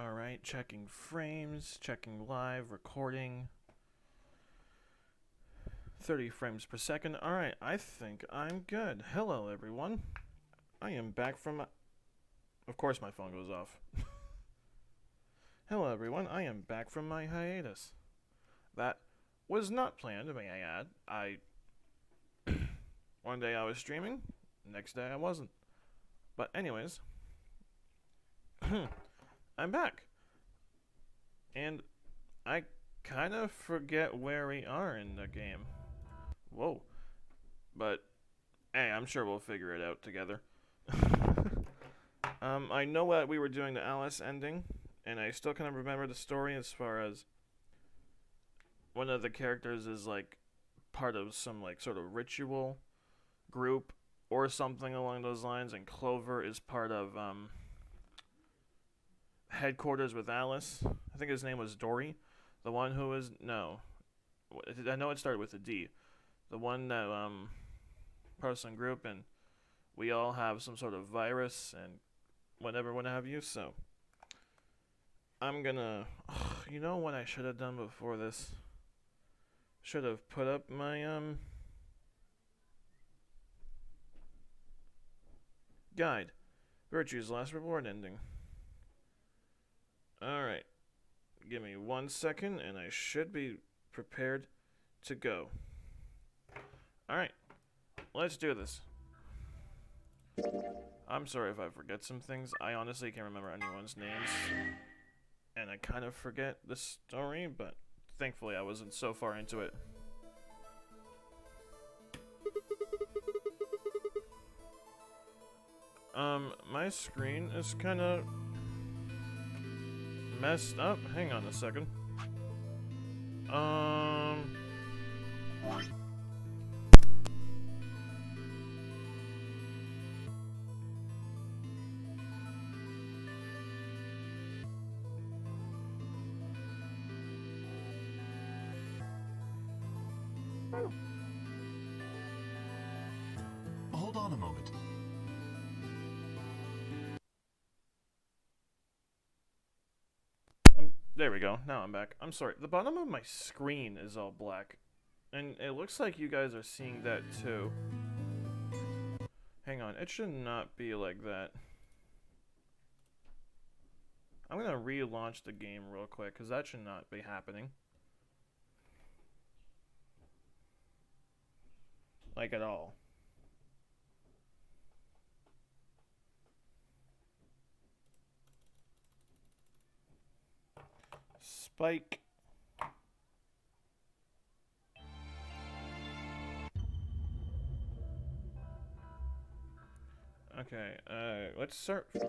Alright, checking frames, checking live, recording. 30 frames per second. Alright, I think I'm good. Hello, everyone. I am back from my... Of course my phone goes off. Hello, everyone. I am back from my hiatus. That was not planned, may I add. One day I was streaming, next day I wasn't. But anyways... I'm back. And I kind of forget where we are in the game. Whoa. But, hey, I'm sure we'll figure it out together. I know that we were doing the Alice ending, and I still kind of remember the story as far as one of the characters is, like, part of some, like, sort of ritual group or something along those lines, and Clover is part of, headquarters with Alice. I think his name was Dory. The one who was... No. I know it started with a D. The one that, person group, and we all have some sort of virus and whatever, what have you, so... I'm gonna... you know what I should have done before this? Should have put up my, guide. Virtue's last reward ending. Alright. Give me 1 second, and I should be prepared to go. Alright. Let's do this. I'm sorry if I forget some things. I honestly can't remember anyone's names. And I kind of forget the story, but thankfully I wasn't so far into it. My screen is kind of... messed up. Hang on a second. Hold on a moment. There we go. Now I'm back. I'm sorry. The bottom of my screen is all black. And it looks like you guys are seeing that too. Hang on. It should not be like that. I'm going to relaunch the game real quick because that should not be happening. Like at all. Spike. Okay, let's start. No,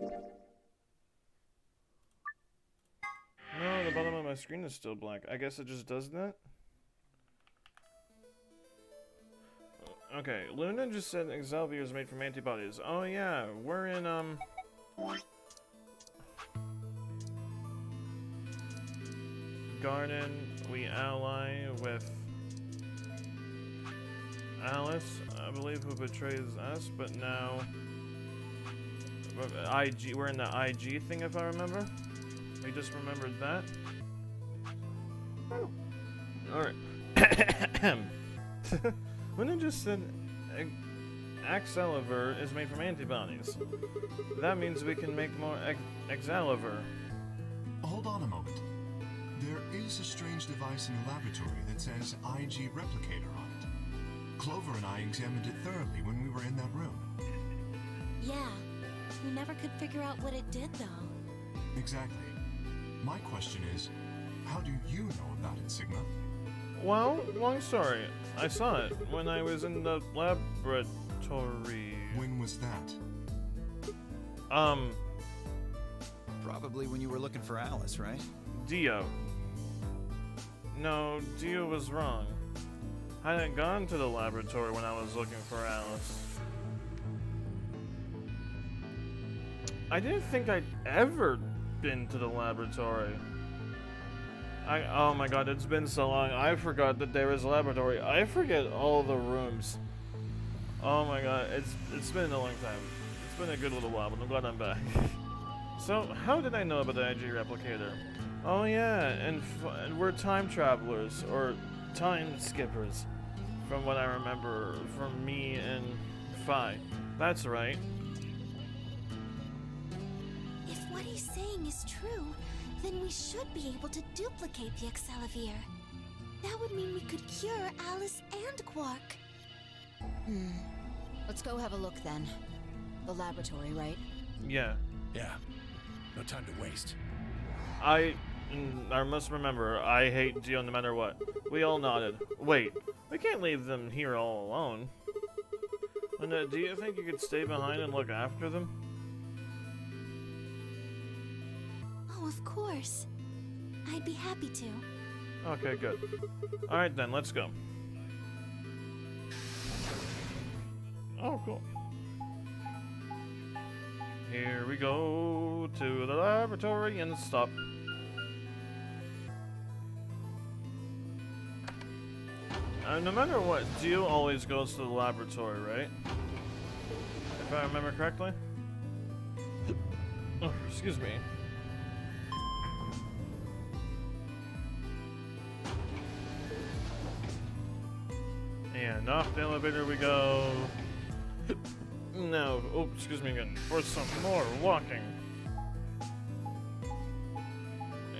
the bottom of my screen is still black. I guess it just does that? Okay, Luna just said Excelvior is made from antibodies. Oh yeah, we're in, Garden, we ally with Alice, I believe, who betrays us, but now IG, we're in the IG thing if I remember. We just remembered that. Alright. Luna just said Excalibur is made from antibodies. That means we can make more Excalibur. Hold on a moment. There is a strange device in the laboratory that says IG Replicator on it. Clover and I examined it thoroughly when we were in that room. Yeah, we never could figure out what it did, though. Exactly. My question is, how do you know about it, Sigma? Well, long story. I saw it when I was in the laboratory. When was that? Probably when you were looking for Alice, right? Dio. No, Dio was wrong. I hadn't gone to the laboratory when I was looking for Alice. I didn't think I'd ever been to the laboratory. Oh my god, it's been so long. I forgot that there was a laboratory. I forget all the rooms. Oh my god, it's been a long time. It's been a good little while, but I'm glad I'm back. So, how did I know about the IG replicator? Oh yeah, and we're time travelers, or time skippers, from what I remember from me and Phi. That's right. If what he's saying is true, then we should be able to duplicate the Excelivir. That would mean we could cure Alice and Quark. Let's go have a look then. The laboratory, right? Yeah. Yeah. No time to waste. I must remember, I hate Geo no matter what. We all nodded. Wait, we can't leave them here all alone. And do you think you could stay behind and look after them? Oh, of course. I'd be happy to. Okay, good. Alright then, let's go. Oh, cool. Here we go to the laboratory and stop. No matter what, Geo always goes to the laboratory, right? If I remember correctly. Oh, excuse me. And off the elevator we go. No, oh, excuse me again. For some more walking.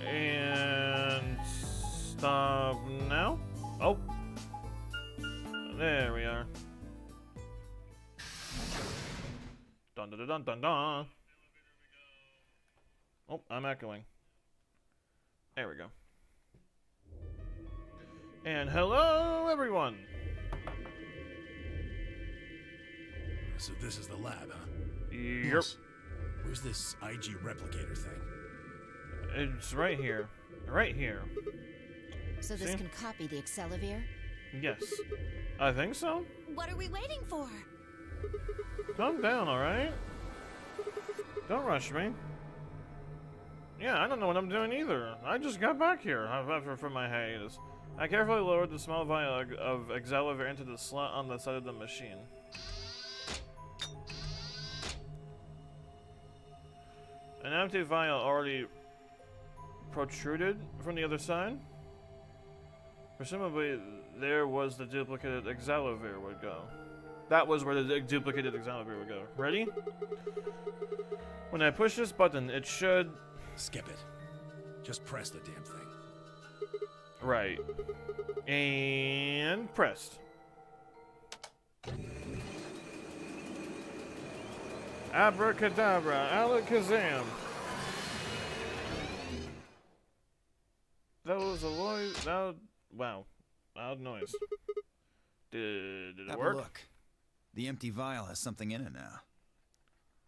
And stop now. Oh. There we are. Dun dun dun dun dun. Oh, I'm echoing. There we go. And hello, everyone. So this is the lab, huh? Yep. Yes. Where's this IG replicator thing? It's right here. Right here. So this See? can copy the Excelivir? Yes. I think so. What are we waiting for? Calm down, alright? Don't rush me. Yeah, I don't know what I'm doing either. I just got back here from my hiatus. I carefully lowered the small vial of Excelivir into the slot on the side of the machine. An empty vial already protruded from the other side. Presumably, there was the duplicated Excelivir would go. That was where the duplicated Excelivir would go. Ready? When I push this button, it should... Skip it. Just press the damn thing. Right. And pressed. Abracadabra, alakazam. That was a loud, wow, loud noise. Did it Have work? a look. The empty vial has something in it now.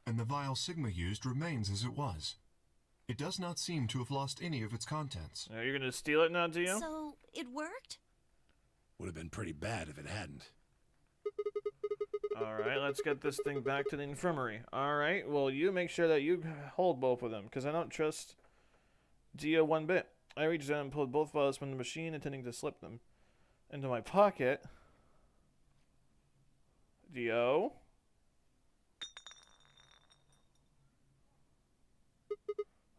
And the vial Sigma used remains as it was. It does not seem to have lost any of its contents. Are you gonna steal it now, Dio? So, it worked? Would have been pretty bad if it hadn't. Alright, let's get this thing back to the infirmary. Alright, well, you make sure that you hold both of them, because I don't trust Dio one bit. I reached down and pulled both vials from the machine, intending to slip them into my pocket. Dio?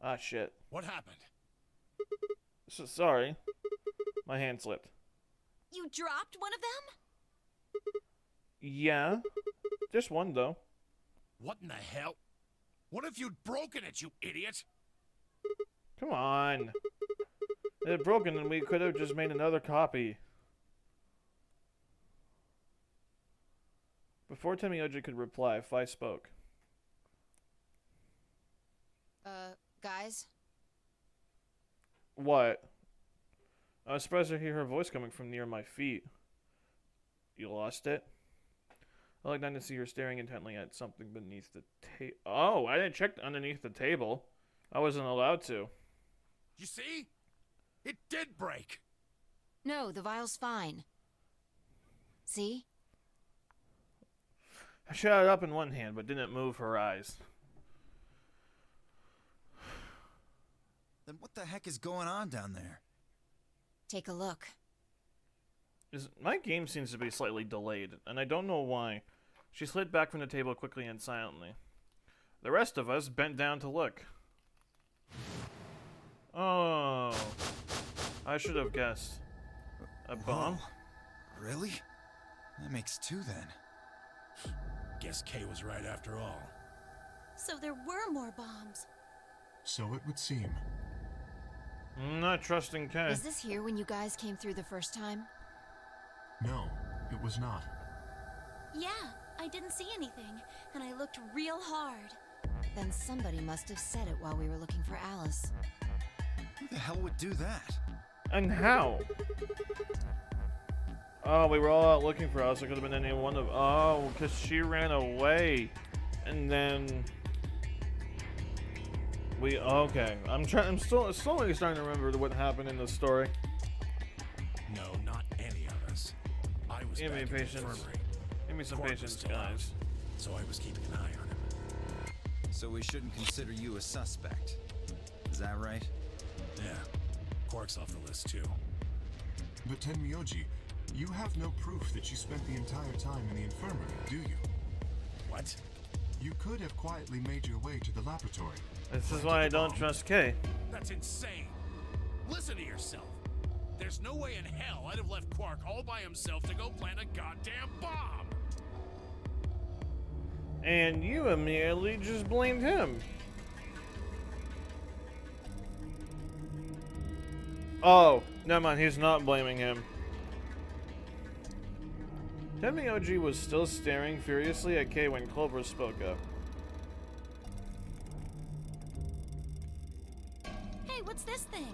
Ah, shit. What happened? Sorry. My hand slipped. You dropped one of them? Yeah. Just one, though. What in the hell? What if you'd broken it, you idiot? Come on. It had broken and we could have just made another copy. Before Temioji could reply, Phi spoke. Guys? What? I was surprised to hear her voice coming from near my feet. You lost it? I looked down to see her staring intently at something beneath the table. Oh, I didn't check underneath the table. I wasn't allowed to. You see? It did break. No, the vial's fine. See? I shot it up in one hand, but didn't move her eyes. Then what the heck is going on down there? Take a look. My game seems to be slightly delayed, and I don't know why. She slid back from the table quickly and silently. The rest of us bent down to look. Oh. I should have guessed. A bomb? Whoa. Really? That makes two then. Guess Kay was right after all. So there were more bombs. So it would seem. I'm not trusting Kay. Was this here when you guys came through the first time? No, it was not. Yeah, I didn't see anything, and I looked real hard. Then somebody must have said it while we were looking for Alice. Who the hell would do that? And how? Oh, we were all out looking for us. It could have been any one of. Oh, because she ran away, and then we. Okay, I'm slowly starting to remember what happened in the story. No, not any of us. I was Give me back in the patience. infirmary. Give me some Quark was patience, still out, guys. so I was keeping an eye on him. So we shouldn't consider you a suspect. Is that right? Yeah, Quark's off the list too. But Tenmyoji, you have no proof that you spent the entire time in the infirmary, do you? What? You could have quietly made your way to the laboratory. This is why I don't trust Kay. That's insane. Listen to yourself. There's no way in hell I'd have left Quark all by himself to go plant a goddamn bomb. And you immediately just blamed him. Oh, never mind. He's not blaming him. Tenmyoji was still staring furiously at Kay when Clover spoke up. Hey, what's this thing?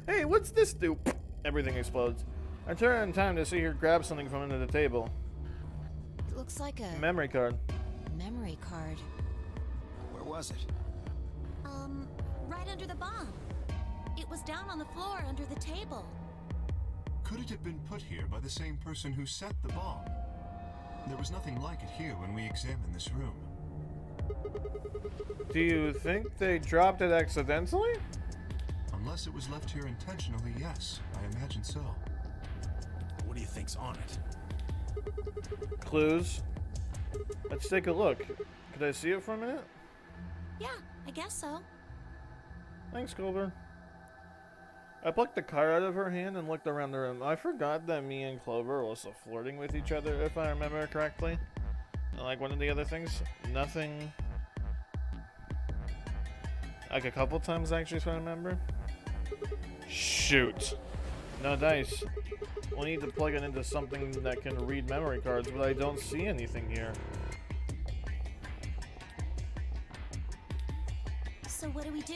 Hey, what's this do? Everything explodes. I turn in time to see her grab something from under the table. It looks like a Memory card. memory card. Where was it? Right under the bomb. It was down on the floor under the table. Could it have been put here by the same person who set the bomb? There was nothing like it here when we examined this room. Do you think they dropped it accidentally? Unless it was left here intentionally, yes, I imagine so. What do you think's on it? Clues. Let's take a look. Could I see it for a minute? Yeah, I guess so. Thanks, Clover. I plucked the card out of her hand and looked around the room. I forgot that me and Clover were also flirting with each other, if I remember correctly. And like one of the other things, nothing. Like a couple times, actually, if I remember. Shoot. No dice. We'll need to plug it into something that can read memory cards, but I don't see anything here. So what do we do?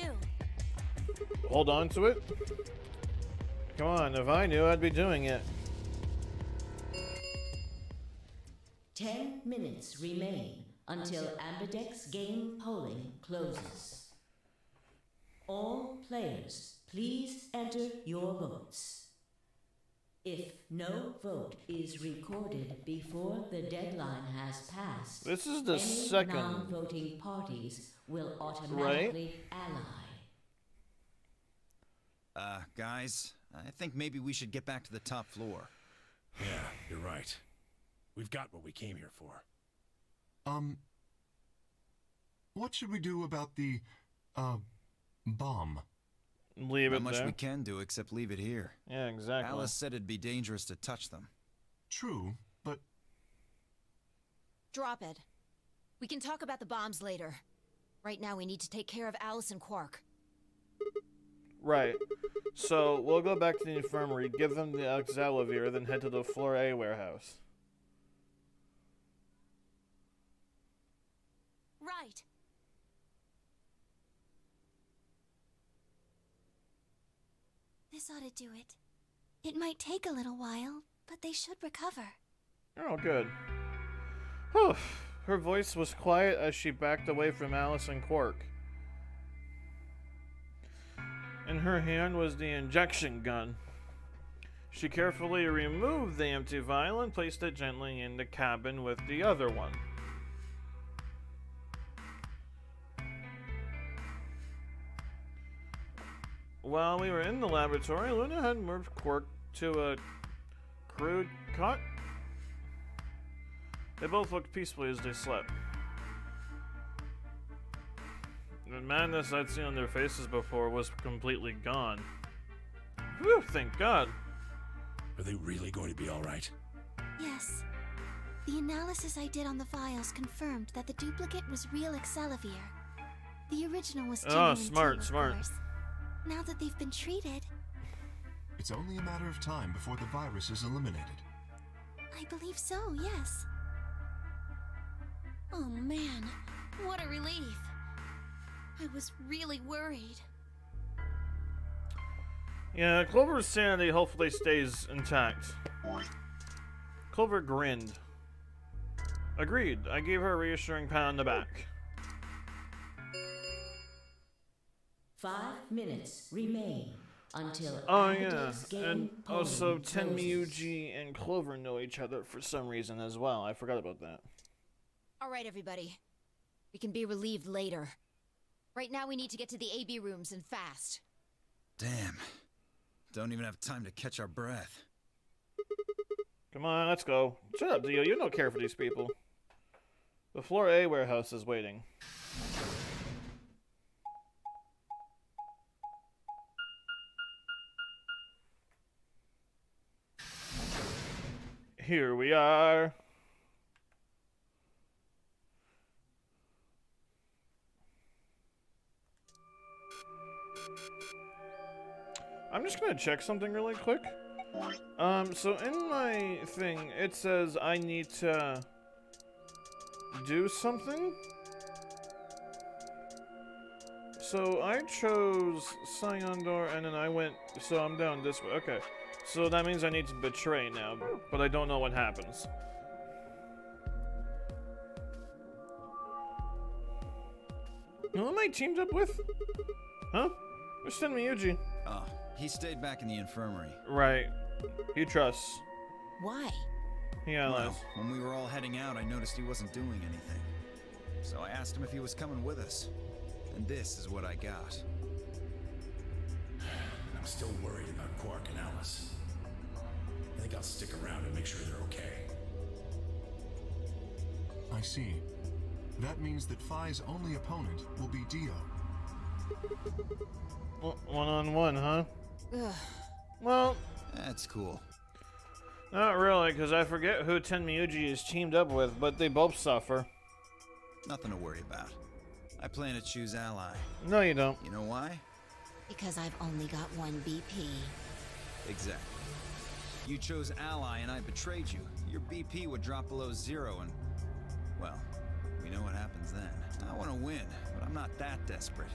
Hold on to it? Come on, if I knew, I'd be doing it. 10 minutes remain until Ambidex game polling closes. All players, please enter your votes. If no vote is recorded before the deadline has passed, This is the any second, non-voting parties will automatically ally. Guys, I think maybe we should get back to the top floor. Yeah, you're right. We've got what we came here for. What should we do about the, bomb? leave Not it much there. we can do except leave it here. Yeah, exactly. Alice said it'd be dangerous to touch them. True, but Drop it. We can talk about the bombs later. Right now we need to take care of Alice and Quark. Right. So, we'll go back to the infirmary, give them the Excelivir, then head to the Floor A warehouse. Right. This ought to do it. It might take a little while, but they should recover. Oh, good. Whew. Her voice was quiet as she backed away from Alice and Quark. In her hand was the injection gun. She carefully removed the empty vial and placed it gently in the cabin with the other one. While we were in the laboratory, Luna had moved Quark to a crude cot. They both looked peacefully as they slept. The madness I'd seen on their faces before was completely gone. Whew, thank God. Are they really going to be alright? Yes. The analysis I did on the files confirmed that the duplicate was real Excelivir. The original was genuine smart, too, smart. of course. Now that they've been treated, It's only a matter of time before the virus is eliminated. I believe so, yes. Oh man, what a relief. I was really worried. Yeah, Clover's sanity hopefully stays intact. Clover grinned. Agreed. I gave her a reassuring pat on the back. 5 minutes remain until Oh yeah, Ambidextr's game and polling also closes. Tenmyuji and Clover know each other for some reason as well. I forgot about that. Alright, everybody. We can be relieved later. Right now we need to get to the AB rooms and fast. Damn. Don't even have time to catch our breath. Come on, let's go. Shut up, Dio. You don't care for these people. The Floor A warehouse is waiting. Here we are. I'm just gonna check something really quick. So in my thing, it says I need to do something. So I chose Cyondor and then I went, so I'm down this way. Okay. So that means I need to betray now, but I don't know what happens. Who am I teamed up with? Huh? Where's Tenmyuji? Oh, he stayed back in the infirmary. Right. He trusts. Why? Yeah, Well, Les. when we were all heading out, I noticed he wasn't doing anything. So I asked him if he was coming with us. And this is what I got. I'm still worried about Quark and Alice. I think I'll stick around and make sure they're okay. I see. That means that Phi's only opponent will be Dio. One-on-one, huh? Ugh. Well, That's cool. not really, because I forget who Tenmyuji is teamed up with, but they both suffer. Nothing to worry about. I plan to choose Ally. No, you don't. You know why? Because I've only got one BP. Exactly. You chose Ally and I betrayed you. Your BP would drop below 0 and... well, we know what happens then. I want to win, but I'm not that desperate.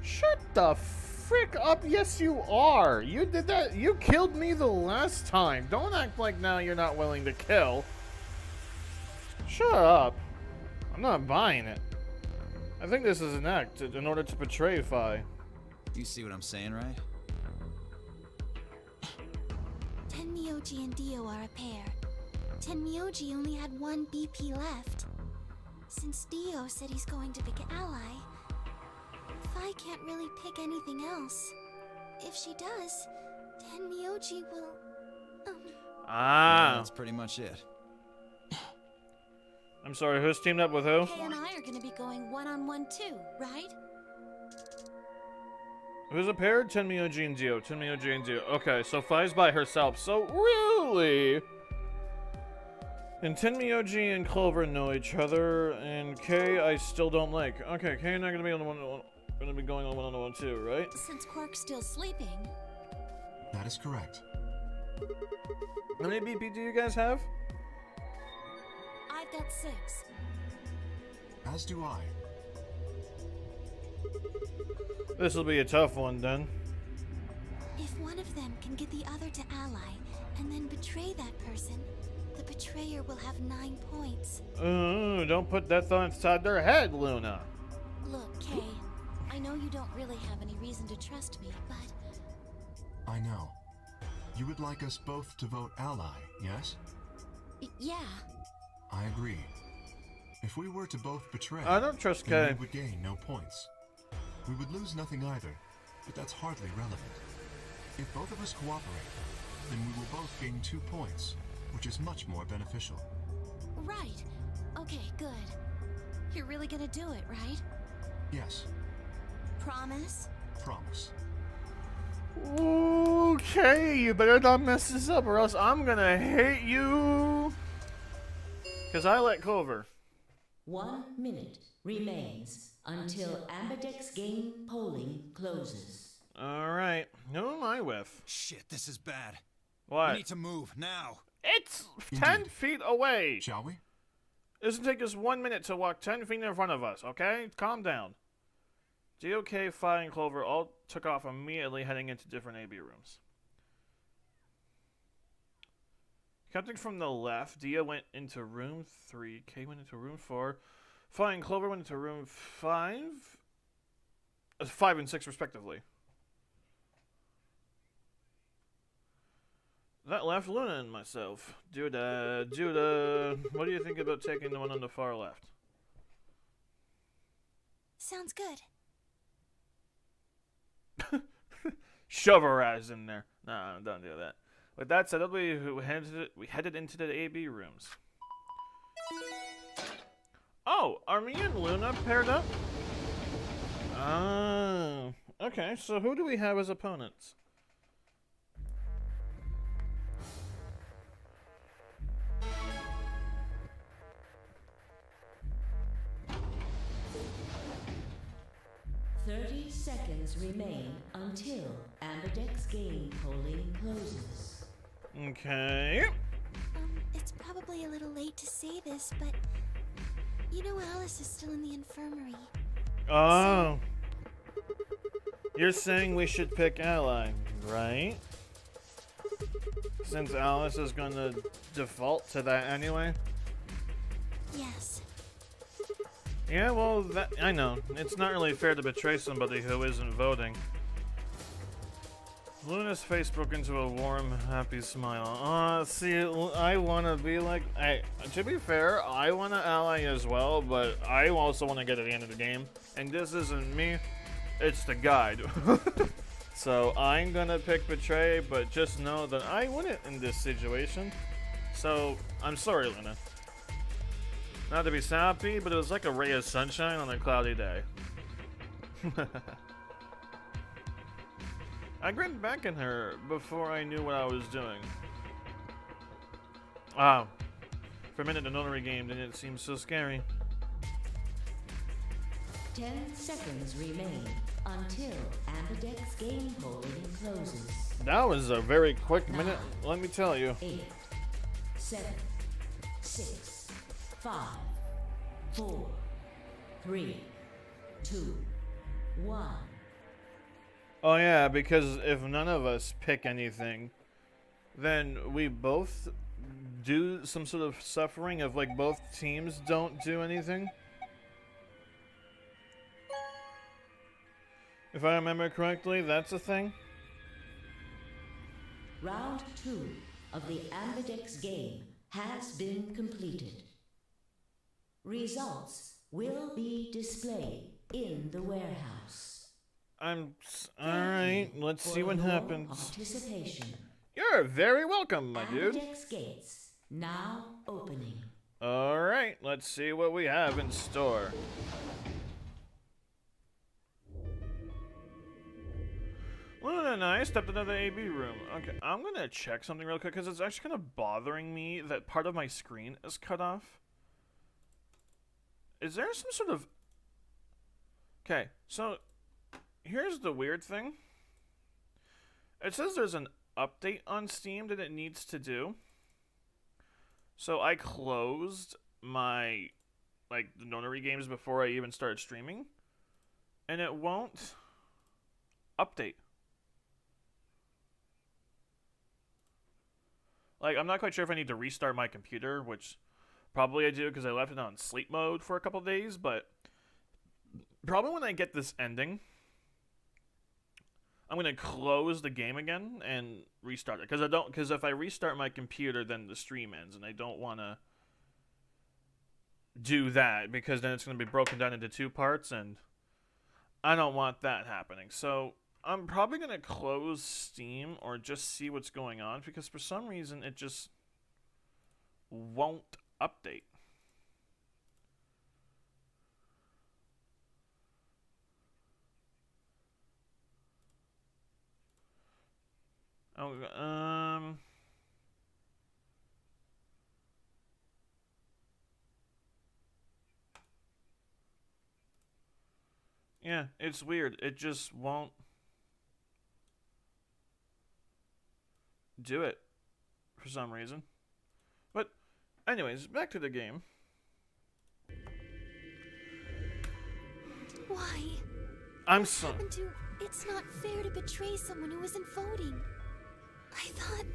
Shut the frick up. Yes, you are. You did that. You killed me the last time. Don't act like now you're not willing to kill. Shut up. I'm not buying it. I think this is an act in order to betray Phi. You see what I'm saying, right? Tenmyuji and Dio are a pair. Tenmyuji only had one BP left. Since Dio said he's going to pick Ally, Phi can't really pick anything else. If she does, Tenmyuji will... Ah. That's pretty much it. I'm sorry, who's teamed up with who? Kay and I are gonna be going one-on-one too, right? Who's a pair? Tenmyuji and Dio. Tenmyuji and Dio. Okay, so Phi's by herself. So really... And Tenmyuji and Clover know each other, and Kay I still don't like. Okay, Kay and I are gonna be on gonna be going on one-on-one too, right? Since Quark's still sleeping. That is correct. How many BP do you guys have? I've got 6. As do I. This will be a tough one then. If one of them can get the other to ally, and then betray that person, the betrayer will have 9 points. Don't put that thought inside their head, Luna. Look, Kay, I know you don't really have any reason to trust me, but... I know. You would like us both to vote Ally, yes? Yeah. I agree. If we were to both betray, I don't trust then Kay. we would gain no points. We would lose nothing either, but that's hardly relevant. If both of us cooperate, then we will both gain 2 points, which is much more beneficial. Right. Okay, good. You're really gonna do it, right? Yes, Promise? promise. Okay, you better not mess this up or else I'm gonna hate you. Because I let Clover. 1 minute remains until Ambidex game polling closes. Alright, who am I with? Shit, this is bad. What? We need to move, now. It's 10 feet away. Shall we? It'll take us 1 minute to walk 10 feet in front of us, okay? Calm down. DOK, Fi, and Clover all took off immediately, heading into different AB rooms. Counting from the left, Dia went into room 3, K went into room 4, Fi and Clover went into room 5, 5 and 6 respectively. That left Luna and myself. Judah, what do you think about taking the one on the far left? Sounds good. Shove her ass in there. Nah, don't do that. With that said, we headed into the AB rooms. Oh, are me and Luna paired up? Ah, okay. So who do we have as opponents? Seconds remain until Ambidex game polling closes. Okay. It's probably a little late to say this, but you know Alice is still in the infirmary. Oh. You're saying we should pick Ally, right? Since Alice is gonna default to that anyway? Yes. Yeah, well, that I know. It's not really fair to betray somebody who isn't voting. Luna's face broke into a warm, happy smile. See, I want to be like... to be fair, I want to ally as well, but I also want to get at the end of the game. And this isn't me, it's the guide. So I'm gonna pick betray, but just know that I wouldn't in this situation. So, I'm sorry, Luna. Not to be sappy, but it was like a ray of sunshine on a cloudy day. I grinned back at her before I knew what I was doing. Wow. For a minute, the notary game didn't seem so scary. 10 seconds remain until Ambidex game polling closes. That was a very quick minute, let me tell you. 8, 7, 6, 5, 4, 3, 2, 1. Oh yeah, because if none of us pick anything, then we both do some sort of suffering if like both teams don't do anything. If I remember correctly, that's a thing. Round 2 of the Ambidex game has been completed. Results will be displayed in the warehouse. Alright, let's see what happens. Participation. You're very welcome, my dude. Ambidex gates now opening. Alright, let's see what we have in store. Luna and I stepped into the AB room. Okay, I'm gonna check something real quick because it's actually kind of bothering me that part of my screen is cut off. Is there some sort of... Okay, so here's the weird thing. It says there's an update on Steam that it needs to do. So I closed my, like, the notary games before I even started streaming. And it won't update. Like, I'm not quite sure if I need to restart my computer, which probably I do because I left it on sleep mode for a couple days, but probably when I get this ending, I'm going to close the game again and restart it. Because if I restart my computer, then the stream ends, and I don't want to do that because then it's going to be broken down into 2 parts, and I don't want that happening. So I'm probably going to close Steam or just see what's going on because for some reason it just won't update. Oh, yeah, it's weird. It just won't do it for some reason. But anyways, back to the game. Why? I'm What sorry. happened to... It's not fair to betray someone who isn't voting. I thought...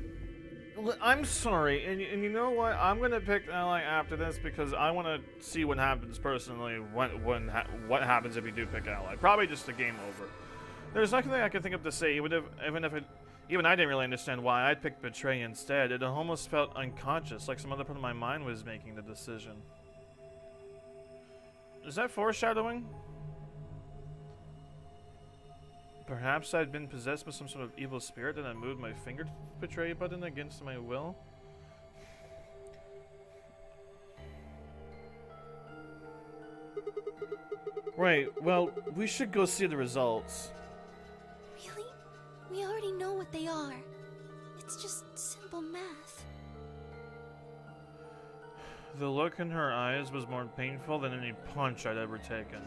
I'm sorry, and you know what? I'm gonna pick Ally after this because I want to see what happens personally. What happens if you do pick Ally? Probably just a game over. There's nothing I can think of to say, even I didn't really understand why I picked Betray instead. It almost felt unconscious, like some other part of my mind was making the decision. Is that foreshadowing? Perhaps I'd been possessed by some sort of evil spirit and I moved my finger to the betray button against my will? Right, well, we should go see the results. Really? We already know what they are. It's just simple math. The look in her eyes was more painful than any punch I'd ever taken.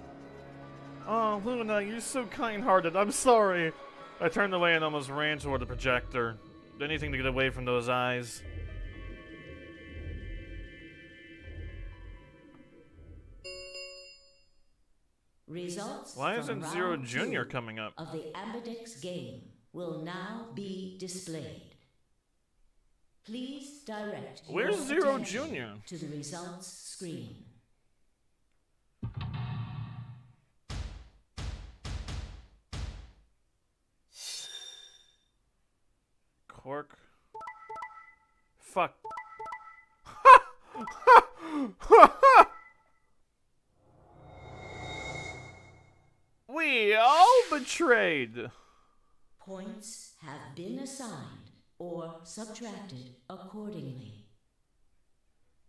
Oh, Luna, you're so kind-hearted. I'm sorry. I turned away and almost ran toward the projector. Anything to get away from those eyes. Results Why from isn't Zero round Jr. 2 coming up? of the Ambidex game will now be displayed. Please direct Where's your Zero attention Jr.? to the results screen. Cork. Fuck. We all betrayed. Points have been assigned or subtracted accordingly.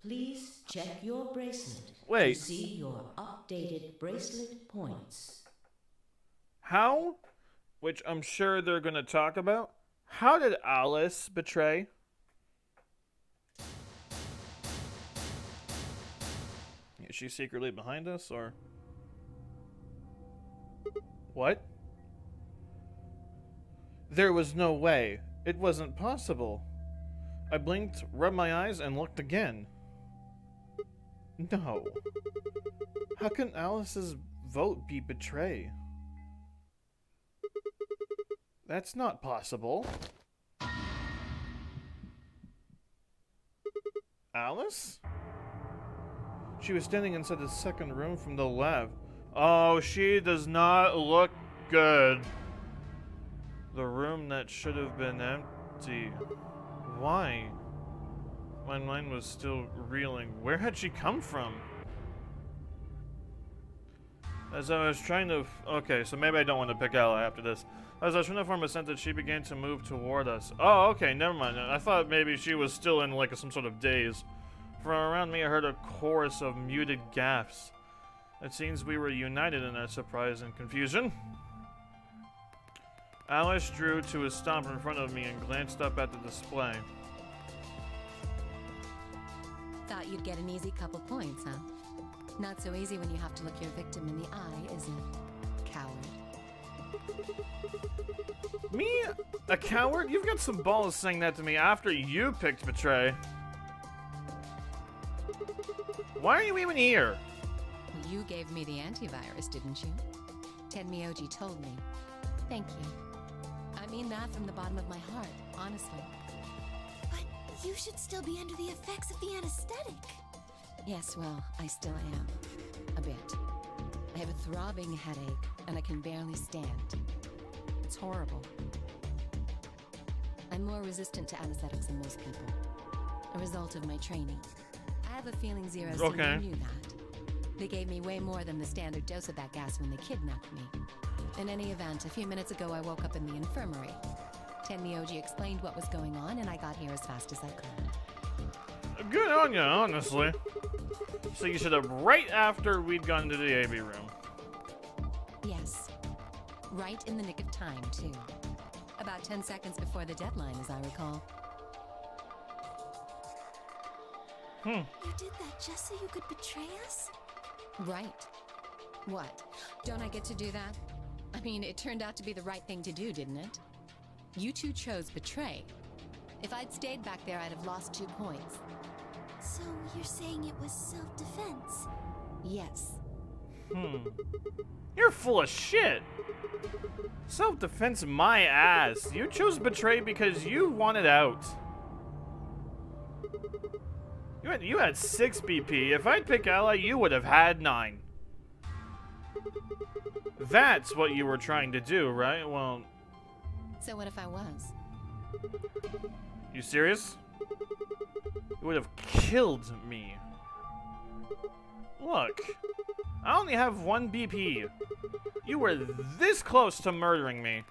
Please check your bracelet Wait. to see your updated bracelet points. How? Which I'm sure they're gonna talk about. How did Alice betray? Is she secretly behind us, or what? There was no way. It wasn't possible. I blinked, rubbed my eyes, and looked again. No. How can Alice's vote be betray? That's not possible. Alice? She was standing inside the second room from the left. Oh, she does not look good. The room that should have been empty. Why? My mind was still reeling. Where had she come from? As I was trying to... Okay, so maybe I don't want to pick Ella after this. As I was trying to form a sense that she began to move toward us. Oh, okay, never mind. I thought maybe she was still in like some sort of daze. From around me I heard a chorus of muted gasps. It seems we were united in our surprise and confusion. Alice drew to a stop in front of me and glanced up at the display. Thought you'd get an easy couple points, huh? Not so easy when you have to look your victim in the eye, is it? Coward. Me? A coward? You've got some balls saying that to me after you picked Betray. Why are you even here? You gave me the antivirus, didn't you? Tenmyoji told me. Thank you. I mean that from the bottom of my heart, honestly. But you should still be under the effects of the anesthetic. Yes, well, I still am. A bit. I have a throbbing headache, and I can barely stand. It's horrible. I'm more resistant to anesthetics than most people. A result of my training. I have a feeling Zero Senior knew that. They gave me way more than the standard dose of that gas when they kidnapped me. In any event, a few minutes ago I woke up in the infirmary. Tenmyoji explained what was going on, and I got here as fast as I could. Good on you, honestly. So you should have right after we'd gone into the AB room. Yes. Right in the nick of time, too. about 10 seconds before the deadline, as I recall. You did that just so you could betray us? Right. What? Don't I get to do that? I mean, it turned out to be the right thing to do, didn't it? You two chose betray. If I'd stayed back there, I'd have lost 2 points. So you're saying it was self-defense? Yes. You're full of shit. Self-defense my ass. You chose betray because you wanted out. You had 6 BP. If I'd pick ally, you would have had 9. That's what you were trying to do, right? Well... So what if I was? You serious? You would have killed me. Look. I only have 1 BP. You were this close to murdering me.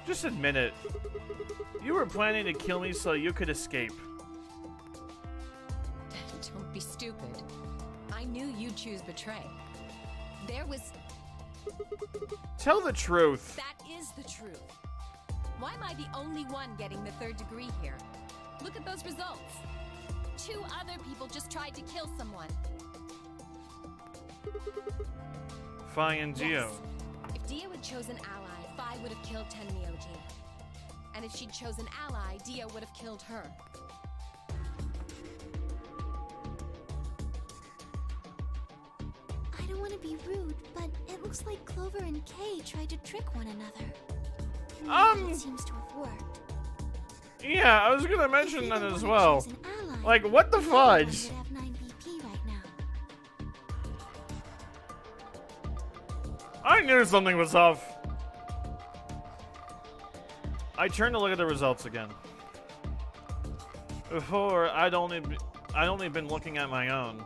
Just admit it. You were planning to kill me so you could escape. Don't be stupid. I knew you'd choose betray. There was... Tell the truth. That is the truth. Why am I the only one getting the 3rd degree here? Look at those results. 2 other people just tried to kill someone. Fi and Dio. Yes. If Dio had chosen ally, Fi would have killed Tenmyoji. And if she'd chosen ally, Dio would have killed her. I don't want to be rude, but it looks like Clover and Kay tried to trick one another. It seems to have worked. Yeah, I was gonna mention that as well. Ally, Like, what the fudge? would have 9 BP right now. I knew something was off. I turned to look at the results again. Before, I'd only been looking at my own.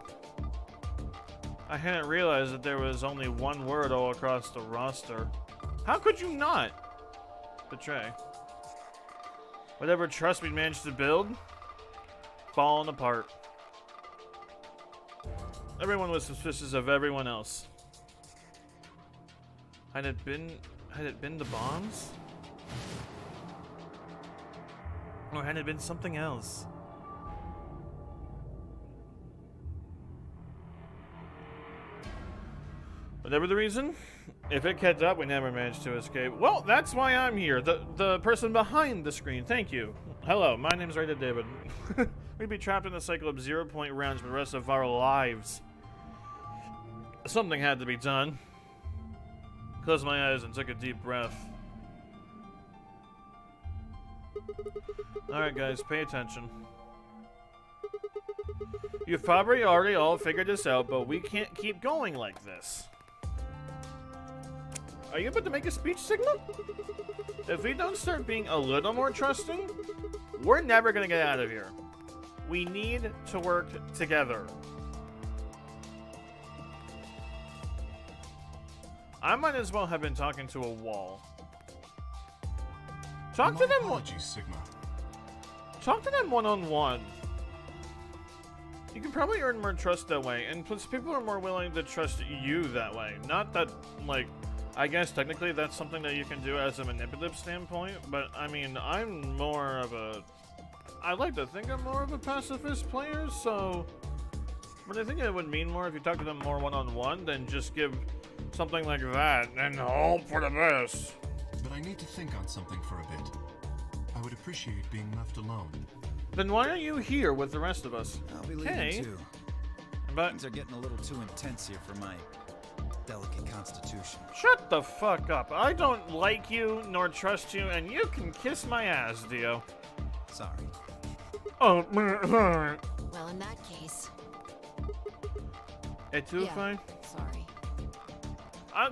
I hadn't realized that there was only 1 word all across the roster. How could you not? Betray. Whatever trust we managed to build, falling apart. Everyone was suspicious of everyone else. Had it been the bombs? Or had it been something else? Whatever the reason, if it kept up, we never managed to escape. Well, that's why I'm here. The person behind the screen. Thank you. Hello, my name's Rated David. We'd be trapped in a cycle of 0-point rounds for the rest of our lives. Something had to be done. Closed my eyes and took a deep breath. Alright guys, pay attention. You've probably already all figured this out, but we can't keep going like this. Are you about to make a speech signal? If we don't start being a little more trusting, we're never gonna get out of here. We need to work together. I might as well have been talking to a wall. Talk to them. Apologies, Sigma. Talk to them one-on-one. You can probably earn more trust that way, and plus people are more willing to trust you that way. Not that, like, I guess technically that's something that you can do as a manipulative standpoint, but I mean, I'm more of a... I like to think I'm more of a pacifist player, so... But I think it would mean more if you talk to them more one-on-one than just give something like that and hope for the best. But I need to think on something for a bit. I would appreciate being left alone. Then why are you here with the rest of us? I'll be Okay. leaving too. But Things are getting a little too intense here for my delicate constitution. shut the fuck up. I don't like you nor trust you, and you can kiss my ass, Dio. Sorry. Oh, Well, in that case... et tu, Yeah, Fi? sorry.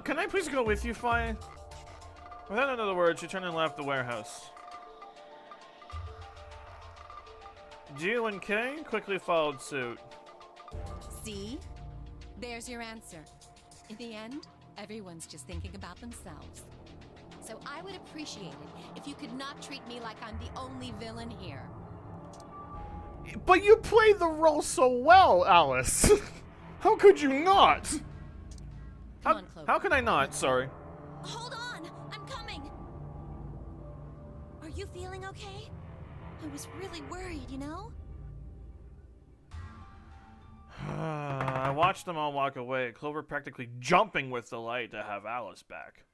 Can I please go with you, Fi? Without another word, she turned and left the warehouse. Dio and Kay quickly followed suit. See? There's your answer. In the end, everyone's just thinking about themselves. So I would appreciate it if you could not treat me like I'm the only villain here. But you played the role so well, Alice. How could you not? Come on, Clover. How can I not? Sorry. Hold on! I'm coming! Are you feeling okay? I was really worried, you know? I watched them all walk away, Clover practically jumping with delight to have Alice back.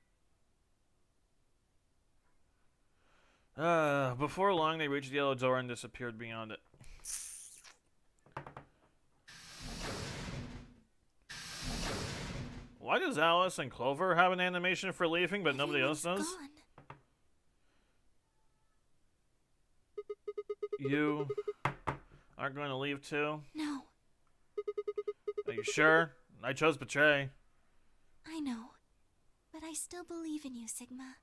Before long, they reached the yellow door and disappeared beyond it. Why does Alice and Clover have an animation for leaving, but nobody else does? Gone. You aren't going to leave too? No, Are you sure? I chose Betray. I know. But I still believe in you, Sigma.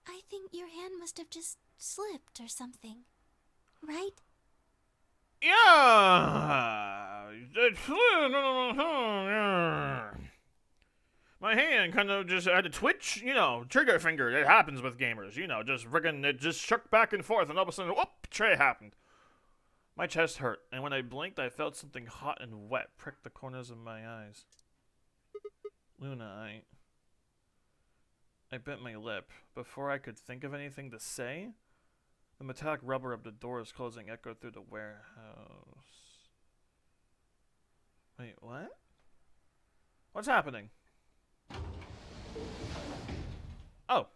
I think your hand must have just slipped or something. Right? Yeah! My hand kind of just had to twitch, you know, trigger finger. It happens with gamers, you know, just friggin' it just shook back and forth, and all of a sudden, whoop, Betray happened. My chest hurt, and when I blinked, I felt something hot and wet prick the corners of my eyes. Luna, I bit my lip. Before I could think of anything to say, the metallic rubber of the doors closing echoed through the warehouse. Wait, what? What's happening? Oh.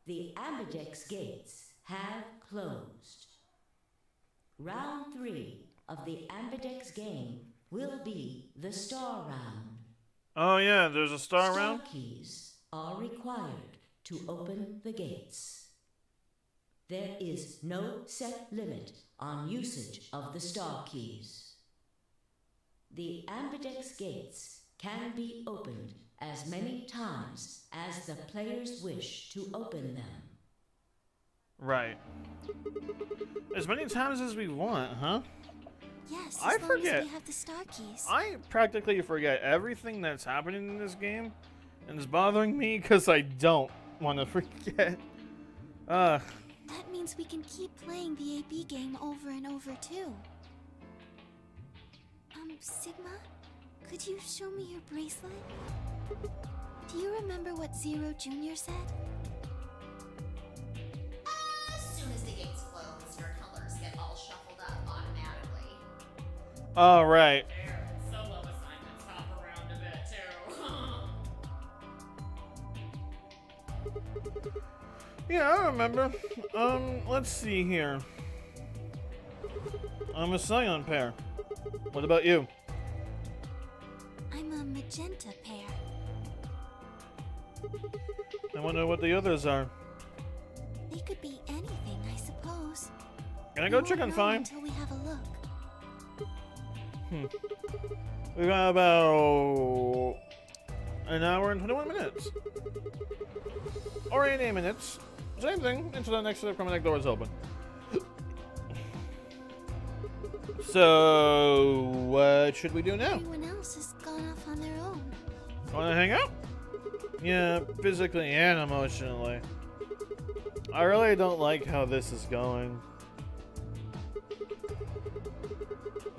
The Ambidex gates have closed. Round 3 of the Ambidex game will be the star round. Oh yeah, there's a star round? Star keys are required to open the gates. There is no set limit on usage of the star keys. The Ambidex gates can be opened as many times as the players wish to open them. Right. As many times as we want, huh? Yes, I as long forget. as we have the star keys. I practically forget everything that's happening in this game, and it's bothering me because I don't want to forget. That means we can keep playing the AB game over and over too. Sigma, could you show me your bracelet? Do you remember what Zero Jr. said? As soon as the gates close, your colors get all shuffled up automatically. All right. There, solo assignments hop around a bit too. Yeah, I remember. Let's see here. I'm a Scion pair. What about you? I'm a magenta pair. I wonder what the others are. They could be anything, I suppose. Can I go We check won't and know find? until we have a look. We got about an hour and 21 minutes. Or 88 minutes. Same thing until the next permanent door is open. So, what should we do now? Everyone else has gone off on their own. Want to hang out? Yeah, physically and emotionally. I really don't like how this is going.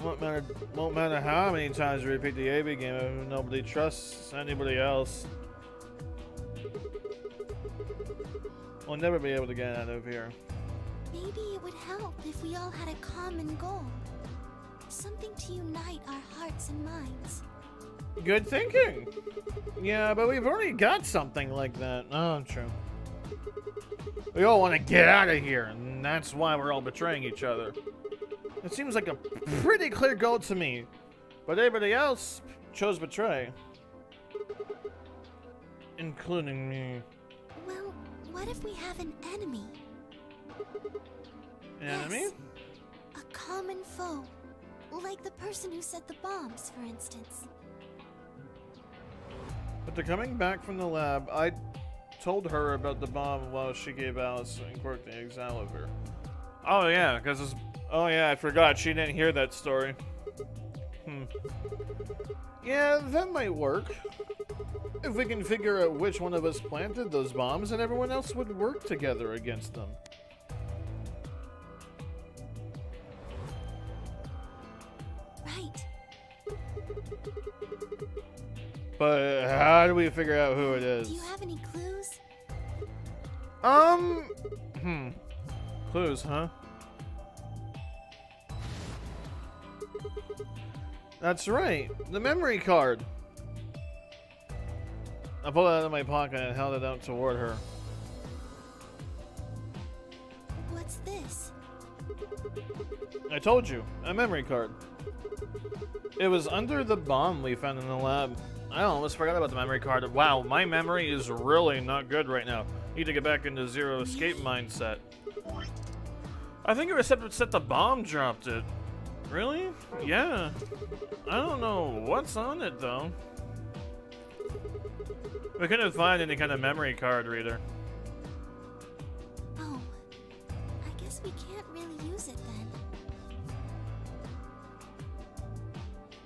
Won't matter how many times we repeat the AB game if nobody trusts anybody else. We'll never be able to get out of here. Maybe it would help if we all had a common goal. Something to unite our hearts and minds. Good thinking. Yeah, but we've already got something like that. Oh, true. We all want to get out of here, and that's why we're all betraying each other. It seems like a pretty clear goal to me, but everybody else chose betray. Including me. Well, what if we have an enemy? An enemy? Yes. A common foe. Like the person who set the bombs, for instance. But they're coming back from the lab. I told her about the bomb while she gave Alice and Quirk the Excalibur. Oh yeah, because oh yeah, I forgot she didn't hear that story. Yeah, that might work. If we can figure out which one of us planted those bombs, and everyone else would work together against them. Right. But how do we figure out who it is? Do you have any clues? Clues, huh? That's right, the memory card. I pulled it out of my pocket and held it out toward her. What's this? I told you, a memory card. It was under the bomb we found in the lab. I almost forgot about the memory card. Wow, my memory is really not good right now. Need to get back into zero escape mindset. I think it was set the bomb dropped it. Really? Yeah. I don't know what's on it though. We couldn't find any kind of memory card reader. Oh, I guess we can't really use it then.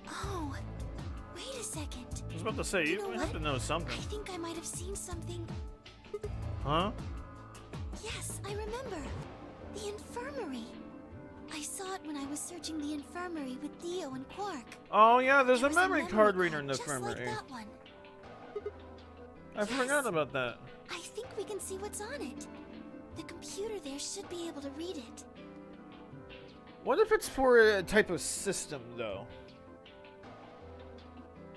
Oh, wait a second. I was about to say, you have to know something. I think I might have seen something. Huh? Yes, I remember. The infirmary. I saw it when I was searching the infirmary with Dio and Quark. Oh yeah, there's There a was memory card reader in the just infirmary. like that one. I forgot about that. I think we can see what's on it. The computer there should be able to read it. What if it's for a type of system, though?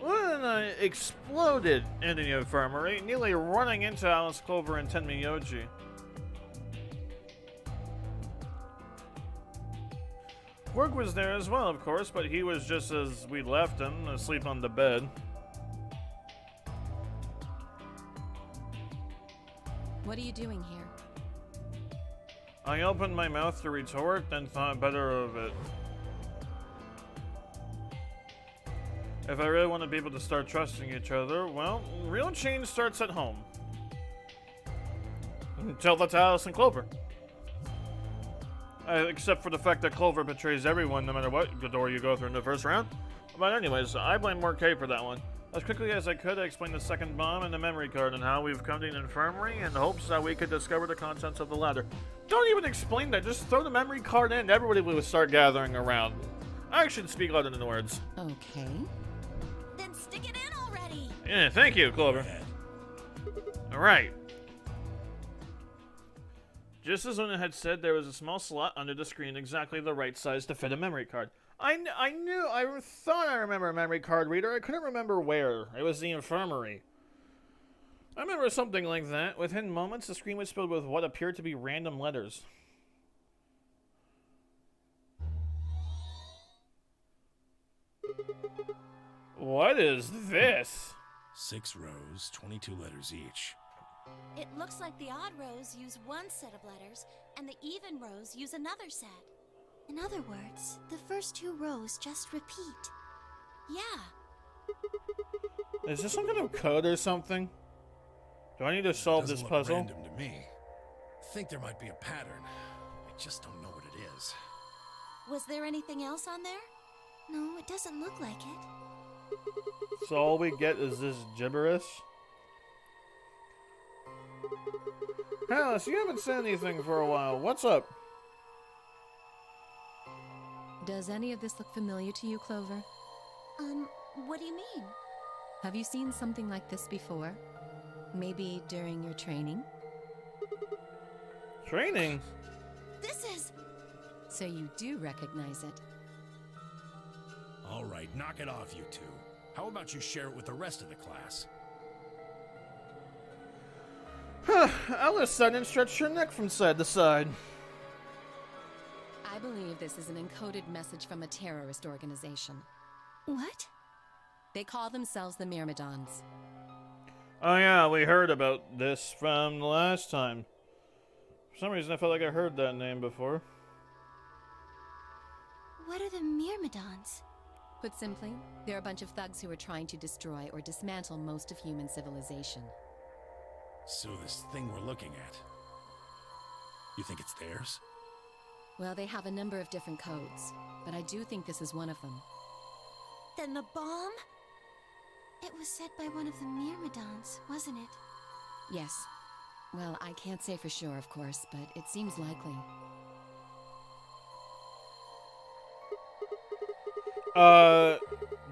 When I exploded in the infirmary, nearly running into Alice, Clover, and Tenmyoji. Work was there as well, of course, but he was just as we left him, asleep on the bed. What are you doing here? I opened my mouth to retort, then thought better of it. If I really want people to start trusting each other, well, real change starts at home. Tell that to Alice and Clover. Except for the fact that Clover betrays everyone no matter what door you go through in the first round. But anyways, I blame K for that one. As quickly as I could, I explained the second bomb and the memory card and how we've come to an infirmary in hopes that we could discover the contents of the ladder. Don't even explain that, just throw the memory card in, everybody will start gathering around. I should speak louder than the words. Okay. Then stick it in already. Yeah, thank you, Clover. Alright. Just as Una had said, there was a small slot under the screen exactly the right size to fit a memory card. I thought I remember a memory card reader. I couldn't remember where. It was the infirmary. I remember something like that. Within moments, the screen was filled with what appeared to be random letters. What is this? 6 rows, 22 letters each. It looks like the odd rows use one set of letters, and the even rows use another set. In other words, the first 2 rows just repeat. Yeah. Is this some kind of code or something? Do I need to solve this puzzle? Random to me. I think there might be a pattern. I just don't know what it is. Was there anything else on there? No, it doesn't look like it. So all we get is this gibberish? Alice, you haven't said anything for a while. What's up? Does any of this look familiar to you, Clover? What do you mean? Have you seen something like this before? Maybe during your training? Training? This is... So you do recognize it. All right, knock it off, you two. How about you share it with the rest of the class? Alice suddenly stretched her neck from side to side. I believe this is an encoded message from a terrorist organization. What? They call themselves the Myrmidons. Oh yeah, we heard about this from the last time. For some reason I felt like I heard that name before. What are the Myrmidons? Put simply, they're a bunch of thugs who are trying to destroy or dismantle most of human civilization. So this thing we're looking at, you think it's theirs? Well, they have a number of different codes, but I do think this is one of them. Then the bomb? It was set by one of the Myrmidons, wasn't it? Yes. Well, I can't say for sure, of course, but it seems likely.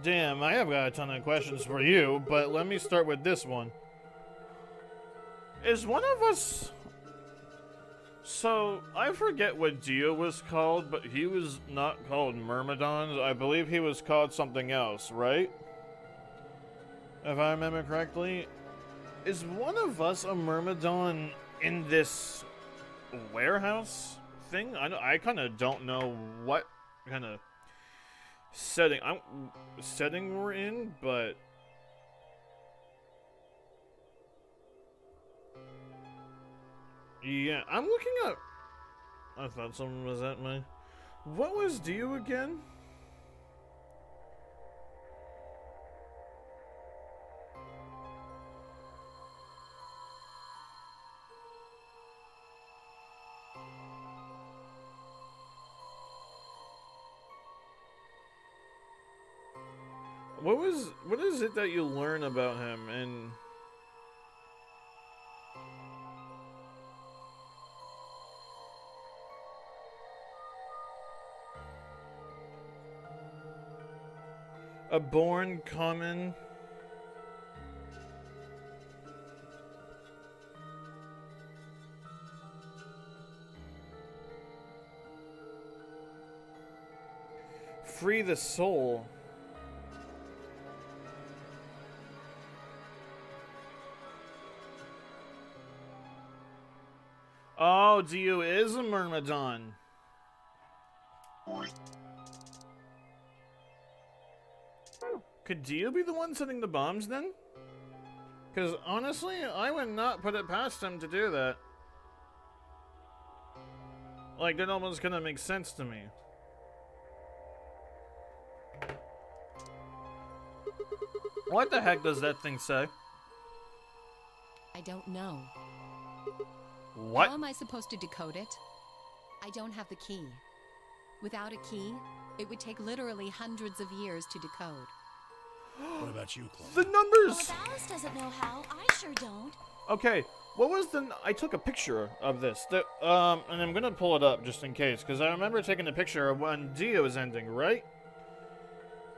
Damn, I have got a ton of questions for you, but let me start with this one. Is one of us... So, I forget what Dio was called, but he was not called Myrmidons. I believe he was called something else, right? If I remember correctly. Is one of us a Myrmidon in this warehouse thing? I kind of don't know what kind of setting we're in, but... Yeah, I'm looking up... I thought someone was at my... What was Dio again? What is it that you learn about him and... A born common... Free the soul. Oh, Dio is a Myrmidon. Could Dio be the one setting the bombs then? Because honestly, I would not put it past him to do that. Like, that almost gonna make sense to me. What the heck does that thing say? I don't know. What? How am I supposed to decode it? I don't have the key. Without a key, it would take literally hundreds of years to decode. What about you, Chloe? The numbers! Well, if Alice doesn't know how, I sure don't. Okay, what was the... I took a picture of this. And I'm gonna pull it up just in case, because I remember taking a picture of when Dio was ending, right?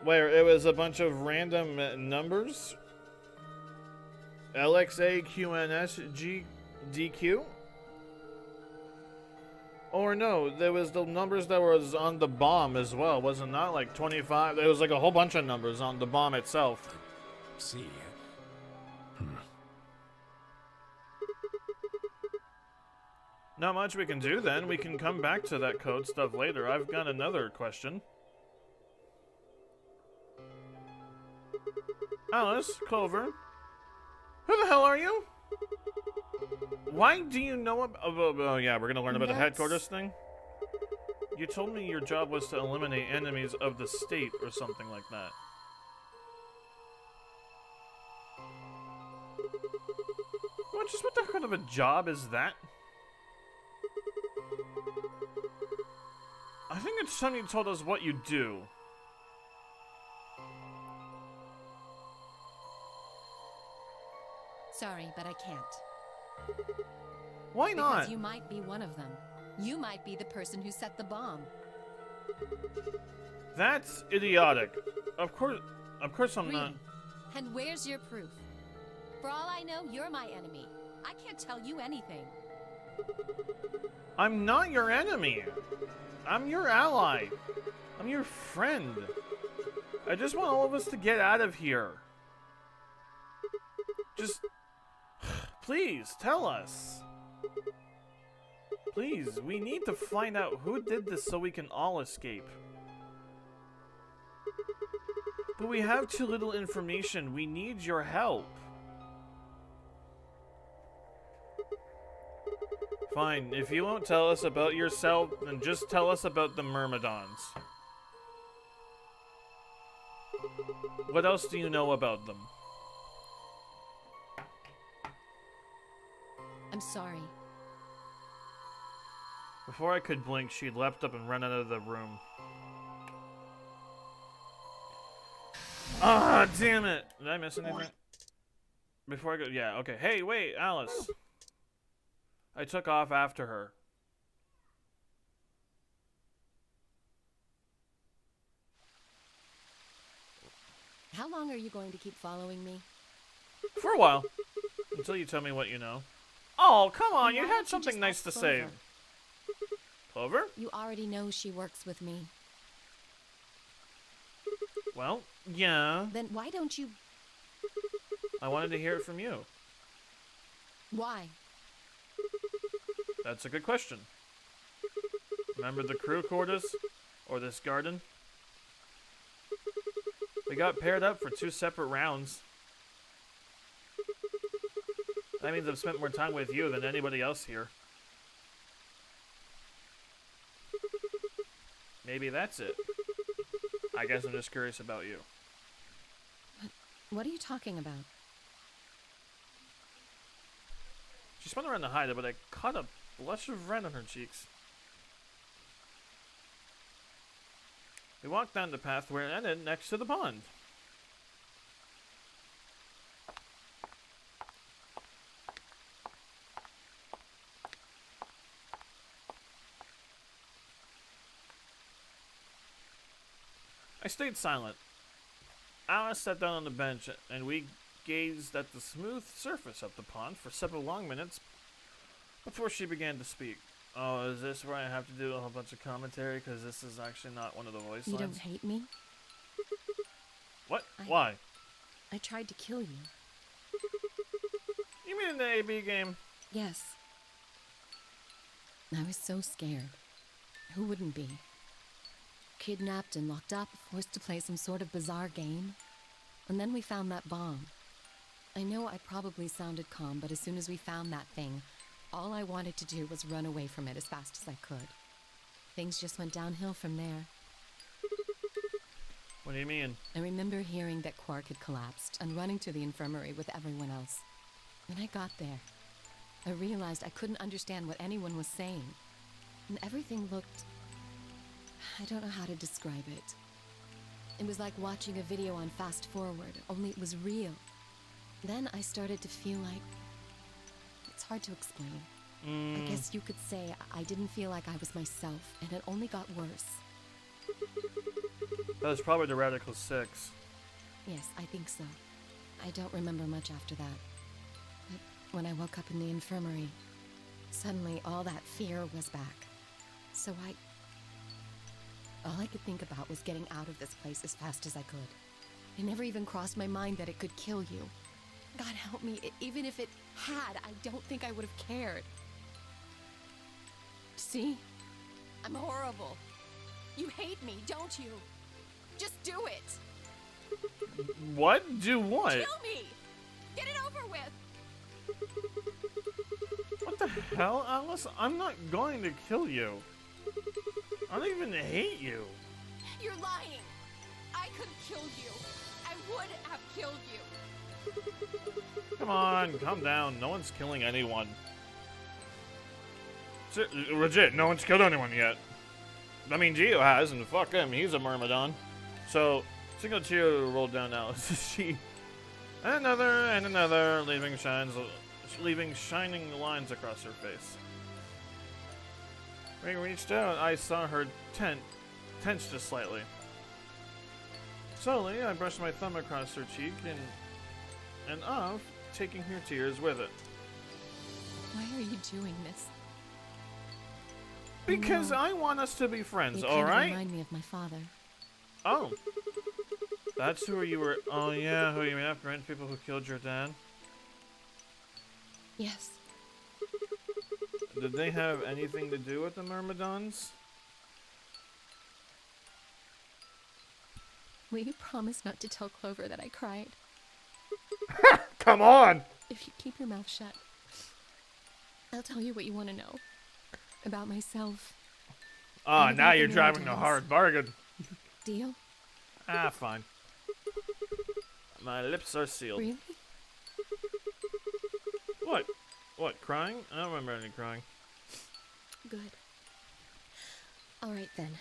Where it was a bunch of random numbers. LXA, QNS, G, DQ. Or no, there was the numbers that was on the bomb as well. Was it not like 25? There was like a whole bunch of numbers on the bomb itself. See. Not much we can do then. We can come back to that code stuff later. I've got another question. Alice, Clover, who the hell are you? Why do you know about... Oh yeah, we're gonna learn about the headquarters thing? You told me your job was to eliminate enemies of the state or something like that. What the kind of a job is that? I think it's time you told us what you do. Sorry, but I can't. Why not? Because you might be one of them. You might be the person who set the bomb. That's idiotic. Of course I'm not. Read. And where's your proof? For all I know, you're my enemy. I can't tell you anything. I'm not your enemy. I'm your ally. I'm your friend. I just want all of us to get out of here. Just... Please, tell us. Please, we need to find out who did this so we can all escape. But we have too little information. We need your help. Fine, if you won't tell us about yourself, then just tell us about the Myrmidons. What else do you know about them? I'm sorry. Before I could blink, she leapt up and ran out of the room. Ah, damn it! Did I miss anything? Before I go, yeah, okay. Hey, wait, Alice. I took off after her. How long are you going to keep following me? For a while. Until you tell me what you know. Oh, come on, Why you don't had you something just nice to ask say. Clover? Clover? You already know she works with me. Well, yeah. Then why don't you... I wanted to hear it from you. Why? That's a good question. Remember the crew quarters? Or this garden? We got paired up for 2 separate rounds. That means I've spent more time with you than anybody else here. Maybe that's it. I guess I'm just curious about you. What are you talking about? She spun around to hide it, but I caught a blush of red on her cheeks. We walked down the path where it ended next to the pond. I stayed silent. Alice sat down on the bench, and we gazed at the smooth surface of the pond for several long minutes before she began to speak. Oh, is this where I have to do a whole bunch of commentary? Because this is actually not one of the voice You lines. don't hate me? What? Why? I tried to kill you. You mean in the AB game? Yes. I was so scared. Who wouldn't be? Kidnapped and locked up, forced to play some sort of bizarre game. And then we found that bomb. I know I probably sounded calm, but as soon as we found that thing, all I wanted to do was run away from it as fast as I could. Things just went downhill from there. What do you mean? I remember hearing that Quark had collapsed and running to the infirmary with everyone else. When I got there, I realized I couldn't understand what anyone was saying. And everything looked... I don't know how to describe it. It was like watching a video on fast forward, only it was real. Then I started to feel like... It's hard to explain. I guess you could say I didn't feel like I was myself, and it only got worse. That was probably the Radical 6. Yes, I think so. I don't remember much after that. But when I woke up in the infirmary, suddenly all that fear was back. So all I could think about was getting out of this place as fast as I could. It never even crossed my mind that it could kill you. God help me, even if it had, I don't think I would have cared. See? I'm horrible. You hate me, don't you? Just do it. What? Do what? Kill me! Get it over with! What the hell, Alice? I'm not going to kill you. I don't even hate you. You're lying. I could have killed you. I would have killed you. Come on, calm down. No one's killing anyone. Legit, no one's killed anyone yet. I mean, Geo has, and fuck him, he's a Myrmidon. So, single tear rolled down Alice. She... And another, leaving shining lines across her face. When we reached out, I saw her tense just slightly. Slowly, I brushed my thumb across her cheek and off, taking her tears with it. Why are you doing this? Because I want us to be friends, You alright? remind me of my father. Oh. That's who you were... Oh, yeah, who you went after, and people who killed your dad? Yes. Did they have anything to do with the Myrmidons? Will you promise not to tell Clover that I cried? Come on! If you keep your mouth shut, I'll tell you what you want to know. About myself. Ah, And now about you're the driving a Myrmidons. hard bargain. Deal? Ah, fine. My lips are sealed. Really? What? What, crying? I don't remember any crying. Good. Alright then.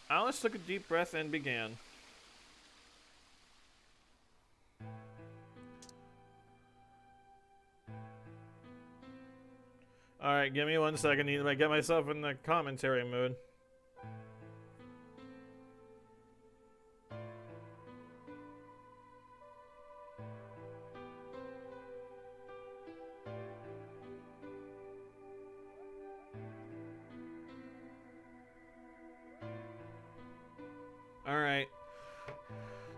Alice took a deep breath and began. Alright, give me 1 second. I need to get myself in the commentary mood.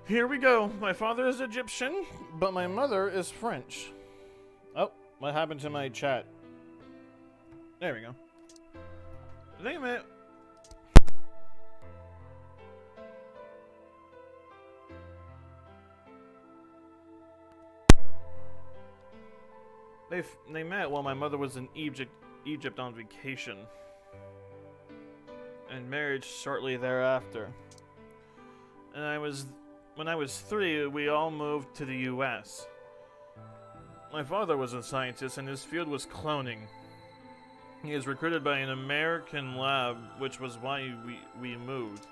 Here we go. My father is Egyptian, but my mother is French. Oh, what happened to my chat? There we go. They met. They met while my mother was in Egypt on vacation, and married shortly thereafter. And when I was 3, we all moved to the U.S. My father was a scientist, and his field was cloning. He was recruited by an American lab, which was why we moved.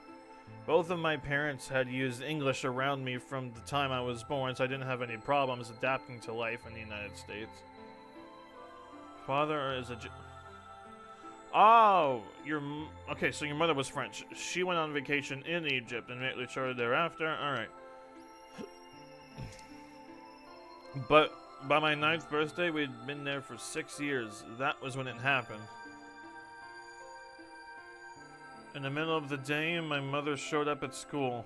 Both of my parents had used English around me from the time I was born, so I didn't have any problems adapting to life in the United States. Father is a... Oh, okay, so your mother was French. She went on vacation in Egypt and immediately shortly thereafter. Alright. But by my 9th birthday, we'd been there for 6 years. That was when it happened. In the middle of the day, my mother showed up at school.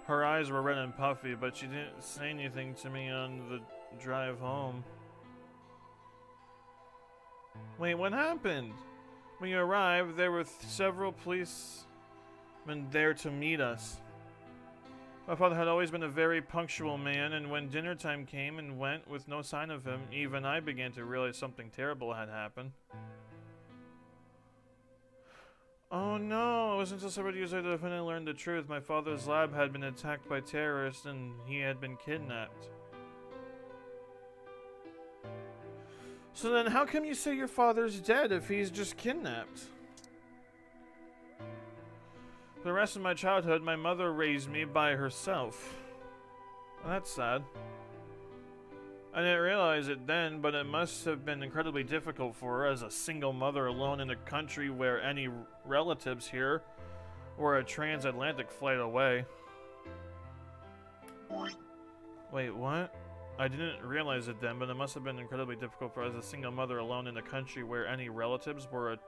Her eyes were red and puffy, but she didn't say anything to me on the drive home. Wait, what happened? When you arrived, there were several policemen there to meet us. My father had always been a very punctual man, and when dinner time came and went with no sign of him, even I began to realize something terrible had happened. Oh no, it wasn't until several years later that I finally learned the truth. My father's lab had been attacked by terrorists and he had been kidnapped. So then how come you say your father's dead if he's just kidnapped? For the rest of my childhood, my mother raised me by herself. Well, that's sad. I didn't realize it then, but it must have been incredibly difficult for her as a single mother alone in a country where any relatives here were a transatlantic flight away. Wait, what? I didn't realize it then, but it must have been incredibly difficult for her as a single mother alone in a country where any relatives were a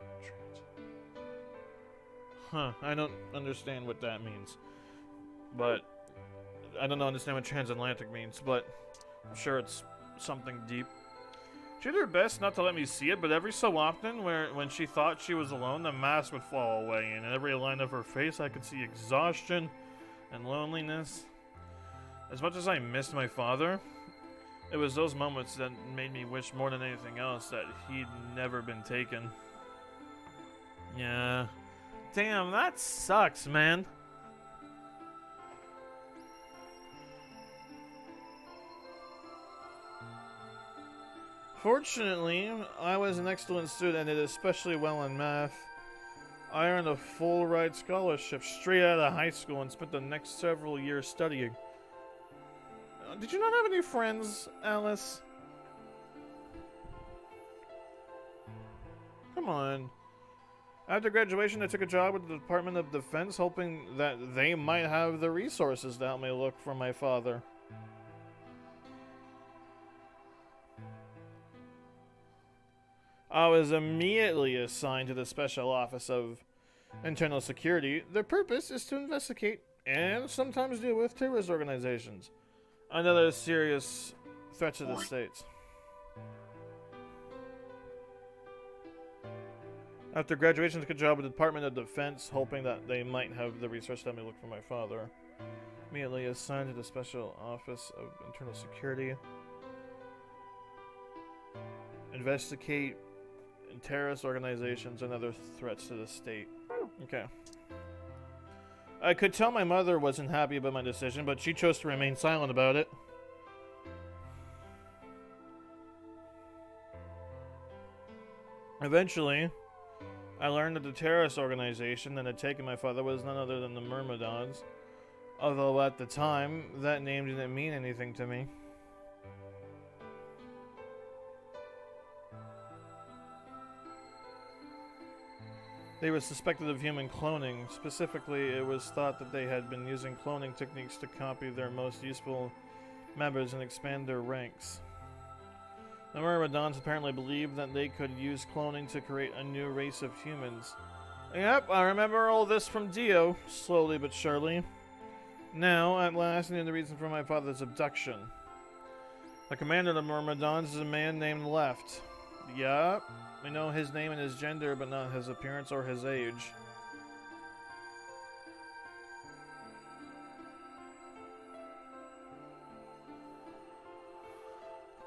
I don't understand what that means. But I don't understand what transatlantic means, but I'm sure it's something deep. She did her best not to let me see it, but every so often, when she thought she was alone, the mask would fall away, and in every line of her face, I could see exhaustion and loneliness. As much as I missed my father, it was those moments that made me wish more than anything else that he'd never been taken. Yeah. Damn, that sucks, man. Fortunately, I was an excellent student and did especially well in math. I earned a full-ride scholarship straight out of high school and spent the next several years studying. Did you not have any friends, Alice? Come on. After graduation, I took a job with the Department of Defense, hoping that they might have the resources to help me look for my father. I was immediately assigned to the Special Office of Internal Security. Their purpose is to investigate and sometimes deal with terrorist organizations. Another serious threat to the states. After graduation, I took a job with the Department of Defense, hoping that they might have the resources to help me look for my father. Immediately assigned to the Special Office of Internal Security. Investigate terrorist organizations and other threats to the state. Okay. I could tell my mother wasn't happy about my decision, but she chose to remain silent about it. Eventually, I learned that the terrorist organization that had taken my father was none other than the Myrmidons, although at the time, that name didn't mean anything to me. They were suspected of human cloning. Specifically, it was thought that they had been using cloning techniques to copy their most useful members and expand their ranks. The Myrmidons apparently believed that they could use cloning to create a new race of humans, Yep, I remember all this from Dio, slowly but surely. Now, at last, I knew the reason for my father's abduction. The commander of the Myrmidons is a man named Left. Yup, we know his name and his gender, but not his appearance or his age.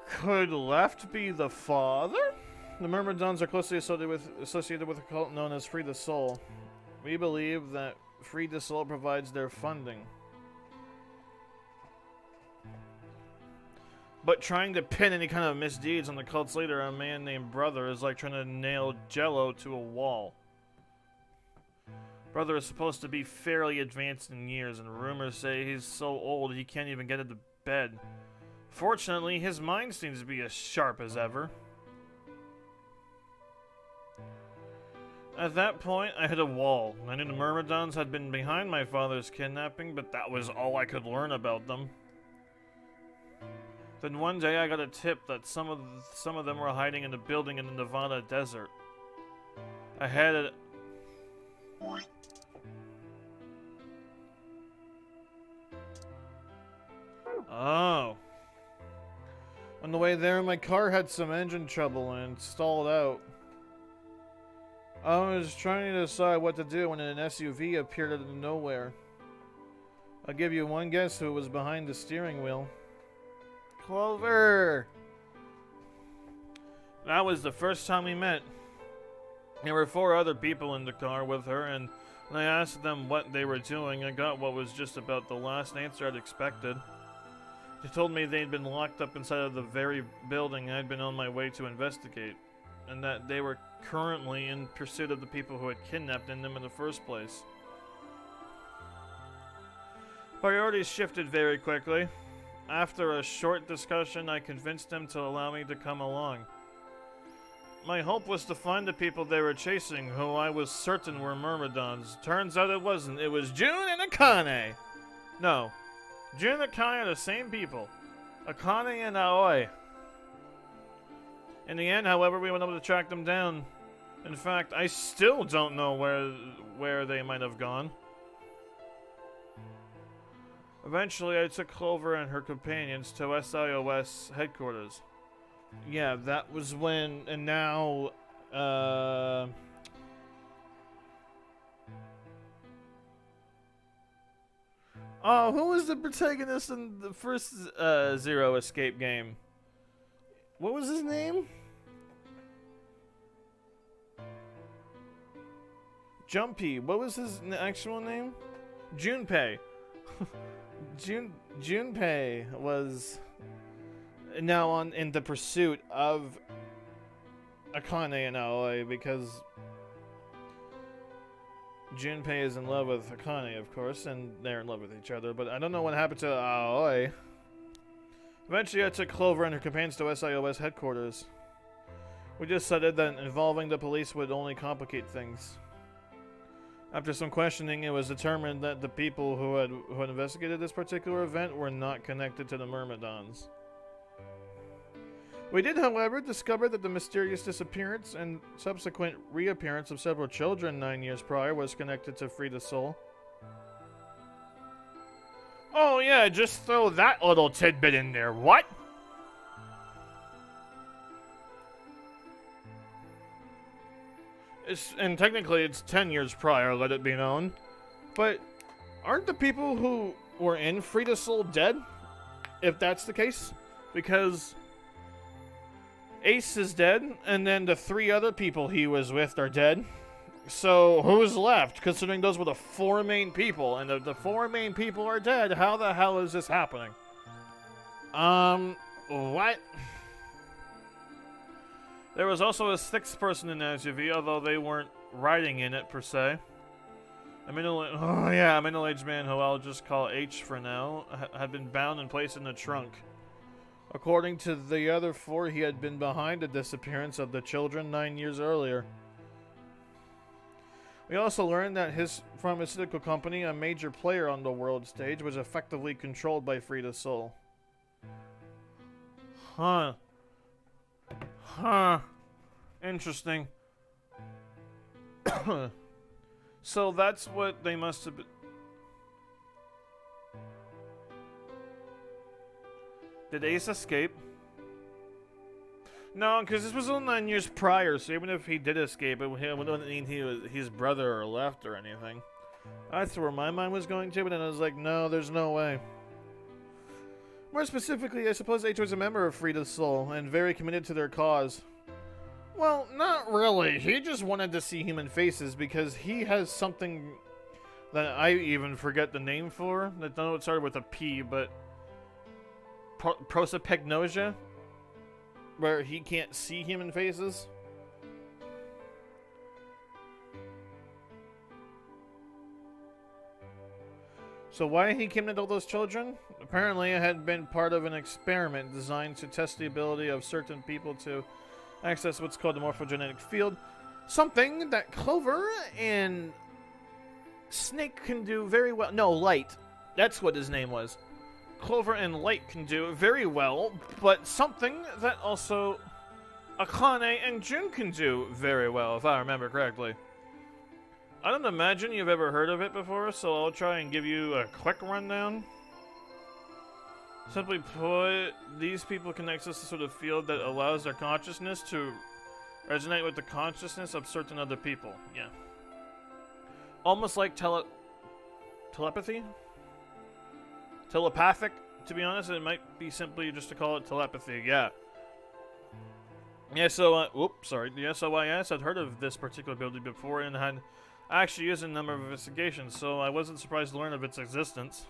Could Left be the father? The Myrmidons are closely associated with a cult known as Free the Soul. We believe that Free the Soul provides their funding. But trying to pin any kind of misdeeds on the cult's leader, a man named Brother, is like trying to nail Jello to a wall. Brother is supposed to be fairly advanced in years, and rumors say he's so old he can't even get into bed. Fortunately, his mind seems to be as sharp as ever. At that point, I hit a wall. I knew the Myrmidons had been behind my father's kidnapping, but that was all I could learn about them. Then one day I got a tip that some of them were hiding in a building in the Nevada desert. I headed... Oh. On the way there, my car had some engine trouble and stalled out. I was trying to decide what to do when an SUV appeared out of nowhere. I'll give you one guess who was behind the steering wheel. Clover! That was the first time we met. There were 4 other people in the car with her, and when I asked them what they were doing, I got what was just about the last answer I'd expected. They told me they'd been locked up inside of the very building I'd been on my way to investigate, and that they were currently in pursuit of the people who had kidnapped them in the first place. Priorities shifted very quickly. After a short discussion, I convinced them to allow me to come along. My hope was to find the people they were chasing, who I was certain were Myrmidons. Turns out it wasn't. It was June and Akane! No. June and Akane are the same people. Akane and Aoi. In the end, however, we were able to track them down. In fact, I still don't know where they might have gone. Eventually, I took Clover and her companions to SIOS headquarters. Yeah, that was when, and now, oh, who was the protagonist in the first, Zero Escape game? What was his name? Jumpy. What was his actual name? Junpei. Junpei was now in the pursuit of Akane and Aoi because Junpei is in love with Akane, of course, and they're in love with each other, but I don't know what happened to Aoi. Eventually, I took Clover and her companions to SIOS headquarters. We decided that involving the police would only complicate things. After some questioning, it was determined that the people who had investigated this particular event were not connected to the Myrmidons. We did, however, discover that the mysterious disappearance and subsequent reappearance of several children 9 years prior was connected to Free the Soul. Oh yeah, just throw that little tidbit in there. What? And technically it's 10 years prior, let it be known. But aren't the people who were in Free the Soul dead? If that's the case? Because Ace is dead, and then the 3 other people he was with are dead. So who's left? Considering those were the 4 main people, and if the 4 main people are dead, how the hell is this happening? What? There was also a 6th person in the SUV, although they weren't riding in it per se. A middle-aged man who I'll just call H for now, had been bound and placed in the trunk. According to the other 4, he had been behind the disappearance of the children 9 years earlier. We also learned that his pharmaceutical company, a major player on the world stage, was effectively controlled by Free the Soul. Huh. Interesting. So that's what they must have been. Did Ace escape? No, because this was only 9 years prior, so even if he did escape, it wouldn't mean he was his brother or left or anything. That's where my mind was going to, but then I was like, no, there's no way. More specifically, I suppose H was a member of Free the Soul, and very committed to their cause. Well, not really. He just wanted to see human faces because he has something that I even forget the name for. I know it started with a P, but prosopagnosia, where he can't see human faces. So why he came to all those children? Apparently it had been part of an experiment designed to test the ability of certain people to access what's called the morphogenetic field. Something that Clover and Snake can do very well. No, Light. That's what his name was. Clover and Light can do very well, but something that also Akane and Jun can do very well, if I remember correctly. I don't imagine you've ever heard of it before, so I'll try and give you a quick rundown. Simply put, these people can access a sort of field that allows their consciousness to resonate with the consciousness of certain other people. Yeah. Almost like telepathy? Telepathic, to be honest. It might be simply just to call it telepathy, yeah. Yeah, so, sorry. The SOIS had heard of this particular ability before and had actually used a number of investigations, so I wasn't surprised to learn of its existence.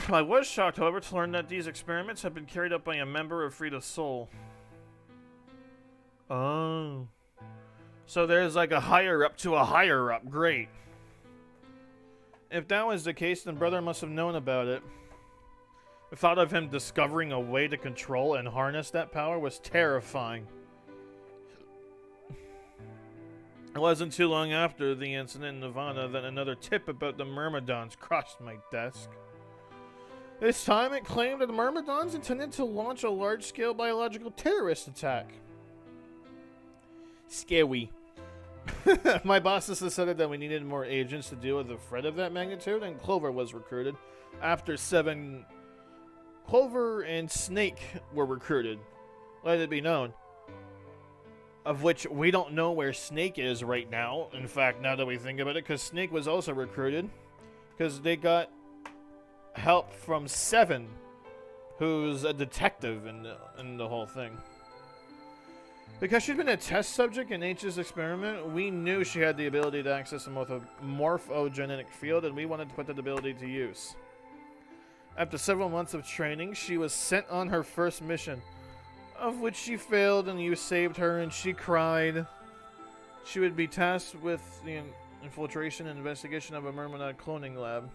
I was shocked, however, to learn that these experiments had been carried out by a member of Free the Soul. Oh. So there's like a higher up to a higher up. Great. If that was the case, then Brother must have known about it. The thought of him discovering a way to control and harness that power was terrifying. It wasn't too long after the incident in Nevada that another tip about the Myrmidons crossed my desk. This time it claimed that the Myrmidons intended to launch a large-scale biological terrorist attack. Scary. My bosses decided that we needed more agents to deal with the threat of that magnitude, and Clover was recruited. After 7, Clover and Snake were recruited. Let it be known. Of which we don't know where Snake is right now. In fact, now that we think about it, because Snake was also recruited. Because they got help from 7, who's a detective in the whole thing. Because she'd been a test subject in H's experiment, we knew she had the ability to access a morphogenetic field, and we wanted to put that ability to use. After several months of training, she was sent on her first mission, of which she failed, and you saved her, and she cried. She would be tasked with the infiltration and investigation of a Myrmidon cloning lab.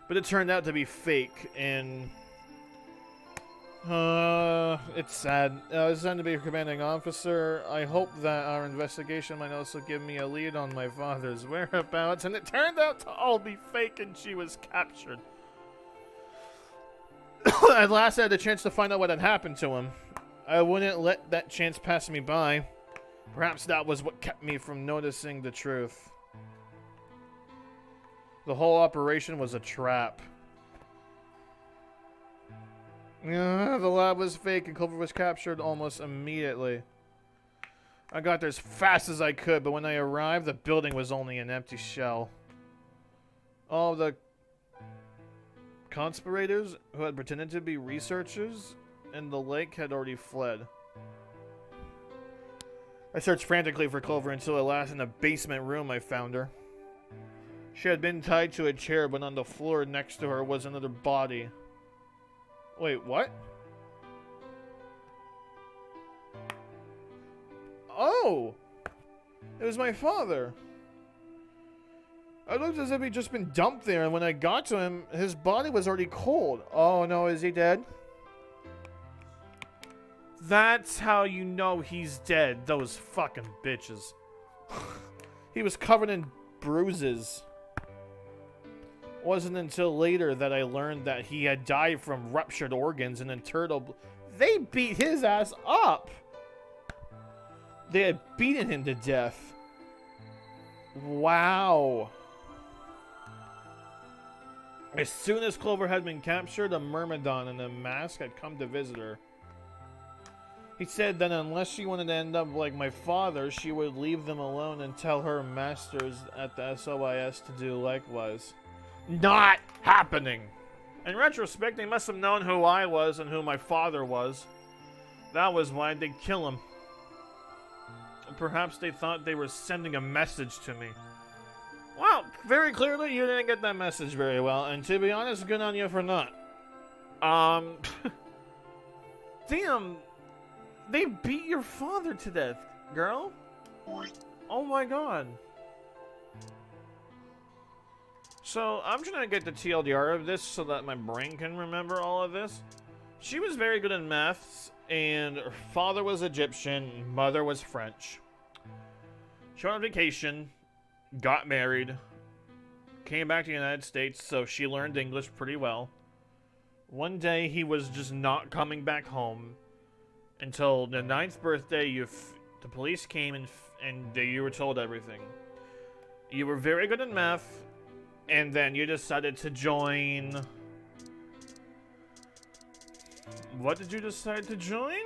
But it turned out to be fake, and it's sad. I was sent to be her commanding officer. I hope that our investigation might also give me a lead on my father's whereabouts, and it turned out to all be fake, and she was captured. At last, I had a chance to find out what had happened to him. I wouldn't let that chance pass me by. Perhaps that was what kept me from noticing the truth. The whole operation was a trap. The lab was fake and Clover was captured almost immediately. I got there as fast as I could, but when I arrived, the building was only an empty shell. All the conspirators who had pretended to be researchers in the lake had already fled. I searched frantically for Clover until at last in a basement room I found her. She had been tied to a chair, but on the floor next to her was another body. Wait, what? Oh! It was my father. I looked as if he'd just been dumped there, and when I got to him, his body was already cold. Oh no, is he dead? That's how you know he's dead, those fucking bitches. He was covered in bruises. It wasn't until later that I learned that he had died from ruptured organs and internal. They beat his ass up. They had beaten him to death. Wow. As soon as Clover had been captured, a Myrmidon in a mask had come to visit her. He said that unless she wanted to end up like my father, she would leave them alone and tell her masters at the SOIS to do likewise. Not happening! In retrospect, they must have known who I was and who my father was. That was why they'd kill him. Perhaps they thought they were sending a message to me. Well, very clearly you didn't get that message very well, and to be honest, good on you for not. Damn, they beat your father to death, girl. Oh my god. So, I'm trying to get the TLDR of this so that my brain can remember all of this. She was very good in maths, and her father was Egyptian, mother was French. She went on vacation, got married, came back to the United States, so she learned English pretty well. One day, he was just not coming back home until the 9th birthday. The police came and you were told everything. You were very good in math, and then you decided to join... What did you decide to join?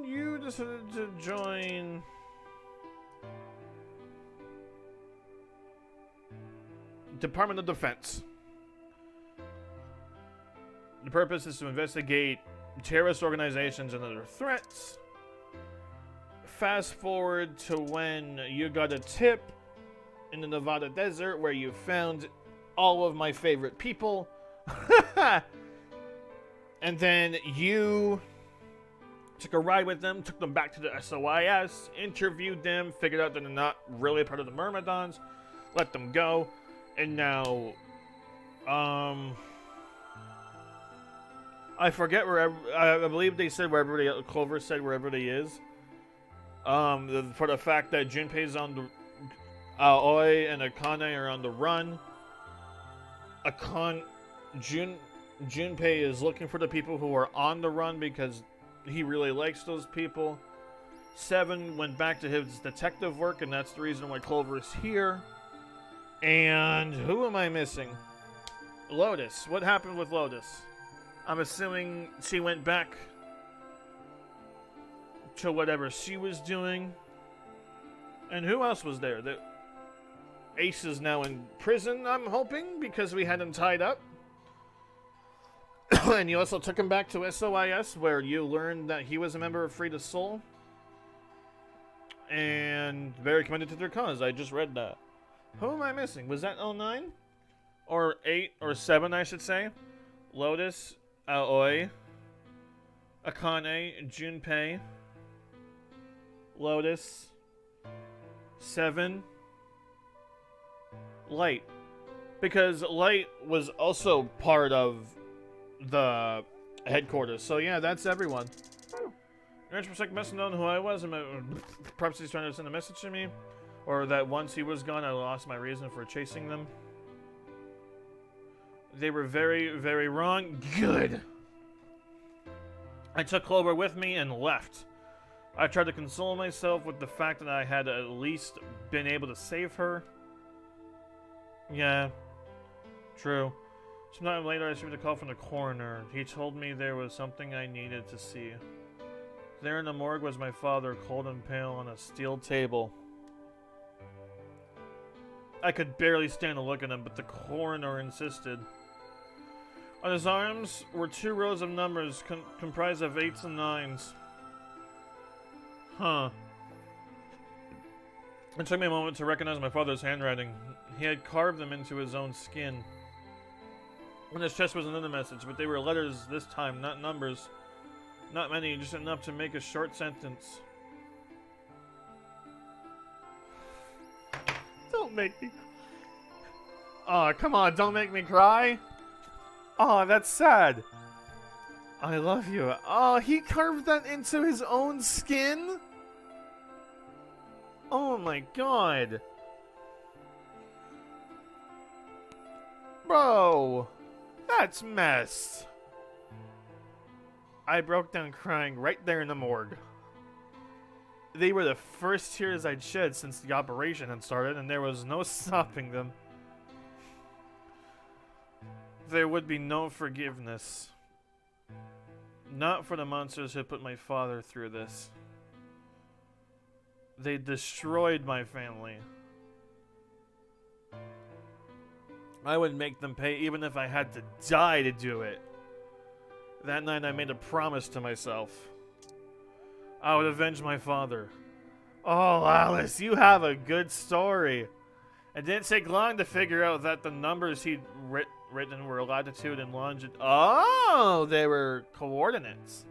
You decided to join... Department of Defense. The purpose is to investigate terrorist organizations and other threats. Fast forward to when you got a tip in the Nevada desert where you found all of my favorite people. And then you took a ride with them, took them back to the SOIS, interviewed them, figured out that they're not really part of the Myrmidons, let them go. And now, I forget where, I believe they said where everybody, Clover said where everybody is. For the fact that Junpei's on the, Aoi and Akane are on the run. Junpei is looking for the people who are on the run because he really likes those people. 7 went back to his detective work, and that's the reason why Clover is here. And who am I missing? Lotus. What happened with Lotus? I'm assuming she went back to whatever she was doing. And who else was there? Ace is now in prison, I'm hoping, because we had him tied up. And you also took him back to SOIS, where you learned that he was a member of Free the Soul. And very committed to their cause. I just read that. Who am I missing? Was that 09? Or 8 or 7, I should say? Lotus, Aoi, Akane, Junpei, Lotus, 7, Light. Because Light was also part of the headquarters. So yeah, that's everyone. In retrospect, must have known who I was. Perhaps he's trying to send a message to me. Or that once he was gone, I lost my reason for chasing them. They were very, very wrong. Good. I took Clover with me and left. I tried to console myself with the fact that I had at least been able to save her. Yeah. True. Sometime later, I received a call from the coroner. He told me there was something I needed to see. There in the morgue was my father, cold and pale, on a steel table. I could barely stand to look at him, but the coroner insisted. On his arms were 2 rows of numbers comprised of 8s and 9s. Huh. It took me a moment to recognize my father's handwriting. He had carved them into his own skin. On his chest was another message, but they were letters this time, not numbers. Not many, just enough to make a short sentence. Don't make me cry. Oh, come on, don't make me cry. Oh, that's sad. I love you. Oh, he carved that into his own skin? Oh my god. Bro, that's messed. I broke down crying right there in the morgue. They were the first tears I'd shed since the operation had started, and there was no stopping them. There would be no forgiveness. Not for the monsters who put my father through this. They destroyed my family. I would make them pay even if I had to die to do it. That night I made a promise to myself. I would avenge my father. Oh, Alice, you have a good story. It didn't take long to figure out that the numbers he'd written were latitude and longitude. Oh, they were coordinates.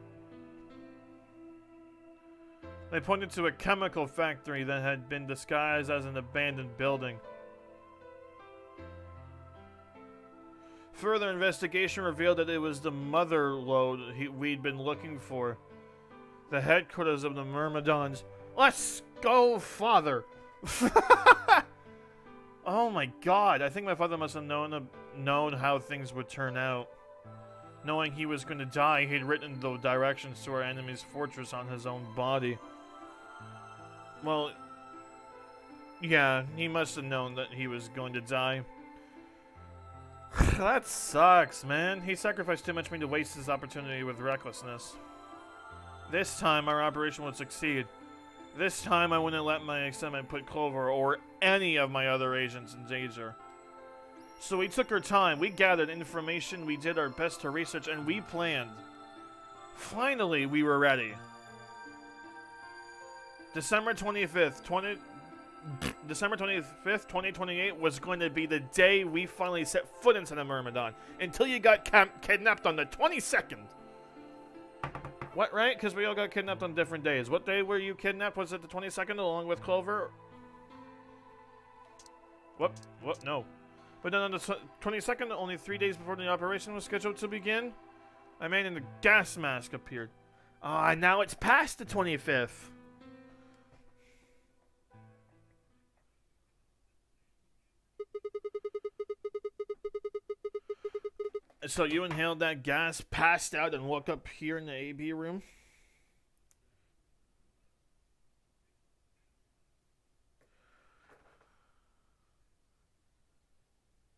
They pointed to a chemical factory that had been disguised as an abandoned building. Further investigation revealed that it was the mother lode we'd been looking for. The headquarters of the Myrmidons. Let's go, father! Oh my god, I think my father must have known how things would turn out. Knowing he was going to die, he'd written the directions to our enemy's fortress on his own body. Well, yeah, he must have known that he was going to die. That sucks, man. He sacrificed too much for me to waste his opportunity with recklessness. This time, our operation would succeed. This time, I wouldn't let my experiment put Clover or any of my other agents in danger. So we took our time, we gathered information, we did our best to research, and we planned. Finally, we were ready. December 25th, 2028 was going to be the day we finally set foot into the Myrmidon. Until you got kidnapped on the 22nd. What, right? Because we all got kidnapped on different days. What day were you kidnapped? Was it the 22nd along with Clover? What? No. But then on the 22nd, only 3 days before the operation was scheduled to begin, a man in a gas mask appeared. Ah, now it's past the 25th. So you inhaled that gas, passed out, and woke up here in the AB room?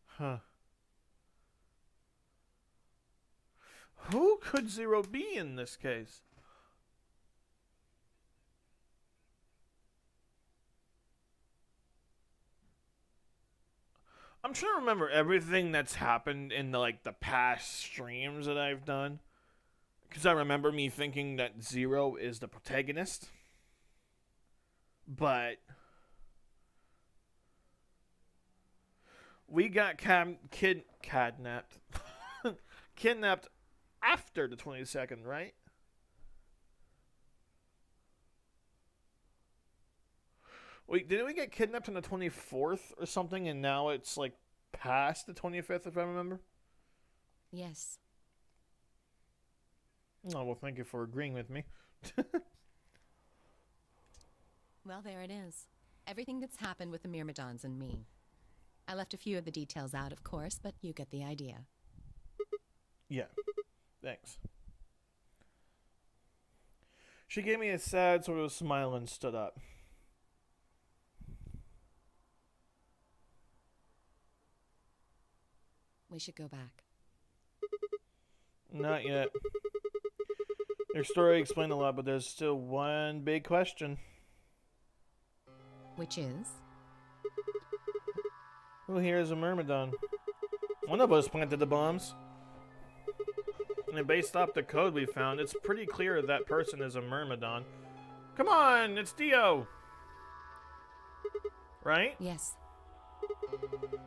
Huh. Who could Zero be in this case? I'm trying to remember everything that's happened in the past streams that I've done. Because I remember me thinking that Zero is the protagonist. But we got kidnapped. Kidnapped after the 22nd, right? Wait, didn't we get kidnapped on the 24th or something, and now it's, past the 25th, if I remember? Yes. Oh, well, thank you for agreeing with me. Well, there it is. Everything that's happened with the Myrmidons and me. I left a few of the details out, of course, but you get the idea. Yeah. Thanks. She gave me a sad sort of smile and stood up. We should go back. Not yet. Your story explained a lot, but there's still one big question. Which is? Who here is a Myrmidon? One of us planted the bombs. And based off the code we found, it's pretty clear that person is a Myrmidon. Come on, it's Dio! Right? Yes.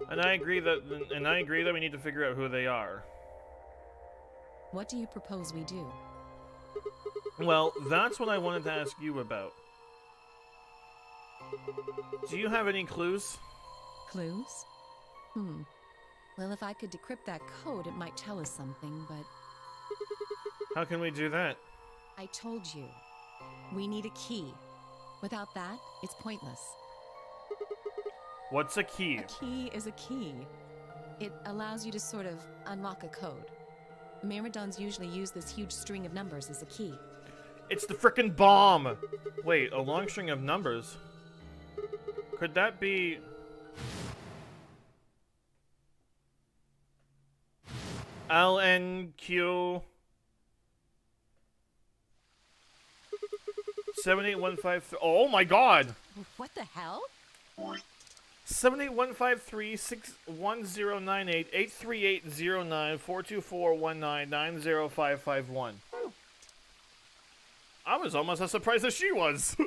And I agree that we need to figure out who they are. What do you propose we do? Well, that's what I wanted to ask you about. Do you have any clues? Clues? Well, if I could decrypt that code, it might tell us something, but... How can we do that? I told you. We need a key. Without that, it's pointless. What's a key? A key is a key. It allows you to sort of unlock a code. Myrmidons usually use this huge string of numbers as a key. It's the frickin' bomb! Wait, a long string of numbers. Could that be... LNQ 78153. Oh my god! What the hell? 78153 61098 83809 42419 90551. I was almost as surprised as she was.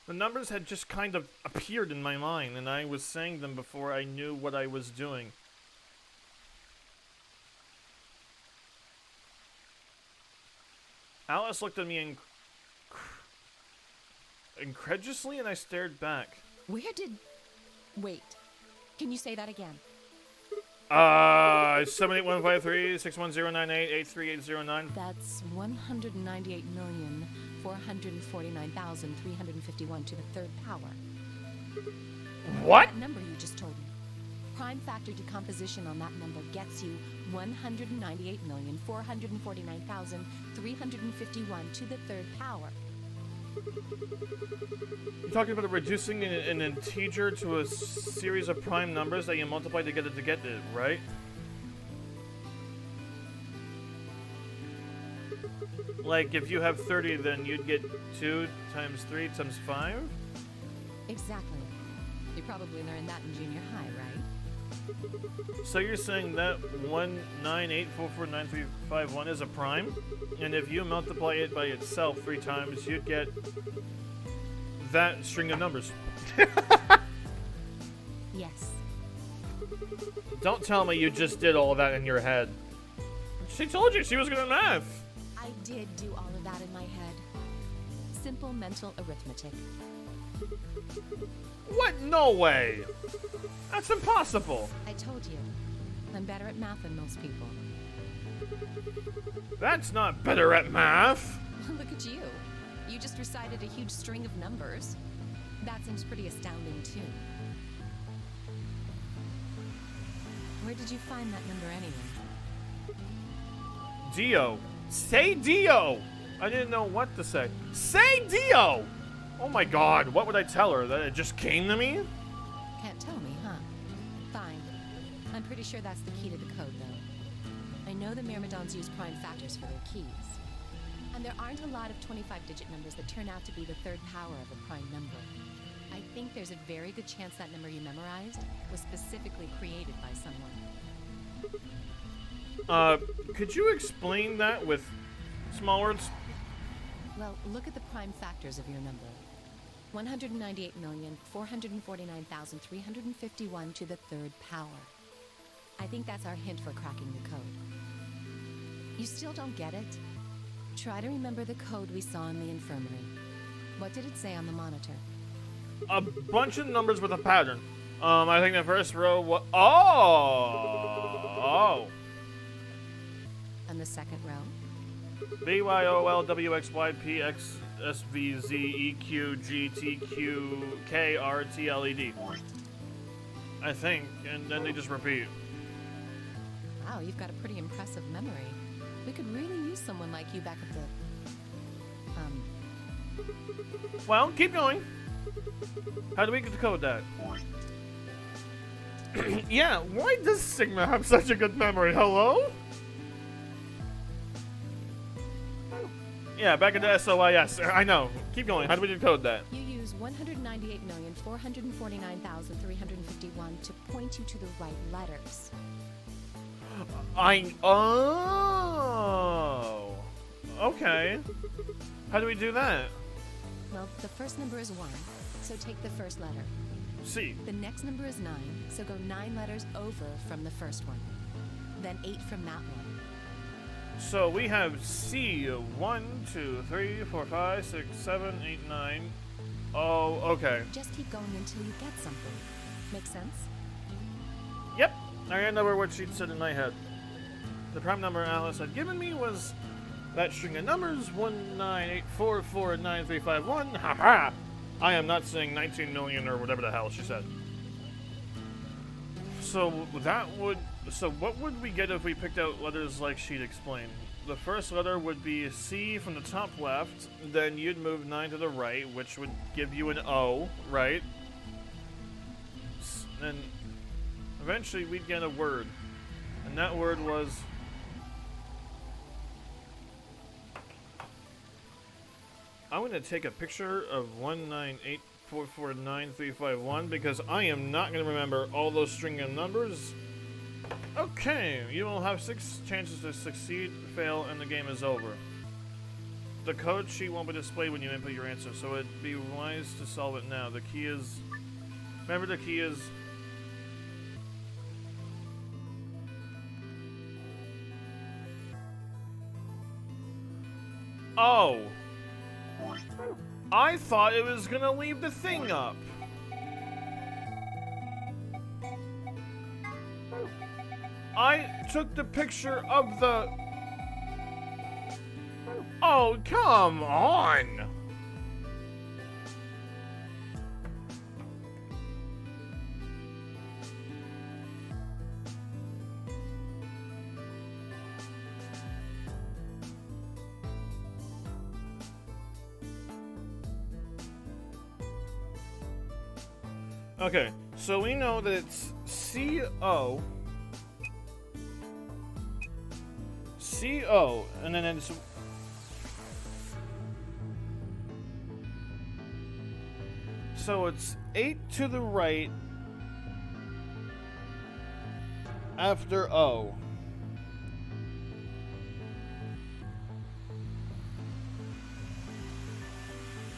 The numbers had just kind of appeared in my mind, and I was saying them before I knew what I was doing. Alice looked at me incredulously, and I stared back. Where did... Wait. Can you say that again? 78153 61098 83809. That's 198,449,351 to the third power. What? That number you just told me. Prime factor decomposition on that number gets you 198,449,351 to the third power. You're talking about reducing an integer to a series of prime numbers that you multiply to get it, right? Like, if you have 30, then you'd get 2 times 3 times 5? Exactly. You probably learned that in junior high, right? So you're saying that 198449351 is a prime? And if you multiply it by itself 3 times, you'd get that string of numbers. Yes. Don't tell me you just did all of that in your head. She told you she was good at math. I did do all of that in my head. Simple mental arithmetic. What? No way. That's impossible. I told you. I'm better at math than most people. That's not better at math. Look at you. You just recited a huge string of numbers. That seems pretty astounding, too. Where did you find that number anyway? Dio. Say Dio. I didn't know what to say. Say Dio. Oh my god, what would I tell her? That it just came to me? Can't tell me, huh? Fine. I'm pretty sure that's the key to the code, though. I know the Myrmidons use prime factors for their keys. And there aren't a lot of 25-digit numbers that turn out to be the third power of a prime number. I think there's a very good chance that number you memorized was specifically created by someone. Could you explain that with small words? Well, look at the prime factors of your number. 198,449,351 to the third power. I think that's our hint for cracking the code. You still don't get it? Try to remember the code we saw in the infirmary. What did it say on the monitor? A bunch of numbers with a pattern. I think the first row was... Oh! And the second row? BYOLWXYPXSVZEQGTQKRTLED. I think, and then they just repeat. Wow, you've got a pretty impressive memory. We could really use someone like you back at the... Well, keep going. How do we decode that? Yeah, why does Sigma have such a good memory? Hello? Yeah, back into SOIS. I know. Keep going. How do we decode that? You use 198,449,351 to point you to the right letters. Oh. Okay. How do we do that? Well, the first number is 1, so take the first letter. C. The next number is 9, so go 9 letters over from the first one. Then 8 from that one. So we have C. 1, 2, 3, 4, 5, 6, 7, 8, 9. Oh, okay. Just keep going until you get something. Make sense? Yep. I remember what she said in my head. The prime number Alice had given me was that string of numbers 198449351. Haha! I am not saying 19 million or whatever the hell she said. So that would... So what would we get if we picked out letters like she'd explained? the first letter would be C from the top left, then you'd move 9 to the right, which would give you an O, right? And eventually we'd get a word, and that word was... I'm going to take a picture of 198449351 because I am not going to remember all those string of numbers. Okay, you will have 6 chances to succeed, fail, and the game is over. The code sheet won't be displayed when you input your answer, so it'd be wise to solve it now. The key is... Remember, the key is... Oh! I thought it was gonna leave the thing up. I took the picture of the... Oh, come on! Okay, so we know that it's C-O, C-O, and then it's... So it's 8 to the right after O.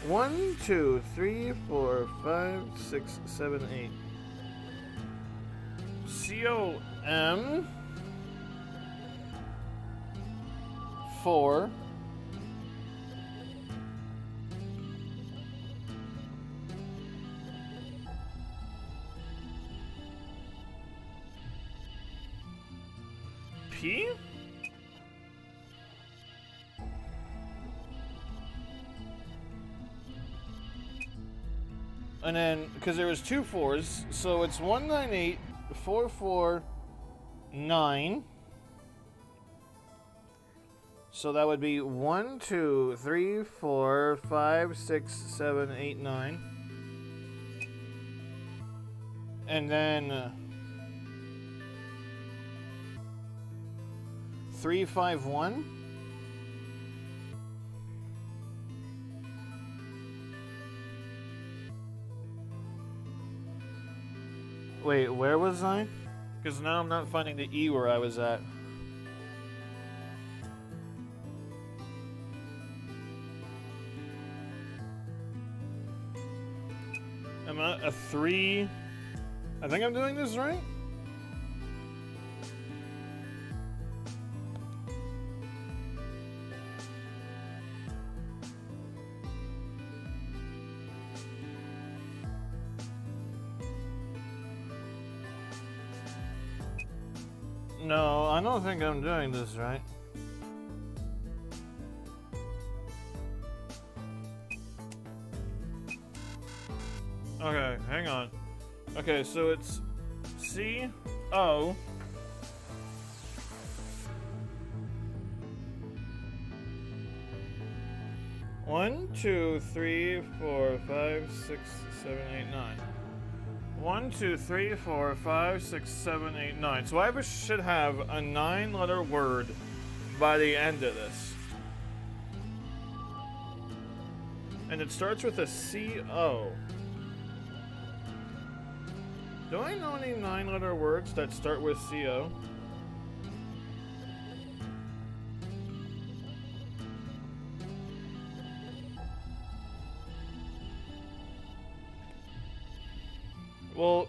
One, 2, 3, 4, 5, 6, 7, 8. C-O-M 4. P? And then, because there was 2 4s, so it's 1984449. So that would be 1, 2, 3, 4, 5, 6, 7, 8, 9. And then 351. Wait, where was I? Because now I'm not finding the E where I was at. Am I a 3? I think I'm doing this right? No, I don't think I'm doing this right. Okay, hang on. Okay, so it's C-O. One, 2, 3, 4, 5, 6, 7, 8, 9. 1, 2, 3, 4, 5, 6, 7, 8, 9. So I should have a 9-letter word by the end of this. And it starts with a C-O. Do I know any 9-letter words that start with C-O? Well,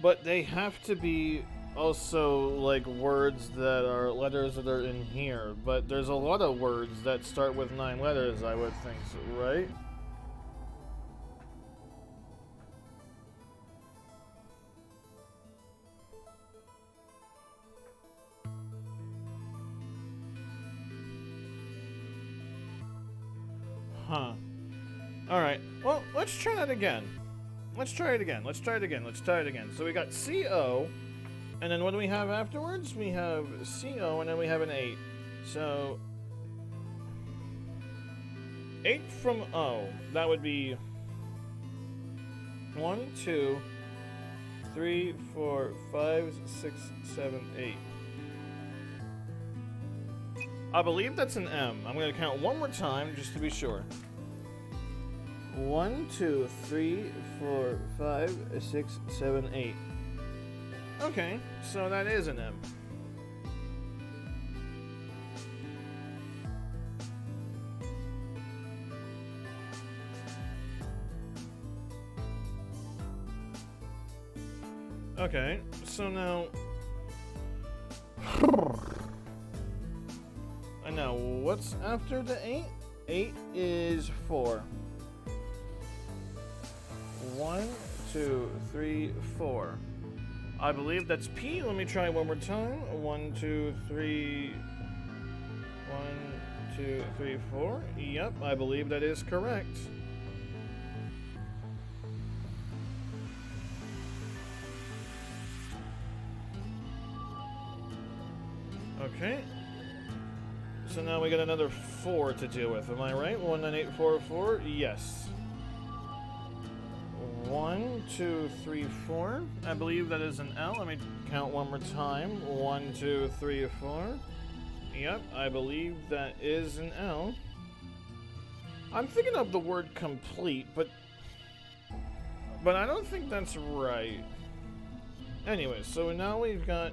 but they have to be also like words that are letters that are in here. But there's a lot of words that start with 9 letters, I would think, so, right? Huh. Alright, well, let's try that again. Let's try it again. Let's try it again. Let's try it again. So we got C-O, And then what do we have afterwards? We have CO, and then we have an 8. So 8 from O. That would be 1, 2, 3, 4, 5, 6, 7, 8. I believe that's an M. I'm going to count one more time just to be sure. 1, 2, 3, 4, 5, 6, 7, 8. Okay, so that is an M. Okay, so now... And now, what's after the 8? 8 is 4. 1, 2, 3, 4. I believe that's P. Let me try one more time. 1, 2, 3. 1, 2, 3, 4. Yep, I believe that is correct. Okay. So now we got another 4 to deal with. Am I right? 19844? Yes. 1, 2, 3, 4. I believe that is an L. Let me count one more time. 1, 2, 3, 4. Yep, I believe that is an L. I'm thinking of the word complete, but I don't think that's right. Anyway, so now we've got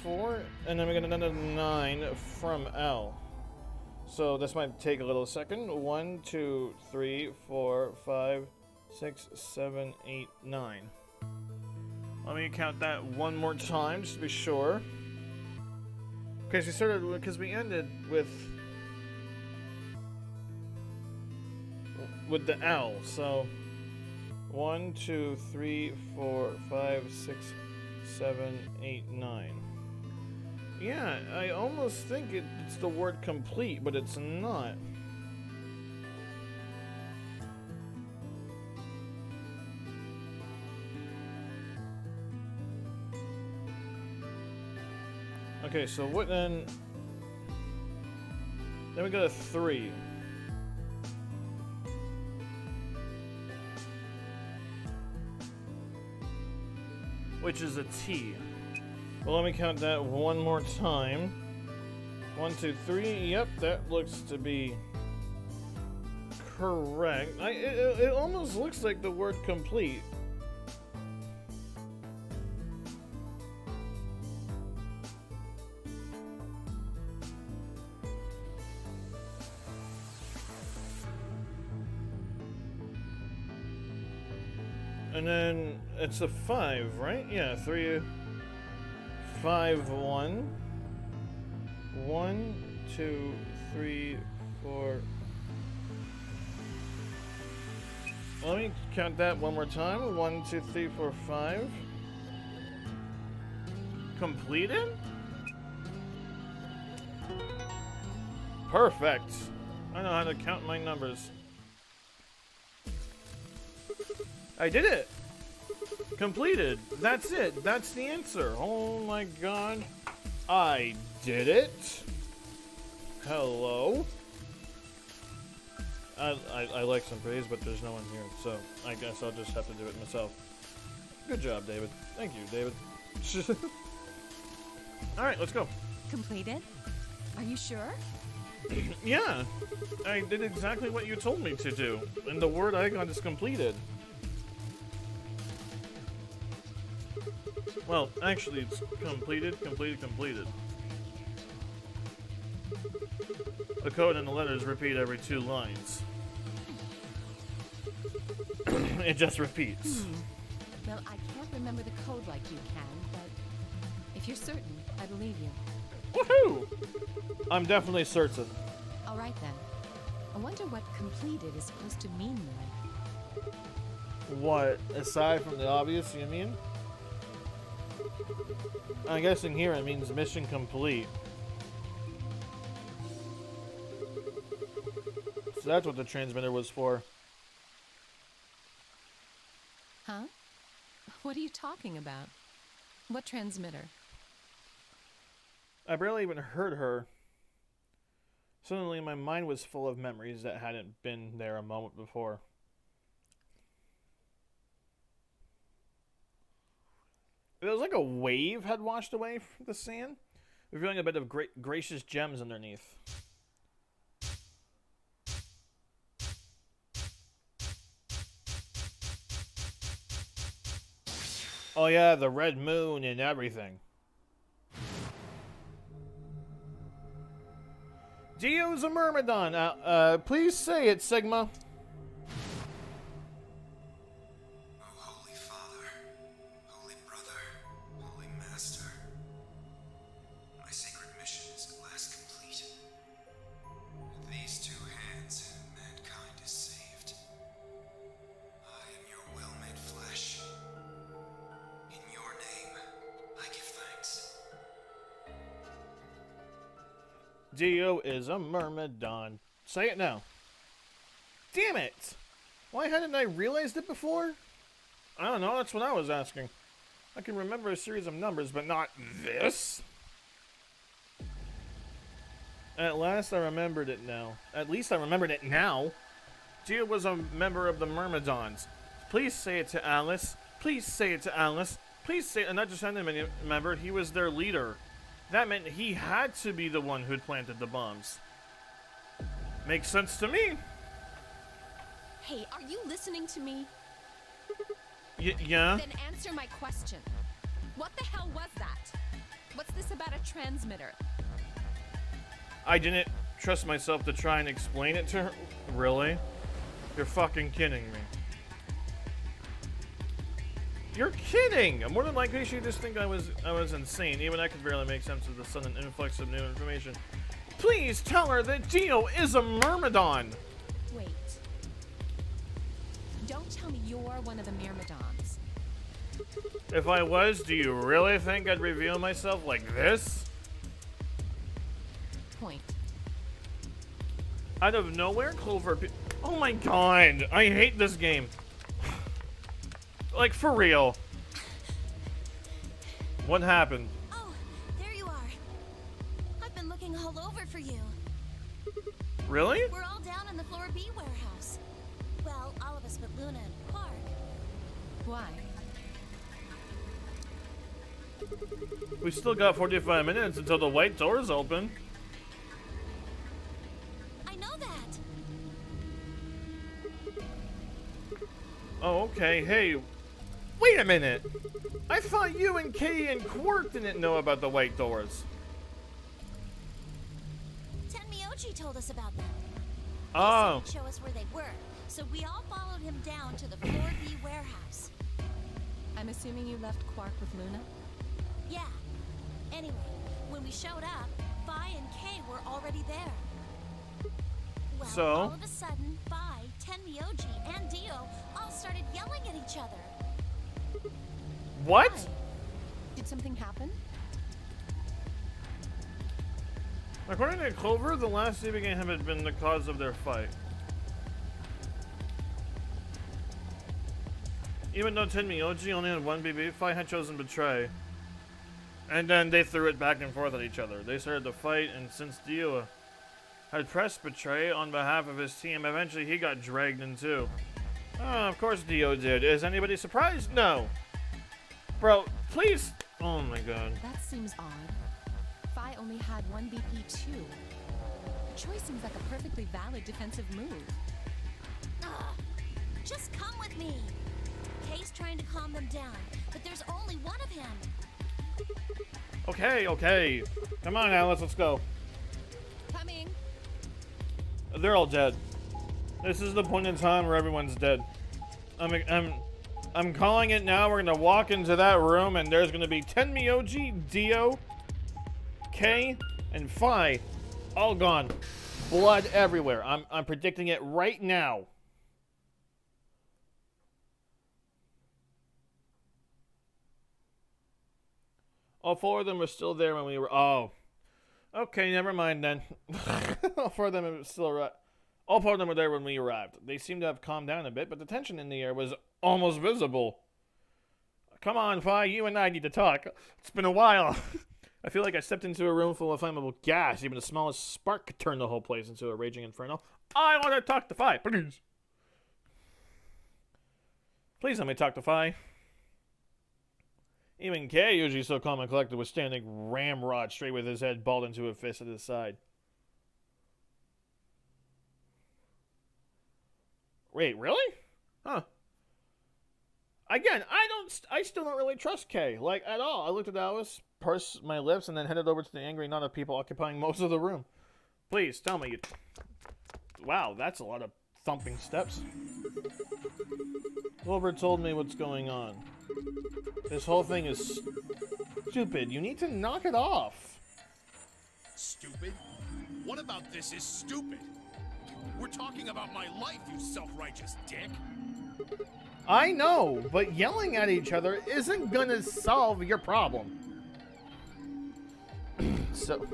4, and then we got another 9 from L. So this might take a little second. 1, 2, 3, 4, 5, 6, 7, 8, 9. Let me count that one more time just to be sure. Okay, so we started because we ended with the L. So 1, 2, 3, 4, 5, 6, 7, 8, 9. Yeah, I almost think it's the word complete, but it's not. Okay, so what then? Then we got a 3. Which is a T. Well, let me count that one more time. 1, 2, 3. Yep, that looks to be correct. It almost looks like the word complete. And then it's a 5, right? Yeah, 3, 5, 1. 1, 2, 3, 4. Let me count that one more time. 1, 2, 3, 4, 5. Completed? Perfect. I know how to count my numbers. I did it! Completed. That's it. That's the answer. Oh my god. I did it. Hello. I like some praise, but there's no one here, so I guess I'll just have to do it myself. Good job, David. Thank you, David. Alright, let's go. Completed? Are you sure? Yeah. I did exactly what you told me to do, and the word I got is completed. Well, actually, it's completed. The code and the letters repeat every 2 lines. It just repeats. Well, I can't remember the code like you can, but if you're certain, I believe you. Woohoo! I'm definitely certain. All right, then. I wonder what completed is supposed to mean, then. What, aside from the obvious, you mean? I'm guessing here it means mission complete. So that's what the transmitter was for. Huh? What are you talking about? What transmitter? I barely even heard her. Suddenly, my mind was full of memories that hadn't been there a moment before. It was like a wave had washed away from the sand, revealing a bit of gracious gems underneath. Oh yeah, the red moon and everything. Dio's a Myrmidon. Please say it, Sigma. Oh, Holy Father, Holy Brother, Holy Master. My sacred mission is at last complete. With these two hands, mankind is saved. I am your well-made flesh. In your name, I give thanks. Dio is a Myrmidon. Say it now. Damn it! Why hadn't I realized it before? I don't know, that's what I was asking. I can remember a series of numbers, but not this. At last I remembered it now. At least I remembered it now. Dio was a member of the Myrmidons. Please say it to Alice. Please say it to Alice. Please say it. And not just any member, he was their leader. That meant he had to be the one who'd planted the bombs. Makes sense to me. Hey, are you listening to me? Yeah? Then answer my question. What the hell was that? What's this about a transmitter? I didn't trust myself to try and explain it to her. Really? You're fucking kidding me. You're kidding! More than likely, she just think I was insane. Even I could barely make sense of the sudden influx of new information. Please tell her that Dio is a Myrmidon! Wait. Don't tell me you're one of the Myrmidons. If I was, do you really think I'd reveal myself like this? Point. Out of nowhere, Clover... Oh my god! I hate this game. Like, for real. What happened? Oh, there you are. I've been looking all over for you. Really? We're all down in the floor B warehouse. Well, all of us but Luna and Quark. Why? We still got 45 minutes until the white doors open. I know that. Oh, okay. Hey, wait a minute. I thought you and Kay and Quark didn't know about the white doors. Tenmyoji told us about them. Oh. He said he'd show us where they were, so we all followed him down to the floor B warehouse. I'm assuming you left Quark with Luna? Yeah. Anyway, when we showed up, Vi and Kay were already there. Well, So? all of a sudden, Vi, Tenmyoji, and Dio all started yelling at each other. What? Why? Did something happen? According to Clover, the last Sea Began had been the cause of their fight. Even though Tenmyoji only had one BB, Fi had chosen Betray. And then they threw it back and forth at each other. They started to fight, and since Dio had pressed Betray on behalf of his team, eventually he got dragged in too. Oh, of course Dio did. Is anybody surprised? No. Bro, please. Oh my god. That seems odd. Fi only had one BP too. The choice seems like a perfectly valid defensive move. Ugh. Just come with me. Kay's trying to calm them down, but there's only one of him. Okay, okay. Come on, Alice, let's go. Coming. They're all dead. This is the point in time where everyone's dead. I'm calling it now. We're gonna walk into that room, and there's gonna be Tenmyoji, Dio, Kay, and Fi, all gone. Blood everywhere. I'm predicting it right now. All four of them were still there when we were. Oh, okay. Never mind then. All four of them were still arrived. All four of them were there when we arrived. They seemed to have calmed down a bit, but the tension in the air was almost visible. Come on, Vi, you and I need to talk. It's been a while. I feel like I stepped into a room full of flammable gas. Even the smallest spark could turn the whole place into a raging inferno. I want to talk to Vi, please. Please let me talk to Vi. Even Kay, usually so calm and collected, was standing ramrod straight with his head balled into a fist at his side. Wait, really? Huh. Again, I still don't really trust Kay, like, at all. I looked at Alice, pursed my lips, and then headed over to the angry knot of people occupying most of the room. Please, tell me. Wow, that's a lot of thumping steps. Clover told me what's going on. This whole thing is stupid. You need to knock it off. Stupid? What about this is stupid? We're talking about my life, you self-righteous dick. I know, but yelling at each other isn't gonna solve your problem. So,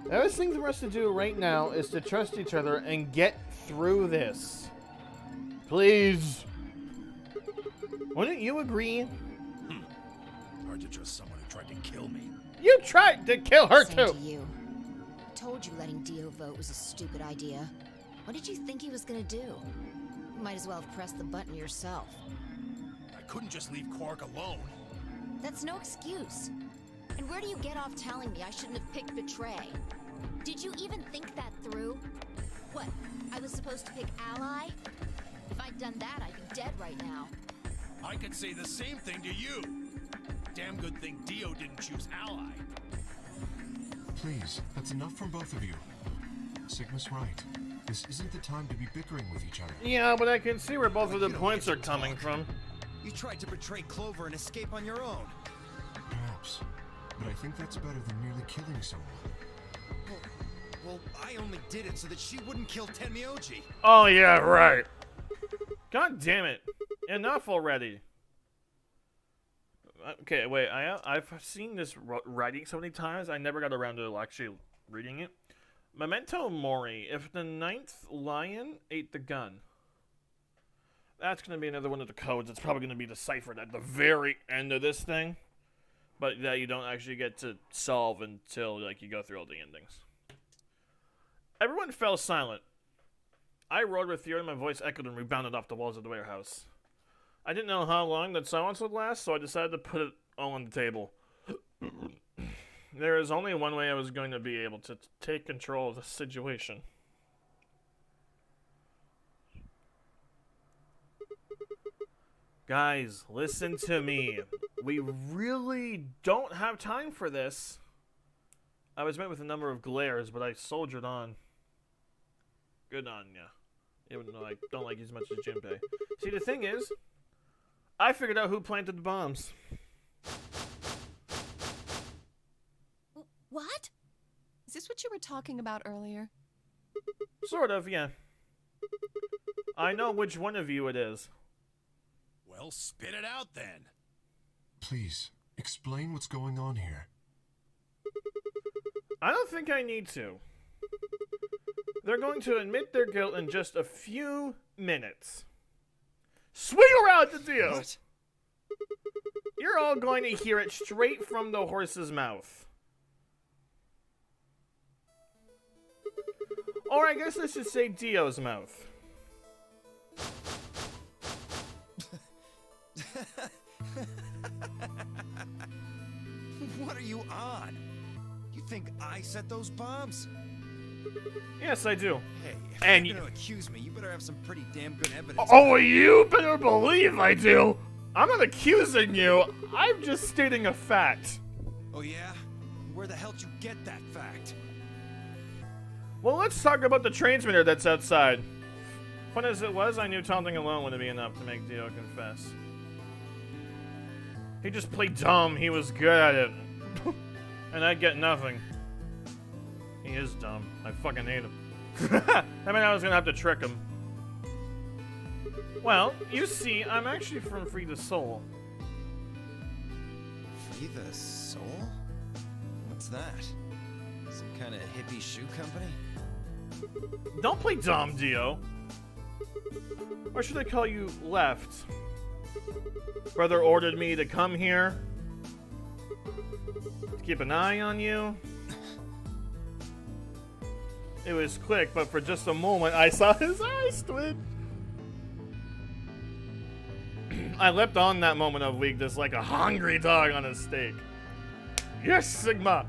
the best thing for us to do right now is to trust each other and get through this. Please. Wouldn't you agree? Hard to trust someone who tried to kill me. You tried to kill her Same too! to you. I told you letting Dio vote was a stupid idea. What did you think he was gonna do? You might as well have pressed the button yourself. I couldn't just leave Quark alone. That's no excuse. And where do you get off telling me I shouldn't have picked Betray? Did you even think that through? What, I was supposed to pick Ally? If I'd done that, I'd be dead right now. I could say the same thing to you. Damn good thing Dio didn't choose Ally. Please, that's enough from both of you. Sigma's right. This isn't the time to be bickering with each other. Yeah, but I can see where both of the points are coming from. You tried to betray Clover and escape on your own. Perhaps. But I think that's better than merely killing someone. Well, I only did it so that she wouldn't kill Tenmyoji. Oh, yeah, right. God damn it. Enough already. Okay, wait, I've seen this writing so many times, I never got around to actually reading it. Memento Mori, if the 9th lion ate the gun. That's going to be another one of the codes. It's probably going to be deciphered at the very end of this thing. But that you don't actually get to solve until, like, you go through all the endings. Everyone fell silent. I roared with fury and my voice echoed and rebounded off the walls of the warehouse. I didn't know how long that silence would last, so I decided to put it all on the table. There is only one way I was going to be able to take control of the situation. Guys, listen to me. We really don't have time for this. I was met with a number of glares, but I soldiered on. Good on ya. Even though I don't like you as much as Jinpei. See, the thing is, I figured out who planted the bombs. What? Is this what you were talking about earlier? Sort of, yeah. I know which one of you it is. Well, spit it out then. Please, explain what's going on here. I don't think I need to. They're going to admit their guilt in just a few minutes. Swing around the deal! What? You're all going to hear it straight from the horse's mouth. Or I guess let's just say Dio's mouth. What are you on? You think I set those bombs? Yes, I do. Hey, if And you're gonna accuse me, you better have some pretty damn good evidence. Oh, you better believe I do. I'm not accusing you. I'm just stating a fact. Oh yeah? Where the hell did you get that fact? Well, let's talk about the transmitter that's outside. Fun as it was, I knew taunting alone wouldn't be enough to make Dio confess. He just played dumb. He was good at it. And I get nothing. He is dumb. I fucking hate him. I mean, I was gonna have to trick him. Well, you see, I'm actually from Free the Soul. Free the Soul? What's that? Some kind of hippie shoe company? Don't play dumb, Dio. Or should I call you Left? Brother ordered me to come here. To keep an eye on you. It was quick, but for just a moment, I saw his eyes twitch. I leapt on that moment of weakness like a hungry dog on a steak. Yes, Sigma!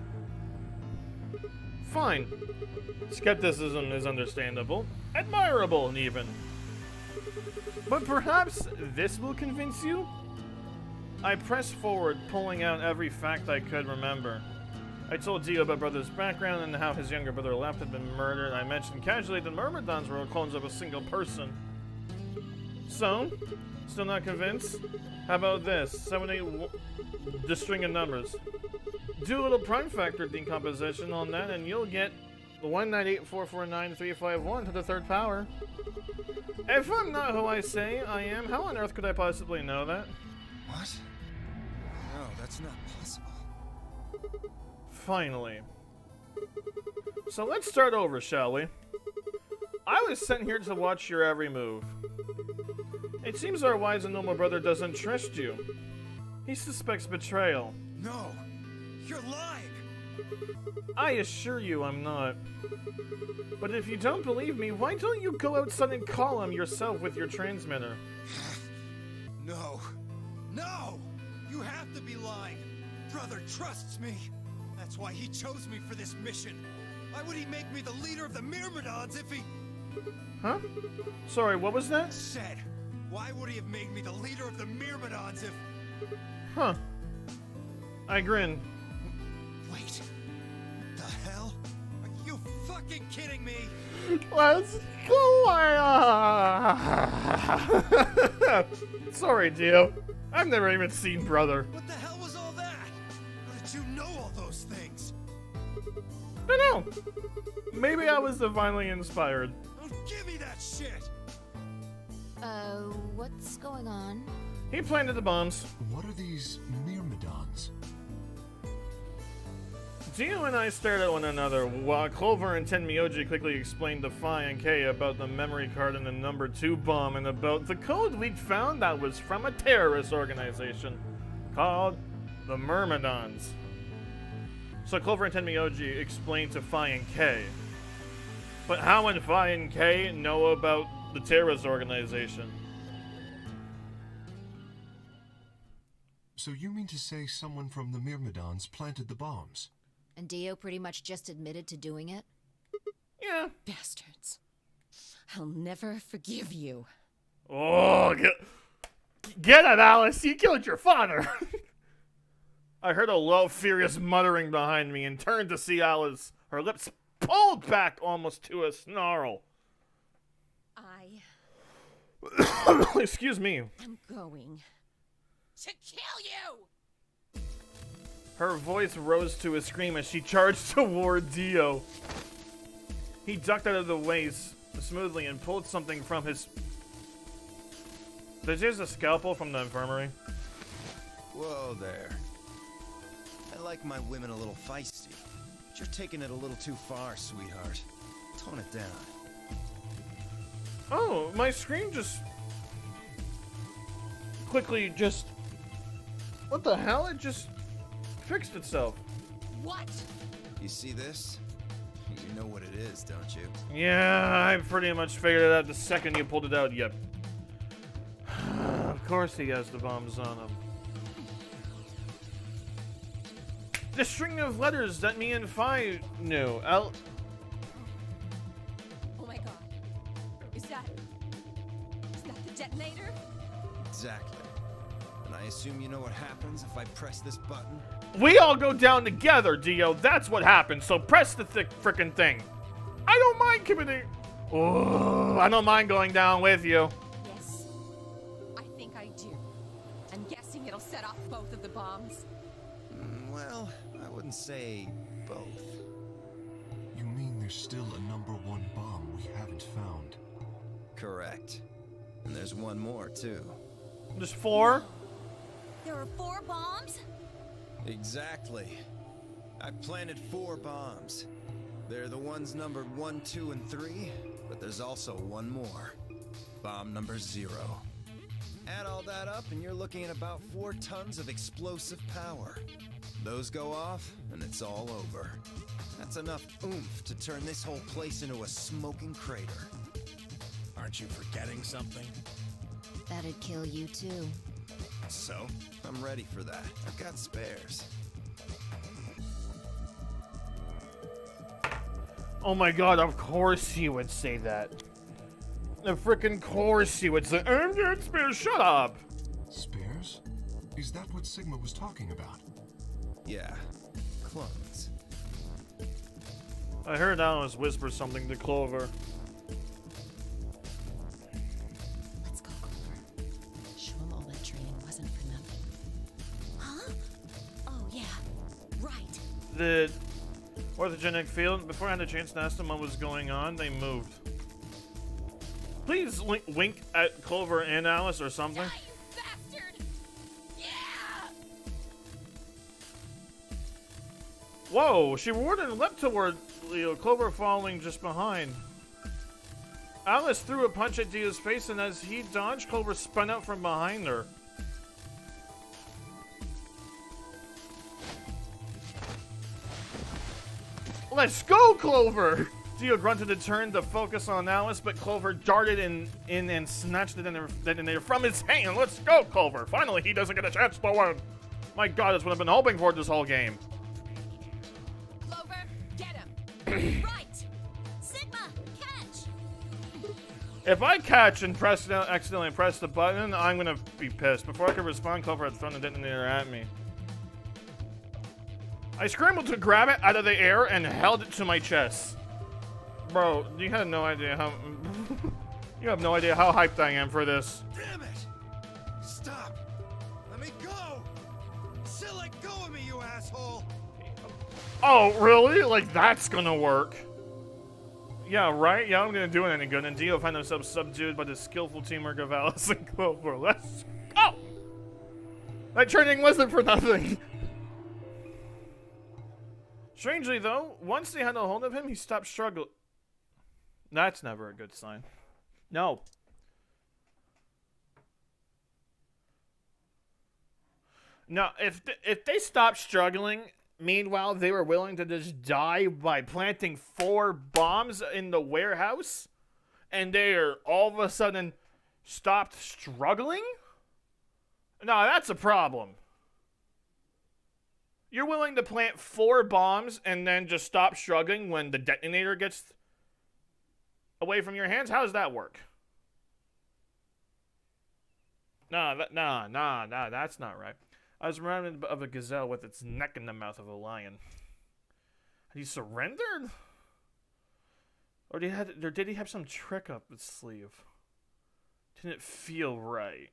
Fine. Skepticism is understandable. Admirable, even. But perhaps this will convince you? I pressed forward, pulling out every fact I could remember. I told Dio about Brother's background and how his younger brother Left had been murdered. I mentioned casually that Myrmidons were clones of a single person. So? Still not convinced? How about this? 78, the string of numbers. Do a little prime factor decomposition on that and you'll get 198449351 to the third power. If I'm not who I say I am, how on earth could I possibly know that? What? No, that's not possible. Finally. So let's start over, shall we? I was sent here to watch your every move. It seems our wise and noble brother doesn't trust you. He suspects betrayal. No! You're lying! I assure you I'm not. But if you don't believe me, why don't you go outside and call him yourself with your transmitter? No. No! You have to be lying! Brother trusts me! That's why he chose me for this mission! Why would he make me the leader of the Myrmidons if he... Huh? Sorry, what was that? Said, why would he have made me the leader of the Myrmidons if... Huh. I grin. Wait. The hell? Are you fucking kidding me? Let's go. Sorry, Dio. I've never even seen Brother. What the hell was all that? How did you know all those things? I don't know. Maybe I was divinely inspired. Don't give me that shit! What's going on? He planted the bombs. What are these Myrmidons? Dio and I stared at one another while Clover and Tenmyoji quickly explained to Phi and K about the memory card and the number 2 bomb and about the code we'd found that was from a terrorist organization called the Myrmidons. So Clover and Tenmyoji explained to Phi and K. But how would Phi and K know about the terrorist organization? So you mean to say someone from the Myrmidons planted the bombs? And Dio pretty much just admitted to doing it? Yeah. Bastards. I'll never forgive you. Oh, get it, Alice! You killed your father! I heard a low, furious muttering behind me and turned to see Alice, her lips pulled back almost to a snarl. Excuse me. I'm going To kill you! Her voice rose to a scream as she charged toward Dio. He ducked out of the way smoothly and pulled something from his... Did you use a scalpel from the infirmary? Whoa there. I like my women a little feisty, but you're taking it a little too far, sweetheart. Tone it down. Oh, my screen just... quickly just... What the hell? It just fixed itself. What? You see this? You know what it is, don't you? Yeah, I pretty much figured it out the second you pulled it out, yep. Of course he has the bombs on him. The string of letters that me and Phi knew. Oh my god. Is that the detonator? Exactly. And I assume you know what happens if I press this button? We all go down together, Dio. That's what happens. So press the thick frickin' thing. I don't mind committing. Oh, I don't mind going down with you. Yes. I think I do. I'm guessing it'll set off both of the bombs. Well, I wouldn't say both. You mean there's still a number 1 bomb we haven't found? Correct. And there's one more, too. There's 4. There are 4 bombs? Exactly. I planted 4 bombs. They're the ones numbered 1, 2, and 3, but there's also one more. Bomb number 0. Add all that up, and you're looking at about 4 tons of explosive power. Those go off, and it's all over. That's enough oomph to turn this whole place into a smoking crater. Aren't you forgetting something? That'd kill you too. So, I'm ready for that. I've got spares. Oh my god, of course he would say that. Of frickin' course he would say, I'm not spares, shut up! Spares? Is that what Sigma was talking about? Yeah, clones. I heard Alice whisper something to Clover. Let's go, Clover. Show him all that training wasn't for nothing. Huh? Oh, yeah. Right. The orthogenic field, before I had a chance to ask them what was going on, they moved. Please wink at Clover and Alice or something. Die, you bastard! Yeah! Whoa, she roared and leapt toward Leo, Clover following just behind. Alice threw a punch at Dio's face, and as he dodged, Clover spun out from behind her. Let's go, Clover! Dio grunted to turn to focus on Alice, but Clover darted in and snatched the detonator from his hand. Let's go, Clover! Finally, he doesn't get a chance to win! My god, that's what I've been hoping for this whole game. Clover, get him! Right! Sigma, catch! If I catch and accidentally press the button, I'm gonna be pissed. Before I could respond, Clover had thrown the detonator at me. I scrambled to grab it out of the air and held it to my chest. Bro, you have no idea how... you have no idea how hyped I am for this. Damn it! Stop! Let me go! Still let go of me, you asshole! Oh, really? Like, that's gonna work. Yeah, right? Yeah, I'm gonna do it any good. And Dio found himself subdued by the skillful teamwork of Alice and Clover. Let's go! That training wasn't for nothing. Strangely, though, once they had a hold of him, he stopped struggling. That's never a good sign. No. No, if they stopped struggling, meanwhile, they were willing to just die by planting 4 bombs in the warehouse, and they are all of a sudden stopped struggling? No, that's a problem. You're willing to plant 4 bombs and then just stop struggling when the detonator gets away from your hands? How does that work? Nah, that's not right. I was reminded of a gazelle with its neck in the mouth of a lion. Had he surrendered? Or did he have some trick up his sleeve? Didn't feel right.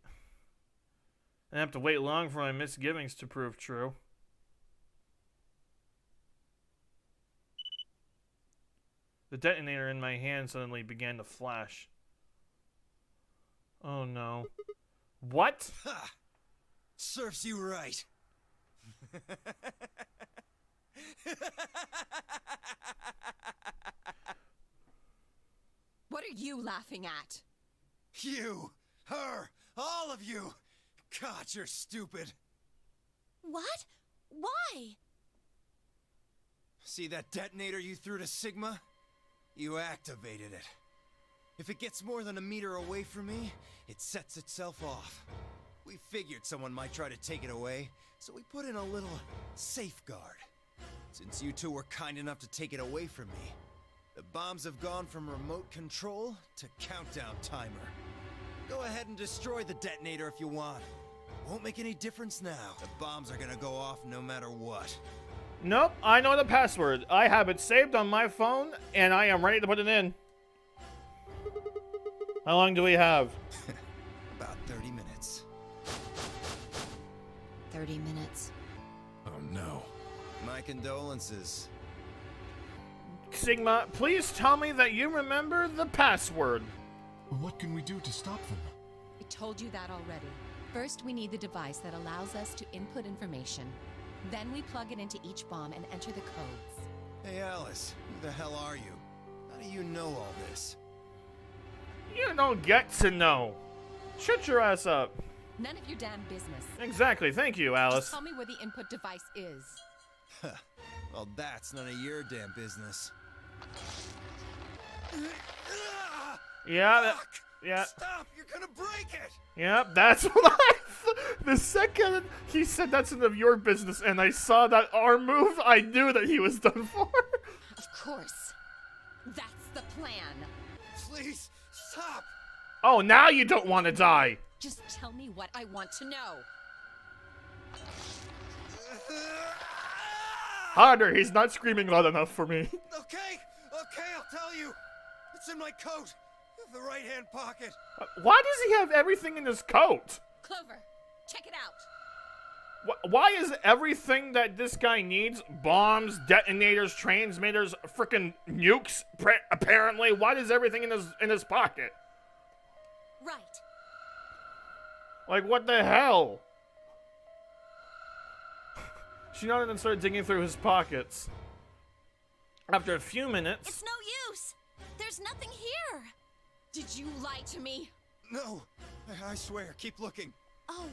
I didn't have to wait long for my misgivings to prove true. The detonator in my hand suddenly began to flash. Oh no. What? Ha! Serves you right. What are you laughing at? You, her, all of you. God, you're stupid. What? Why? See that detonator you threw to Sigma? You activated it. If it gets more than a meter away from me, it sets itself off. We figured someone might try to take it away, so we put in a little safeguard. Since you two were kind enough to take it away from me, the bombs have gone from remote control to countdown timer. Go ahead and destroy the detonator if you want. Won't make any difference now. The bombs are gonna go off no matter what. Nope, I know the password. I have it saved on my phone, and I am ready to put it in. How long do we have? About 30 minutes. 30 minutes. Oh no. My condolences. Sigma, please tell me that you remember the password. What can we do to stop them? I told you that already. First, we need the device that allows us to input information. Then we plug it into each bomb and enter the codes. Hey Alice, who the hell are you? How do you know all this? You don't get to know. Shut your ass up. None of your damn business. Exactly. Thank you, Alice. Just tell me where the input device is. Well, that's none of your damn business. Yeah, yeah. Stop! You're gonna break it! Yep, that's what the second he said that's none of your business and I saw that arm move, I knew that he was done for. Of course. That's the plan. Please, stop! Oh, now you don't want to die. Just tell me what I want to know. Harder, he's not screaming loud enough for me. Okay, I'll tell you. It's in my coat. The right-hand pocket. Why does he have everything in his coat? Clover, check it out. Why is everything that this guy needs, bombs, detonators, transmitters, frickin' nukes, apparently, why is everything in his pocket? Right. Like, what the hell? She nodded and started digging through his pockets. After a few minutes... It's no use! There's nothing here! Did you lie to me? No, I swear, keep looking. Oh,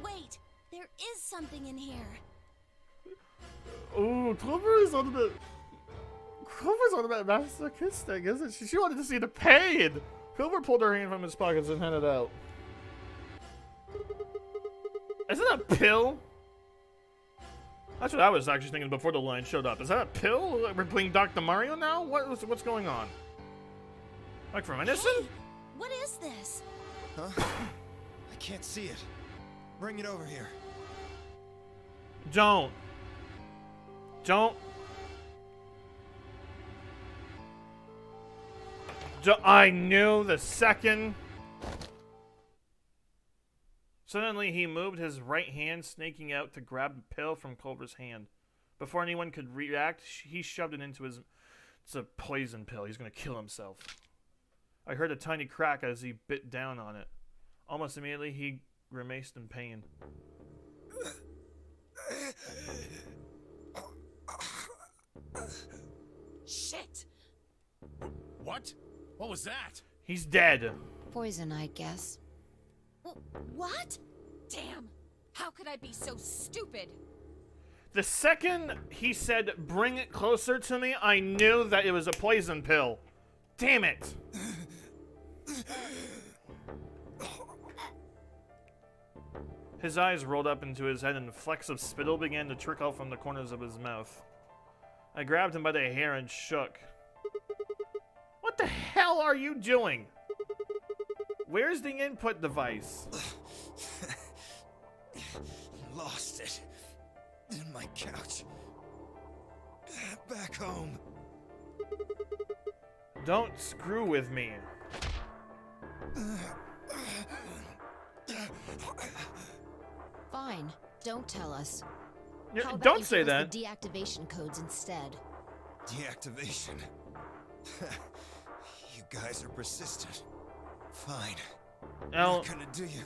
wait. There is something in here. Ooh, Clover's on a bit masochistic, isn't she? She wanted to see the pain! Clover pulled her hand from his pockets and handed it out. Is it a pill? That's what I was actually thinking before the line showed up. Is that a pill? We're playing Dr. Mario now? What's going on? Like from medicine? Hey, what is this? Huh? I can't see it. Bring it over here. Don't. I knew the second. Suddenly, he moved his right hand, snaking out to grab the pill from Clover's hand. Before anyone could react, he shoved it into his... It's a poison pill. He's going to kill himself. I heard a tiny crack as he bit down on it. Almost immediately, he grimaced in pain. Shit! What? What was that? He's dead. Poison, I guess. What? Damn! How could I be so stupid? The second he said, bring it closer to me, I knew that it was a poison pill. Damn it! His eyes rolled up into his head and flecks of spittle began to trickle from the corners of his mouth. I grabbed him by the hair and shook. What the hell are you doing? Where's the input device? Lost it. In my couch. Back home. Don't screw with me. Fine. Don't tell us. Yeah, How about don't you say give us that. the deactivation codes instead. Deactivation. You guys are persistent. Fine. Not gonna do you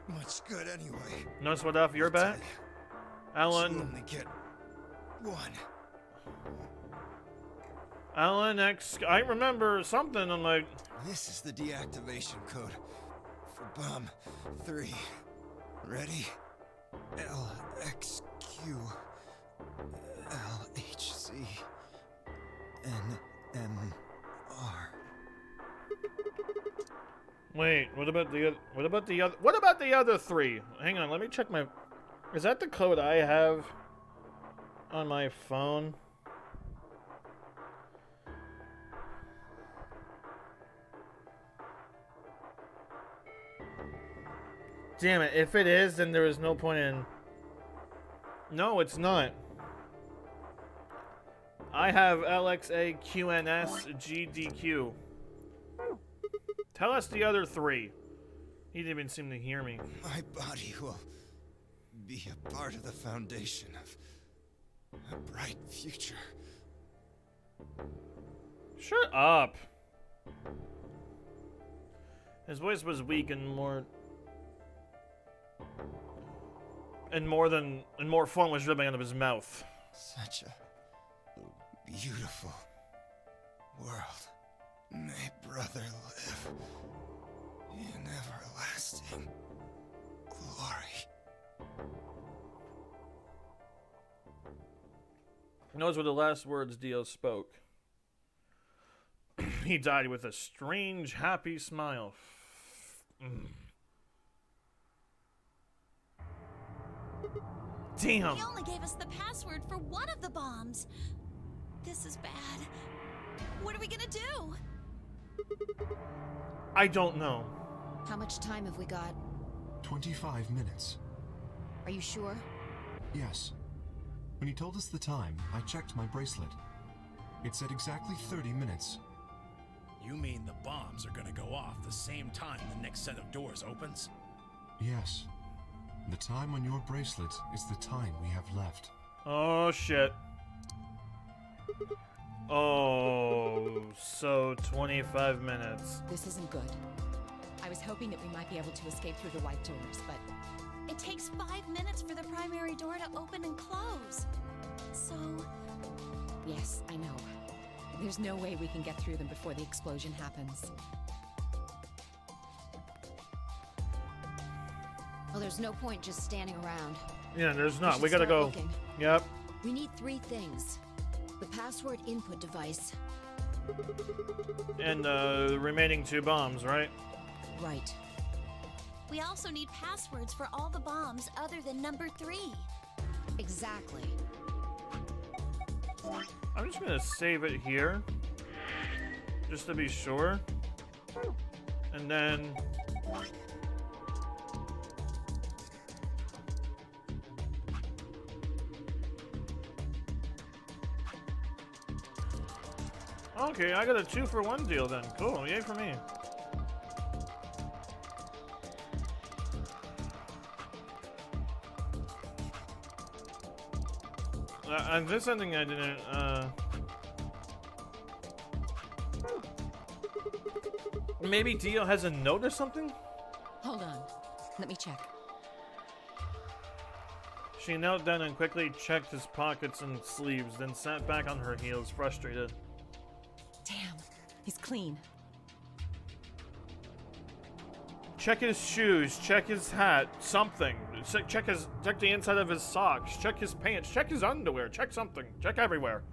much good anyway. Notice what off your back? You Alan. only get one. Alan X. I remember something on my. This is the deactivation code for bomb 3. Ready? LXQ LHC NMR. Wait, what about the other 3? Hang on, let me check my. Is that the code I have on my phone? Damn it, if it is, then there is no point in... No, it's not. I have LXAQNSGDQ. Tell us the other 3. He didn't even seem to hear me. My body will be a part of the foundation of a bright future. Shut up. His voice was weak and more foam was dripping out of his mouth. Such a beautiful world. May brother live. in everlasting glory. Those were the last words Dio spoke. He died with a strange, happy smile. Damn! He only gave us the password for one of the bombs. This is bad. What are we gonna do? I don't know. How much time have we got? 25 minutes. Are you sure? Yes. When he told us the time, I checked my bracelet. It said exactly 30 minutes. You mean the bombs are gonna go off the same time the next set of doors opens? Yes. The time on your bracelet is the time we have left. Oh, shit. Oh, so 25 minutes. This isn't good. I was hoping that we might be able to escape through the white doors, but... It takes 5 minutes for the primary door to open and close. So... Yes, I know. There's no way we can get through them before the explosion happens. Well, there's no point just standing around. Yeah, there's not. should We gotta start go. looking. Yep. We need 3 things. The password input device. And the remaining 2 bombs, right? Right. we also need passwords for all the bombs other than number 3. Exactly. I'm just gonna save it here, just to be sure. And then... Okay, I got a 2-for-1 deal then. Cool, yay for me. And this ending I didn't, Maybe Dio has a note or something? Hold on. Let me check. She knelt down and quickly checked his pockets and sleeves, then sat back on her heels, frustrated. Damn, he's clean. Check his shoes, check his hat, something. Check the inside of his socks, check his pants, check his underwear, check something, check everywhere.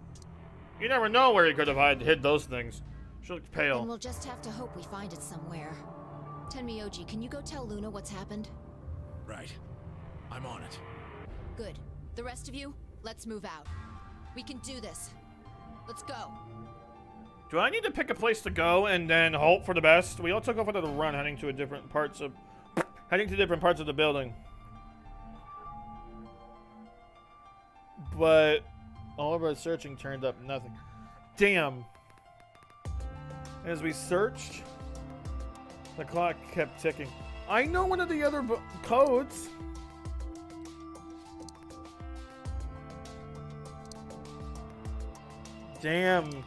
You never know where he could have hid those things. She looked pale. And we'll just have to hope we find it somewhere. Tenmyoji, can you go tell Luna what's happened? Right. I'm on it. Good. The rest of you, let's move out. We can do this. Let's go. Do I need to pick a place to go and then hope for the best? We all took off on a run, heading to different parts of the building. But all of our searching turned up nothing. Damn. As we searched, the clock kept ticking. I know one of the other codes. Damn.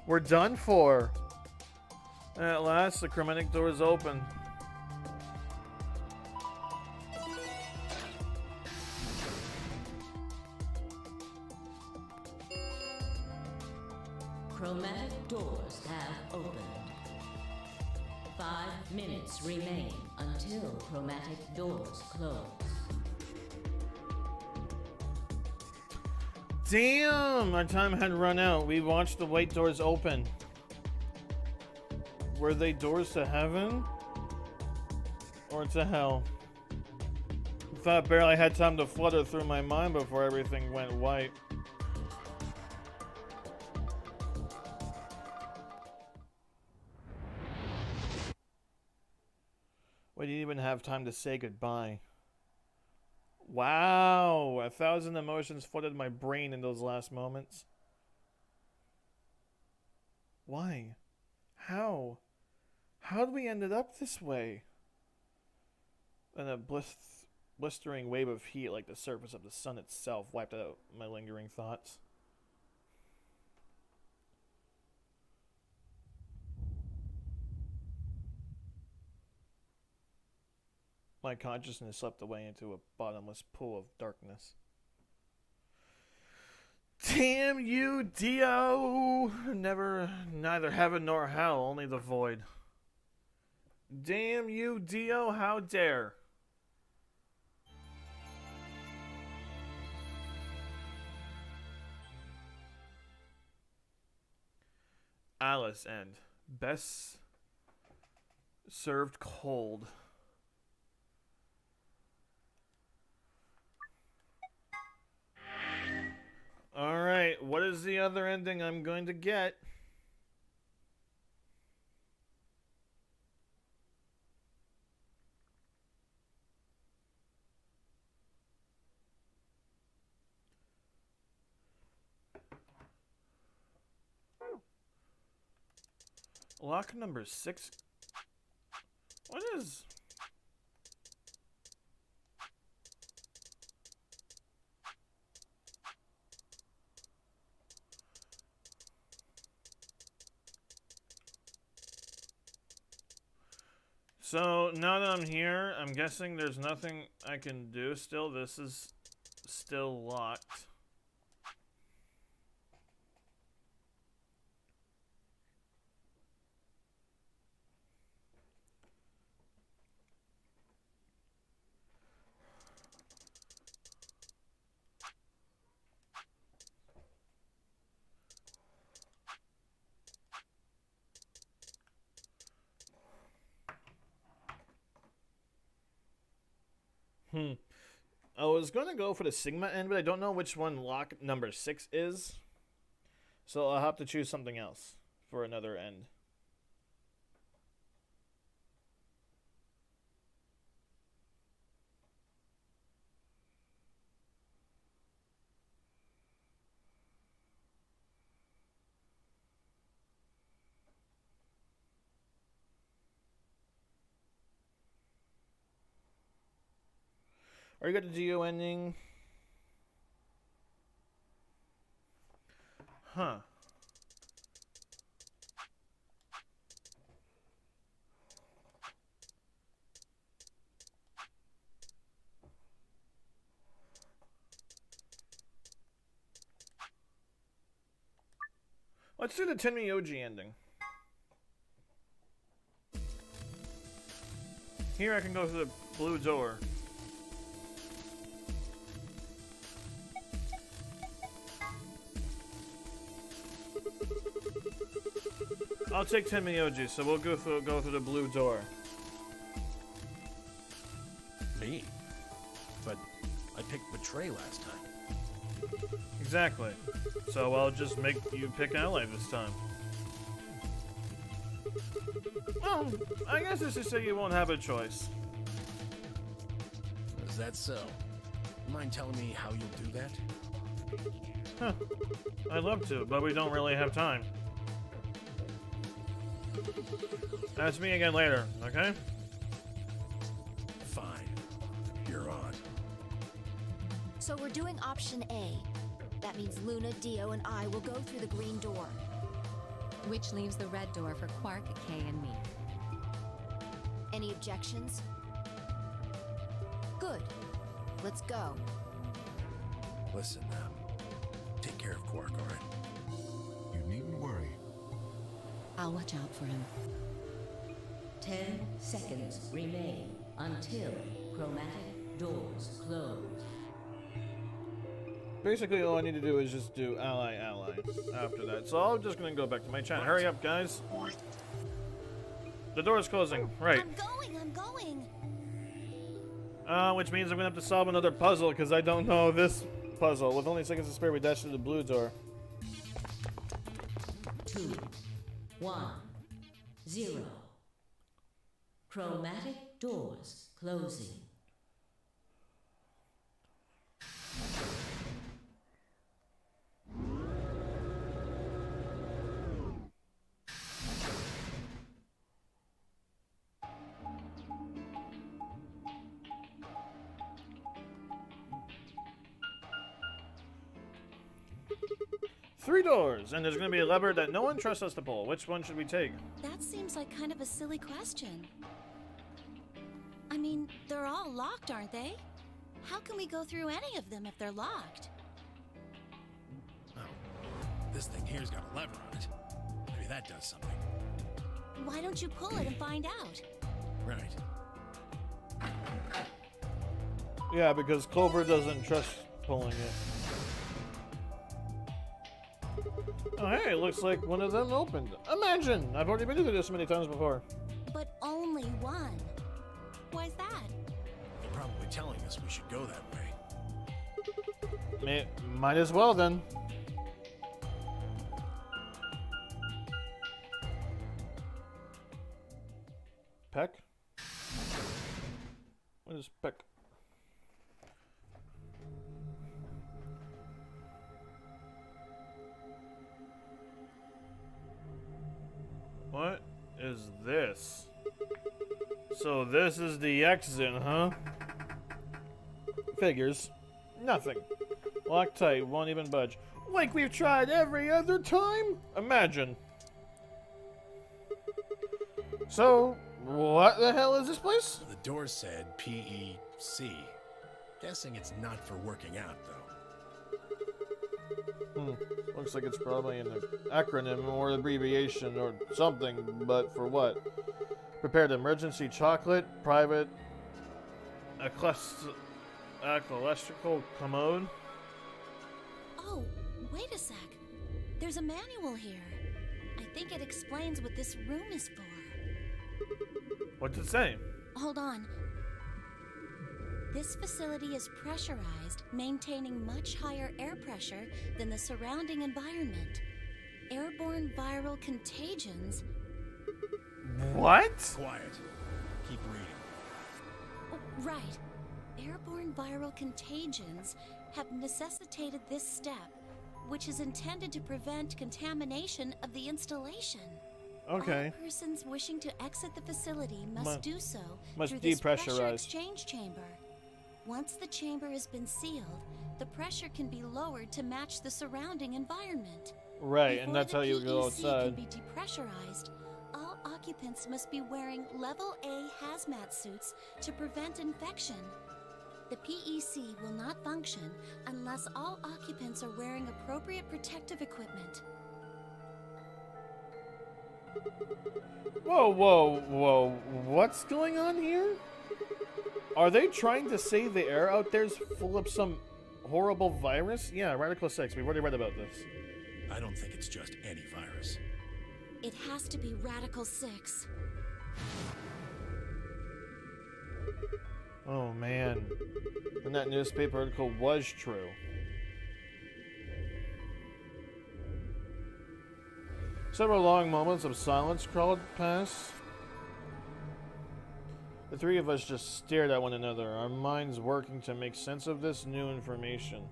We're done for. And at last, the chromatic door is open. Chromatic doors have opened. 5 minutes remain until chromatic doors close. Damn! Our time had run out. We watched the white doors open. Were they doors to heaven? Or to hell? The thought barely had time to flutter through my mind before everything went white. We didn't even have time to say goodbye. Wow, 1,000 emotions flooded my brain in those last moments. Why? How? How did we ended up this way? And a blistering wave of heat like the surface of the sun itself wiped out my lingering thoughts. My consciousness slipped away into a bottomless pool of darkness. Damn you, Dio! Neither heaven nor hell, only the void. Damn you, Dio, how dare. Alice and best served cold. Alright, what is the other ending I'm going to get? Lock number 6. What is... So, now that I'm here, I'm guessing there's nothing I can do still. This is still locked. I was going to go for the Sigma end, but I don't know which one lock number 6 is. So I'll have to choose something else for another end. Or you got the Geo ending. Huh. Let's do the Tenmyoji ending. Here I can go through the blue door. I'll take Tenmyoji, so we'll go through the blue door. Me? But I picked Betray last time. Exactly. So I'll just make you pick Ally this time. Well, I guess it's just say you won't have a choice. Is that so? Mind telling me how you'll do that? Huh. I'd love to, but we don't really have time. Ask me again later, okay? Fine. You're on. So we're doing option A. That means Luna, Dio, and I will go through the green door. Which leaves the red door for Quark, Kay, and me. Any objections? Good. Let's go. Listen, take care of Quark, alright? You needn't worry. I'll watch out for him. 10 seconds remain until chromatic doors close. Basically, all I need to do is just do ally after that. So I'm just gonna go back to my chat. Hurry up, guys. The door is closing. Right. I'm going. Which means I'm gonna have to solve another puzzle because I don't know this puzzle. With only seconds to spare, we dash to the blue door. 2, 1, 0. Chromatic doors closing. Three doors, and there's going to be a lever that no one trusts us to pull. Which one should we take? That seems like kind of a silly question. I mean, they're all locked, aren't they? How can we go through any of them if they're locked? Oh, this thing here's got a lever on it. Maybe that does something. Why don't you pull it and find out? Right. Yeah, because Clover doesn't trust pulling it. Oh, hey, looks like one of them opened. Imagine! I've already been through this many times before. But only one. Why's that? They're probably telling us we should go that way. Might as well then. Peck? What is Peck? What is this? So this is the exit, huh? Figures. Nothing. Locked tight, won't even budge. Like we've tried every other time? Imagine. So, what the hell is this place? The door said PEC. Guessing it's not for working out, though. Looks like it's probably an acronym or abbreviation or something, but for what? Prepared emergency chocolate, private, ecclesiastical commode. Oh, wait a sec. There's a manual here. I think it explains what this room is for. What's it say? Hold on. This facility is pressurized, maintaining much higher air pressure than the surrounding environment. Airborne viral contagions. What? Quiet. Keep reading. Oh, right. Airborne viral contagions have necessitated this step, which is intended to prevent contamination of the installation. Okay. All persons wishing to exit the facility must do so must through this pressure depressurize. exchange chamber. Once the chamber has been sealed, the pressure can be lowered to match the surrounding environment. Right, Before and that's the how you go PEC outside. can be depressurized, all occupants must be wearing level A hazmat suits to prevent infection. The PEC will not function unless all occupants are wearing appropriate protective equipment. Whoa, whoa, whoa. What's going on here? Are they trying to say the air out there's full of some horrible virus? Yeah, Radical 6. We've already read about this. I don't think it's just any virus. It has to be Radical 6. Oh, man. And that newspaper article was true. Several long moments of silence crawled past. The three of us just stared at one another, our minds working to make sense of this new information.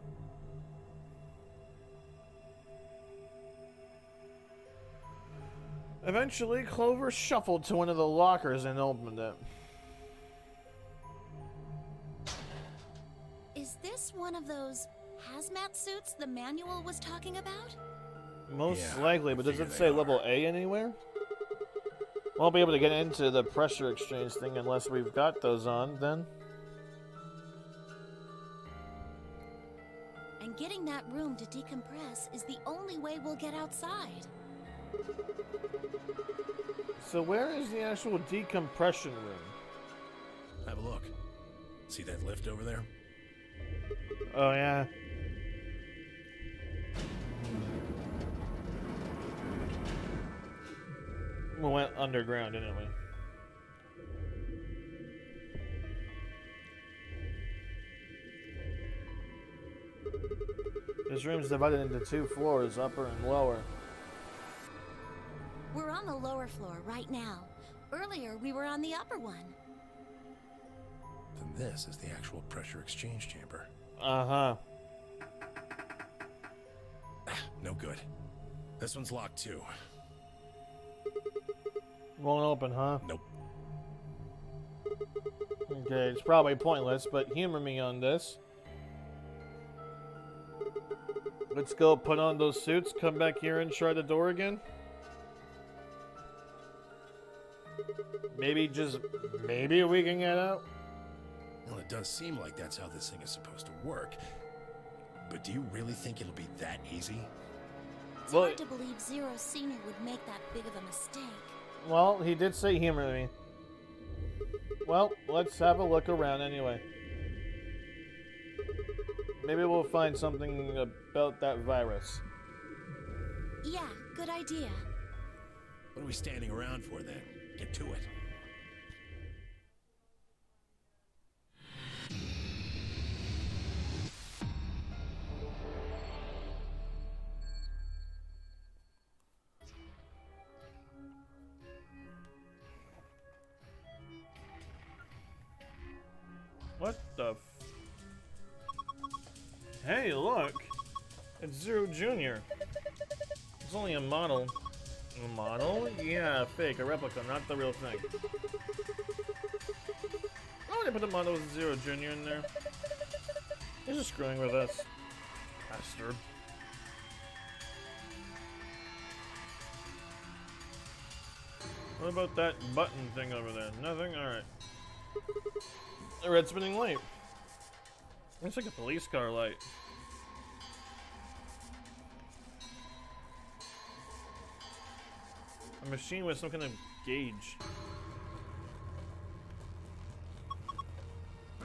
Eventually, Clover shuffled to one of the lockers and opened it. Is this one of those hazmat suits the manual was talking about? Most Yeah, likely, but does figure it they say are. level A anywhere? Won't be able to get into the pressure exchange thing unless we've got those on, then. And getting that room to decompress is the only way we'll get outside. So where is the actual decompression room? Have a look. See that lift over there? Oh, yeah. We went underground, didn't we? This room's divided into 2 floors, upper and lower. We're on the lower floor right now. Earlier, we were on the upper one. Then this is the actual pressure exchange chamber. Uh-huh. No good. This one's locked too. Won't open, huh? Nope. Okay, it's probably pointless, but humor me on this. Let's go put on those suits, come back here and try the door again. Maybe, just maybe we can get out. Well, it does seem like that's how this thing is supposed to work. But do you really think it'll be that easy? It's Well, hard to believe Zero Senior would make that big of a mistake. Well, he did say humor me. Well, let's have a look around anyway. Maybe we'll find something about that virus. Yeah, good idea. What are we standing around for then? Get to it. What the f... Hey, look! It's Zero Jr. It's only a model. A model? Yeah, fake, a replica, not the real thing. Why would they put a model with Zero Jr. in there? They're just screwing with us. Bastard. What about that button thing over there? Nothing? Alright. A red spinning light. Looks like a police car light. A machine with some kind of gauge.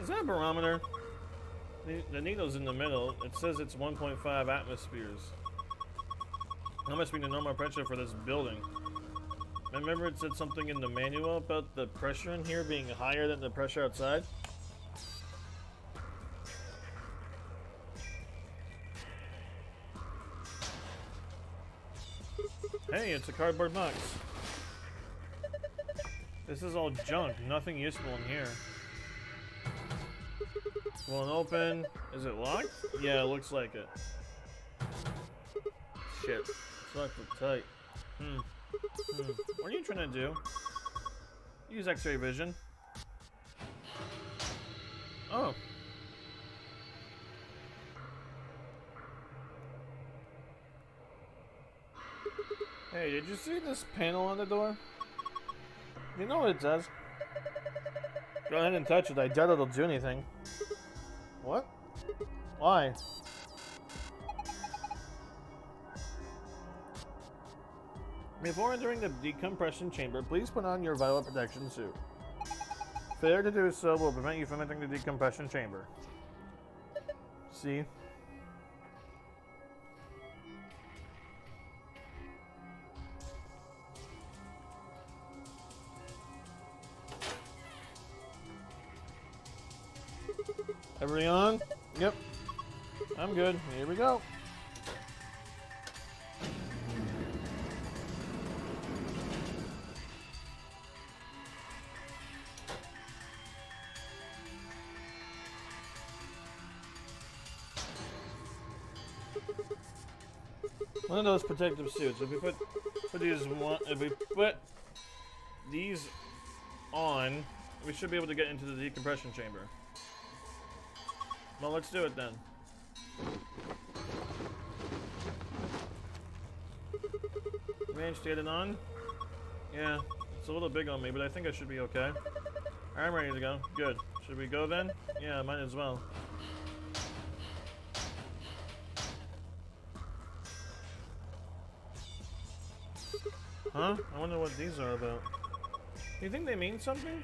Is that a barometer? The needle's in the middle. It says it's 1.5 atmospheres. That must be the normal pressure for this building. Remember it said something in the manual about the pressure in here being higher than the pressure outside? Hey, it's a cardboard box. This is all junk, nothing useful in here. Won't open. Is it locked? Yeah, it looks like it. Shit. It's locked up tight. What are you trying to do? Use X-ray vision. Oh. Hey, did you see this panel on the door? You know what it says? Go ahead and touch it. I doubt it'll do anything. What? Why? Before entering the decompression chamber, please put on your vital protection suit. Failure to do so will prevent you from entering the decompression chamber. See? Everybody on? Yep. I'm good. Here we go. One of those protective suits. If we put these on, we should be able to get into the decompression chamber. Well, let's do it then. Managed to get it on? Yeah, it's a little big on me, but I think I should be okay. I'm ready to go. Good. Should we go then? Yeah, might as well. Huh? I wonder what these are about. Do you think they mean something?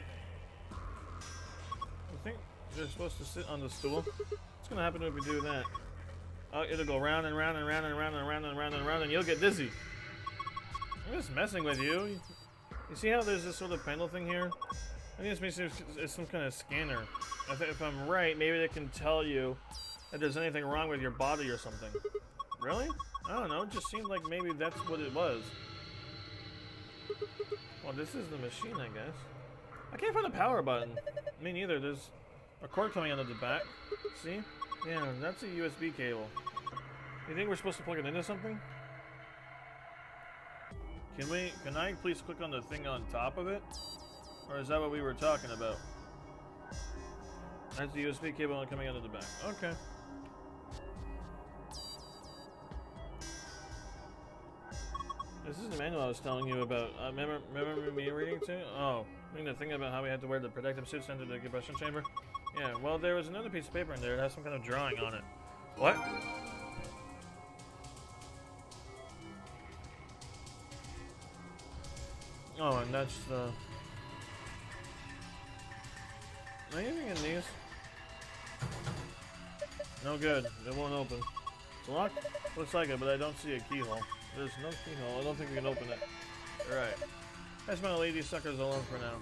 I think they're supposed to sit on the stool. What's gonna happen if we do that? Oh, it'll go round and round and round and round and round and round and round, and you'll get dizzy. I'm just messing with you. You see how there's this sort of panel thing here? I think it's some kind of scanner. If I'm right, maybe they can tell you if there's anything wrong with your body or something. Really? I don't know. It just seemed like maybe that's what it was. Well, this is the machine, I guess. I can't find a power button. Me neither. There's a cord coming out of the back. See? Yeah, that's a USB cable. You think we're supposed to plug it into something? Can I please click on the thing on top of it? Or is that what we were talking about? That's the USB cable coming out of the back. Okay. This is the manual I was telling you about. Remember me reading too? Oh, I mean the thing about how we had to wear the protective suits into the decompression chamber? Yeah, well there was another piece of paper in there. It has some kind of drawing on it. What? Oh, and that's the... Am I using in these? No good. It won't open. It's locked? Looks like it, but I don't see a keyhole. There's no keyhole. I don't think we can open it. Alright. I just want to leave these suckers alone for now.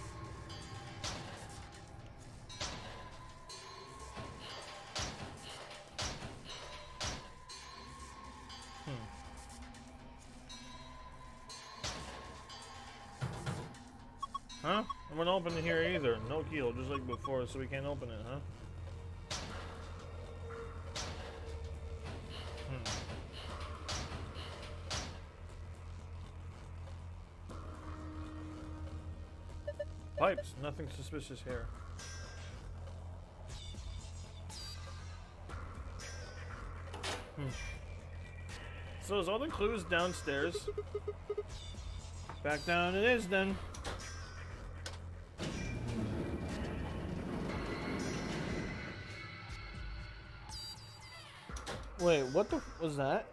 Huh? It won't open here either. No keyhole, just like before, so we can't open it, huh? Pipes, nothing suspicious here. So is all the clues downstairs? Back down it is then. Wait, what the was that?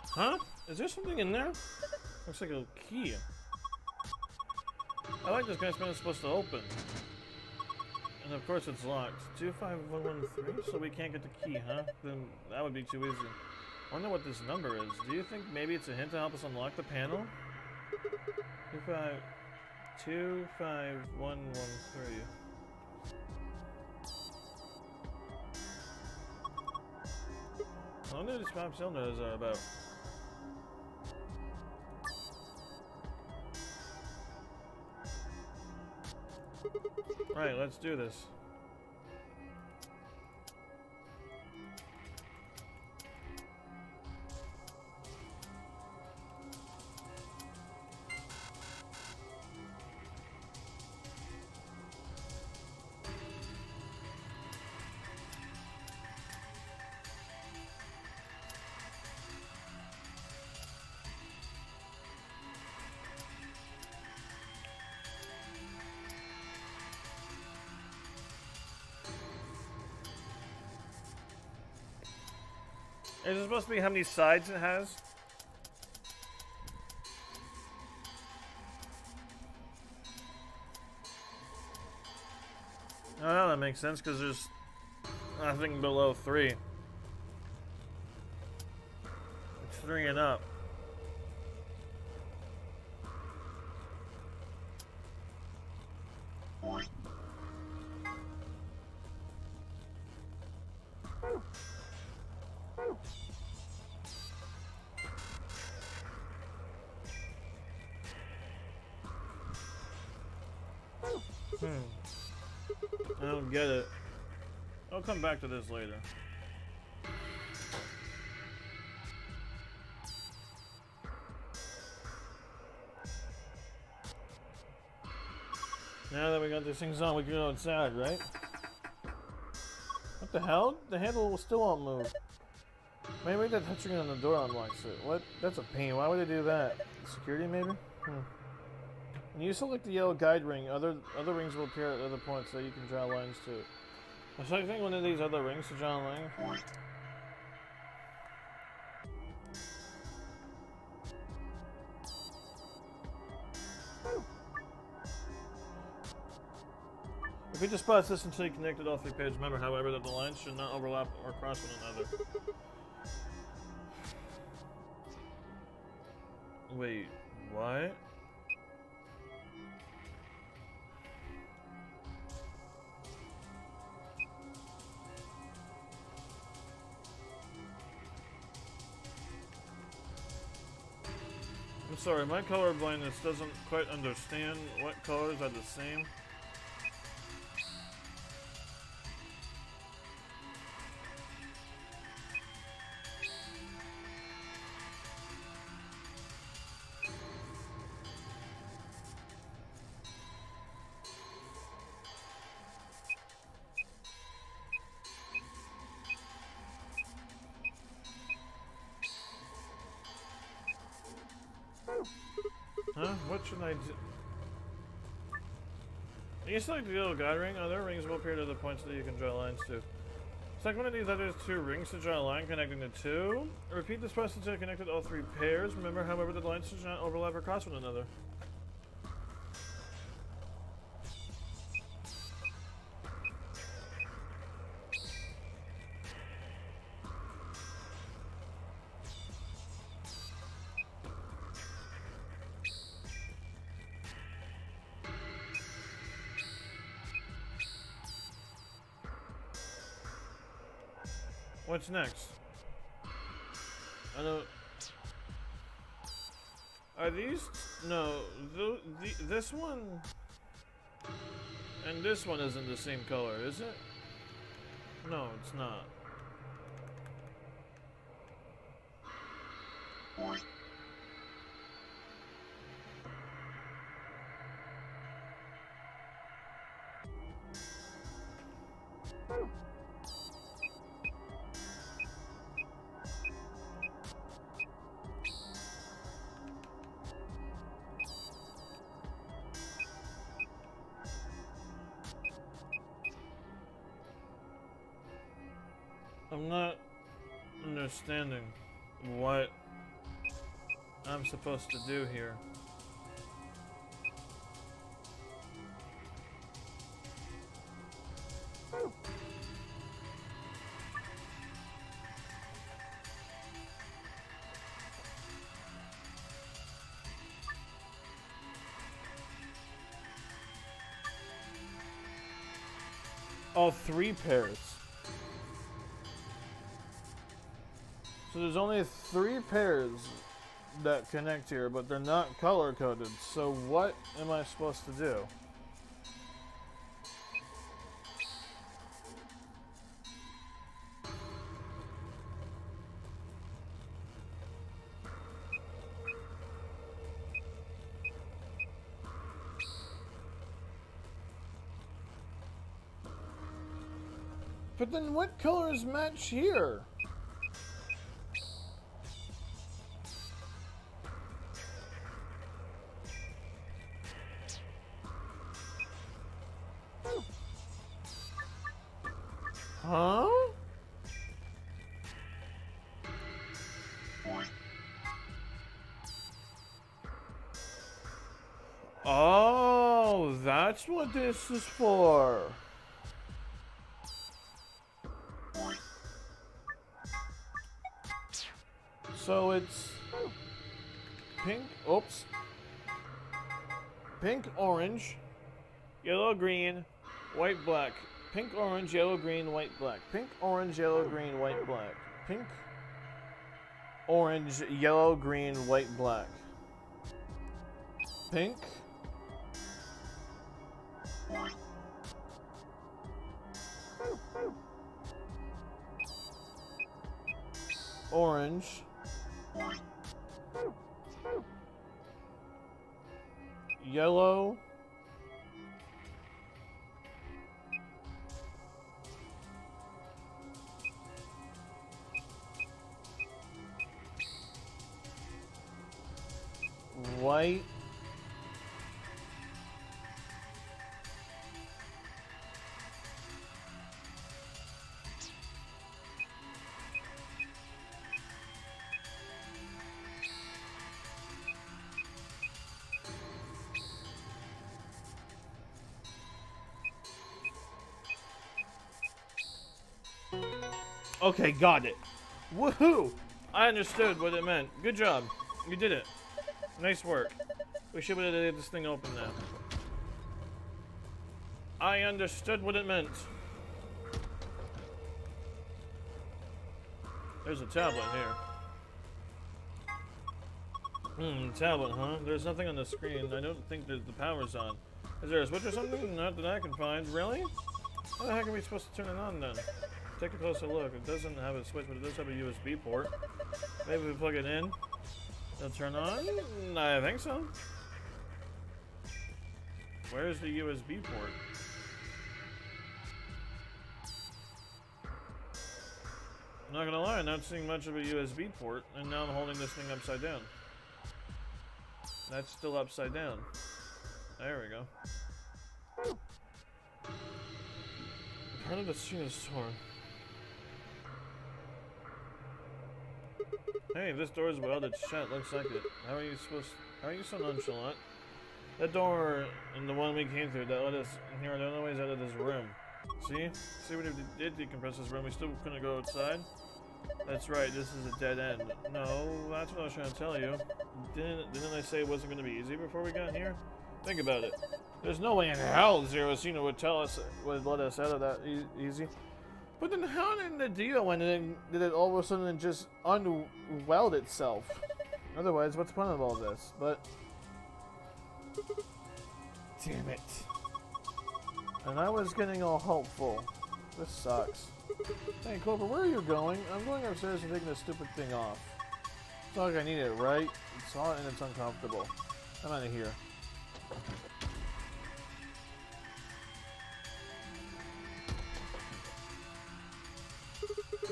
Huh? Is there something in there? Looks like a key. I like this guy's been supposed to open. And of course it's locked. 25113, so we can't get the key, huh? Then that would be too easy. I wonder what this number is. Do you think maybe it's a hint to help us unlock the panel? 25113. I wonder what these pop cylinders are about. Right, let's do this. Is it supposed to be how many sides it has? Oh, that makes sense because there's nothing below 3. It's 3 and up. I don't get it. I'll come back to this later. Now that we got these things on, we can go outside, right? What the hell? The handle still won't move. Maybe that touching on the door unlocks it. What? That's a pain. Why would they do that? Security, maybe? When you select the yellow guide ring, other rings will appear at other points that you can draw lines to. I'm selecting one of these other rings to draw a line. Repeat the spots this until you connected all 3 pages. Remember, however, that the lines should not overlap or cross one another. Wait, what? I'm sorry, my color blindness doesn't quite understand what colors are the same. Huh? What should I do? You select the yellow guide ring. Other rings will appear to the points that you can draw lines to. Select one of these other 2 rings to draw a line connecting the 2. Repeat this process until you connected all 3 pairs. Remember, however, that the lines should not overlap or cross one another. What's next? I don't... Are these... No, this one... And this one isn't the same color, is it? No, it's not. I'm not understanding what I'm supposed to do here. All 3 pairs. So there's only 3 pairs that connect here, but they're not color coded. So what am I supposed to do? But then what colors match here? Huh? Oh, that's what this is for. So it's pink, oops. Pink, orange, yellow, green, white, black. Pink, orange, yellow, green, white, black. Pink, orange, yellow, green, white, black. Pink, orange, yellow, green, white, black. Pink. Orange. Yellow. White. Okay, got it. Woohoo! I understood what it meant. Good job. You did it. Nice work. We should be able to get this thing open now. I understood what it meant. There's a tablet here. Tablet, huh? There's nothing on the screen. I don't think that the power's on. Is there a switch or something? Not that I can find. Really? How the heck are we supposed to turn it on then? Take a closer look. It doesn't have a switch, but it does have a USB port. Maybe we plug it in. It'll turn on? I think so. Where's the USB port? I'm not gonna lie, I'm not seeing much of a USB port, and now I'm holding this thing upside down. That's still upside down. There we go. Part of the screen is torn. Hey, this door is welded shut. Looks like it. How are you so nonchalant? That door and the one we came through that let us in here are the only ways out of this room. See what it did decompress this room. We still couldn't go outside. That's right. This is a dead end. No, that's what I was trying to tell you. Didn't I say it wasn't going to be easy before we got here? Think about it. There's no way in hell Zero Cena would let us out of that easy. But then how in the deal when did it all of a sudden just unweld itself? Otherwise, what's the point of all this? But damn it. And I was getting all hopeful. This sucks. Hey Clover, where are you going? I'm going upstairs and taking this stupid thing off. It's not like I need it, right? It's hot and it's uncomfortable. I'm out of here.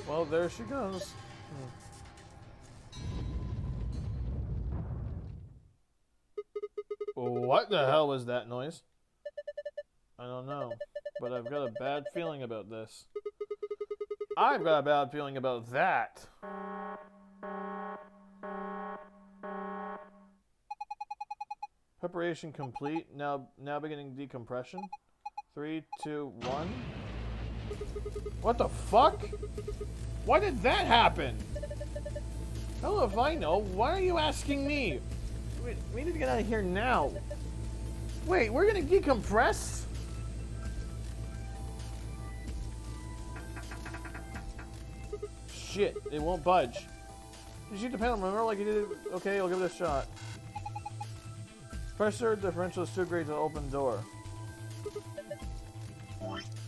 Well, there she goes. What the hell was that noise? I don't know, but I've got a bad feeling about this. I've got a bad feeling about that. Preparation complete. Now beginning decompression. 3, 2, 1. What the fuck? Why did that happen? Hell if I know. Why are you asking me? We need to get out of here now. Wait, we're gonna decompress? Shit, it won't budge. Did you depend on remember like you did? Okay, I'll give it a shot. Pressure differential is too great to open door.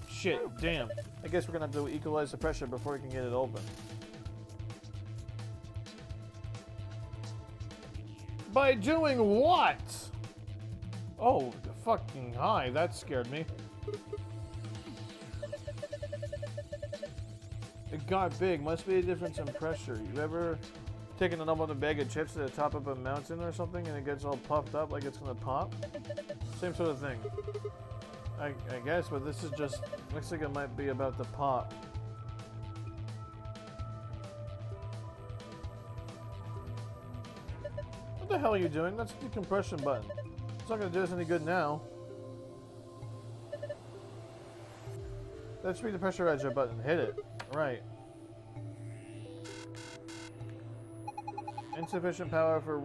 Shit, damn. I guess we're gonna have to equalize the pressure before we can get it open. By doing what? Oh, fucking hi, that scared me. It got big, must be a difference in pressure. You ever taken an up on a bag of chips at the top of a mountain or something and it gets all puffed up like it's gonna pop? Same sort of thing. I guess, but this is just, looks like it might be about to pop. What the hell are you doing? That's the decompression button. It's not gonna do us any good now. That should be the pressurizer button. Hit it. Right. Insufficient power for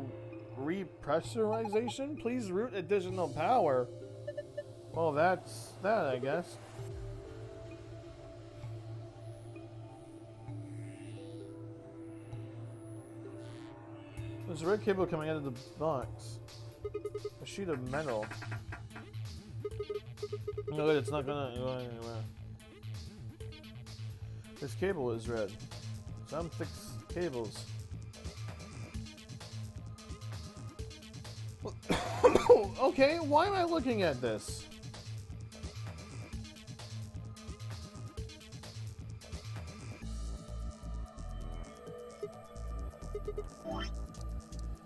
repressurization? Please route additional power. Well, that's that, I guess. There's a red cable coming out of the box. A sheet of metal. No, it's not gonna go anywhere. This cable is red. Some thick cables. Okay, why am I looking at this?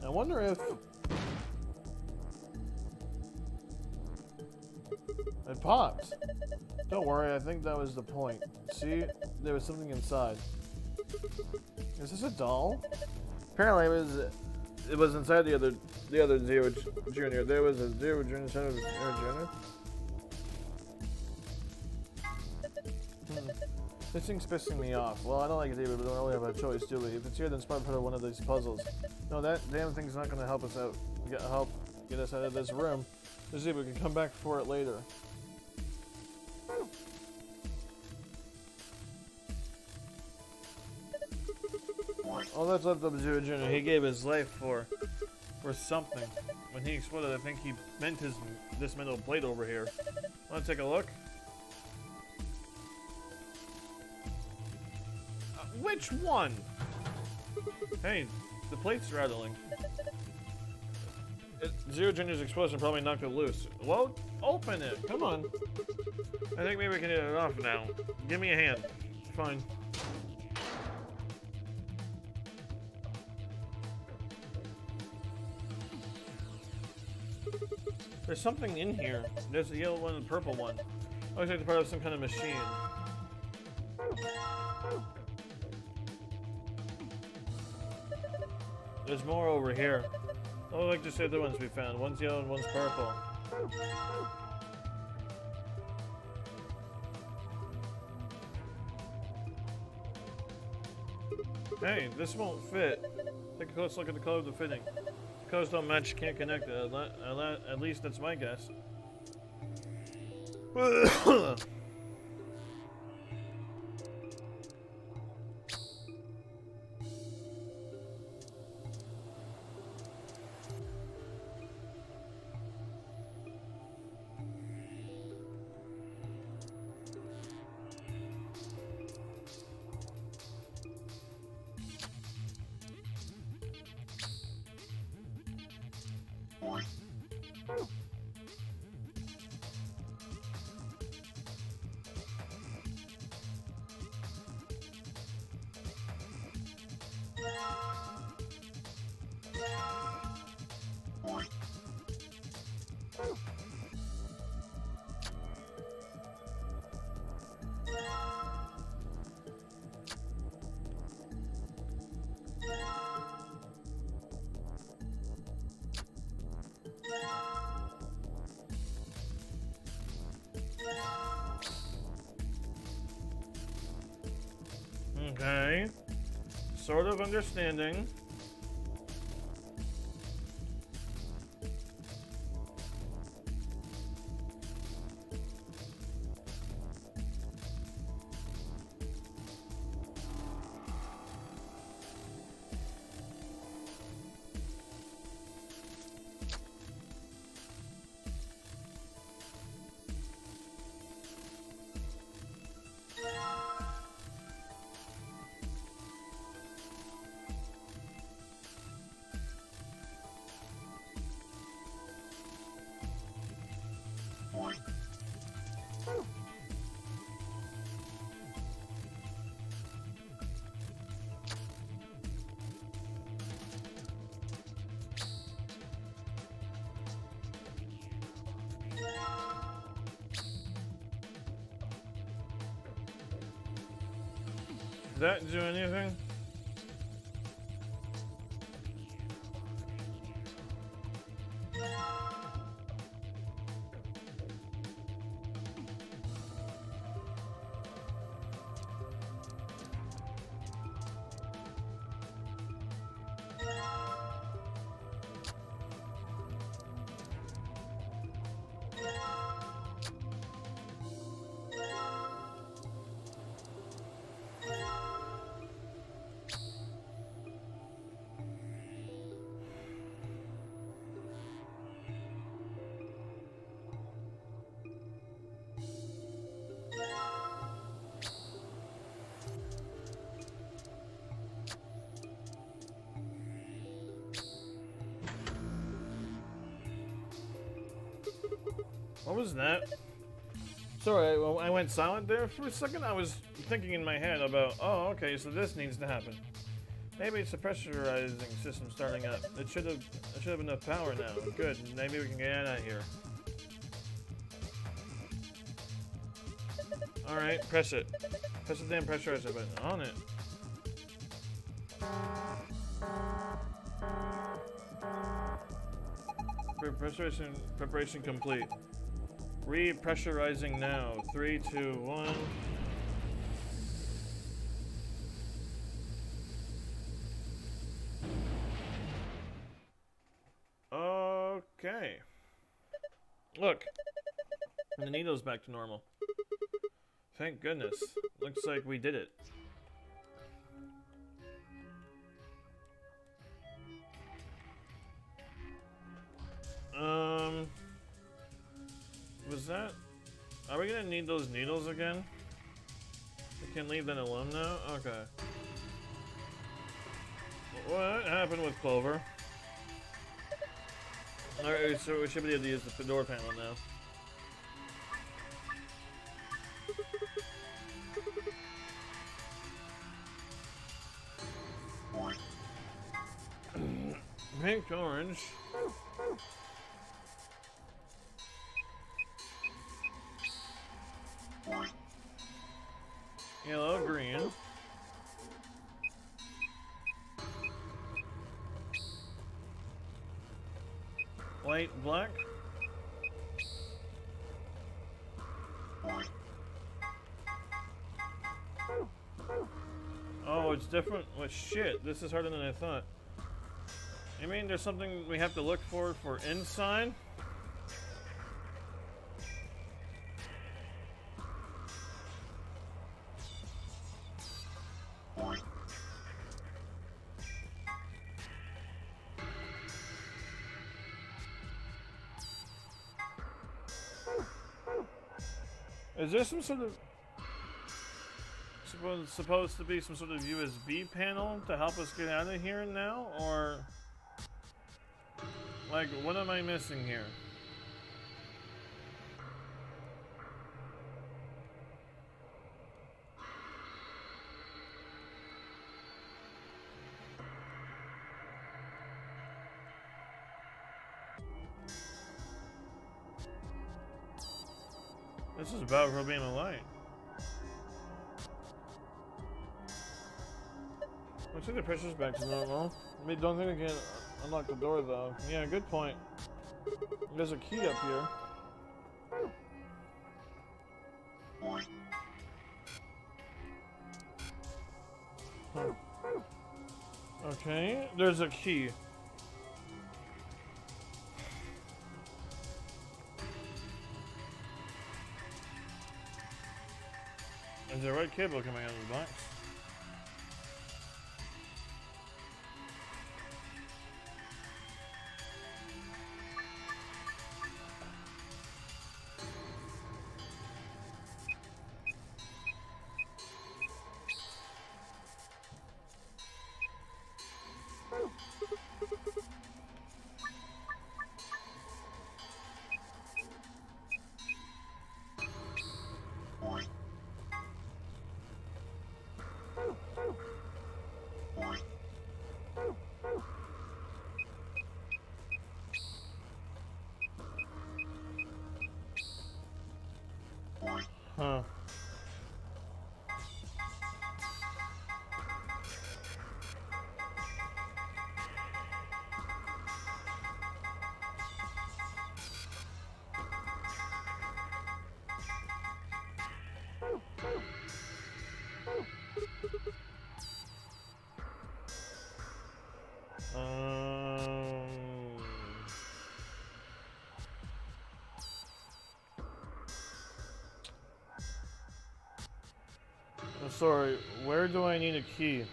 I wonder if it popped. Don't worry, I think that was the point. See, there was something inside. Is this a doll? Apparently, it was inside the other Zero Junior. There was a Zero Junior inside of Zero Junior. This thing's pissing me off. Well, I don't like it either, but we don't really have a choice, do we? If it's here, then it's probably part of one of these puzzles. No, that damn thing's not going to help us out. Get us out of this room. Let's see if we can come back for it later. Oh, that's left up to Zero Junior. He gave his life for something. When he exploded, I think he meant this metal plate over here. Want to take a look? Which one? Hey, the plate's rattling. Zero Junior's explosion probably knocked it loose. Well, open it. Come on. I think maybe we can get it off now. Give me a hand. Fine. There's something in here. There's a yellow one and a purple one. Looks like they're part of some kind of machine. There's more over here. Oh, like just the other ones we found. One's yellow and one's purple. Hey, this won't fit. Take a close look at the color of the fitting. The colors don't match, can't connect it. At least that's my guess. Okay. Sort of understanding. Did that do anything? What was that? Sorry, well, I went silent there for a second. I was thinking in my head about, oh, okay, so this needs to happen. Maybe it's a pressurizing system starting up. It should have enough power now. Good. Maybe we can get out of here. All right, press it. Press the damn pressurizer button on it. Preparation complete. Repressurizing now. 3, 2, 1. Okay. Look. And the needle's back to normal. Thank goodness. Looks like we did it. Was that... Are we gonna need those needles again? We can leave that alone now? Okay. What happened with Clover? Alright, so we should be able to use the door panel now. Pink, orange. Yellow, green. White, black. Oh, it's different. Well, shit, this is harder than I thought. You mean there's something we have to look for inside? Is there some sort of supposed to be some sort of USB panel to help us get out of here now, or Like, what am I missing here? This is about her being a light. Looks like the pressure's back to normal. I don't think I can unlock the door though. Yeah, good point. There's a key up here. Huh. Okay, there's a key. There's a red cable coming out of the box. Huh. Sorry, where do I need a key?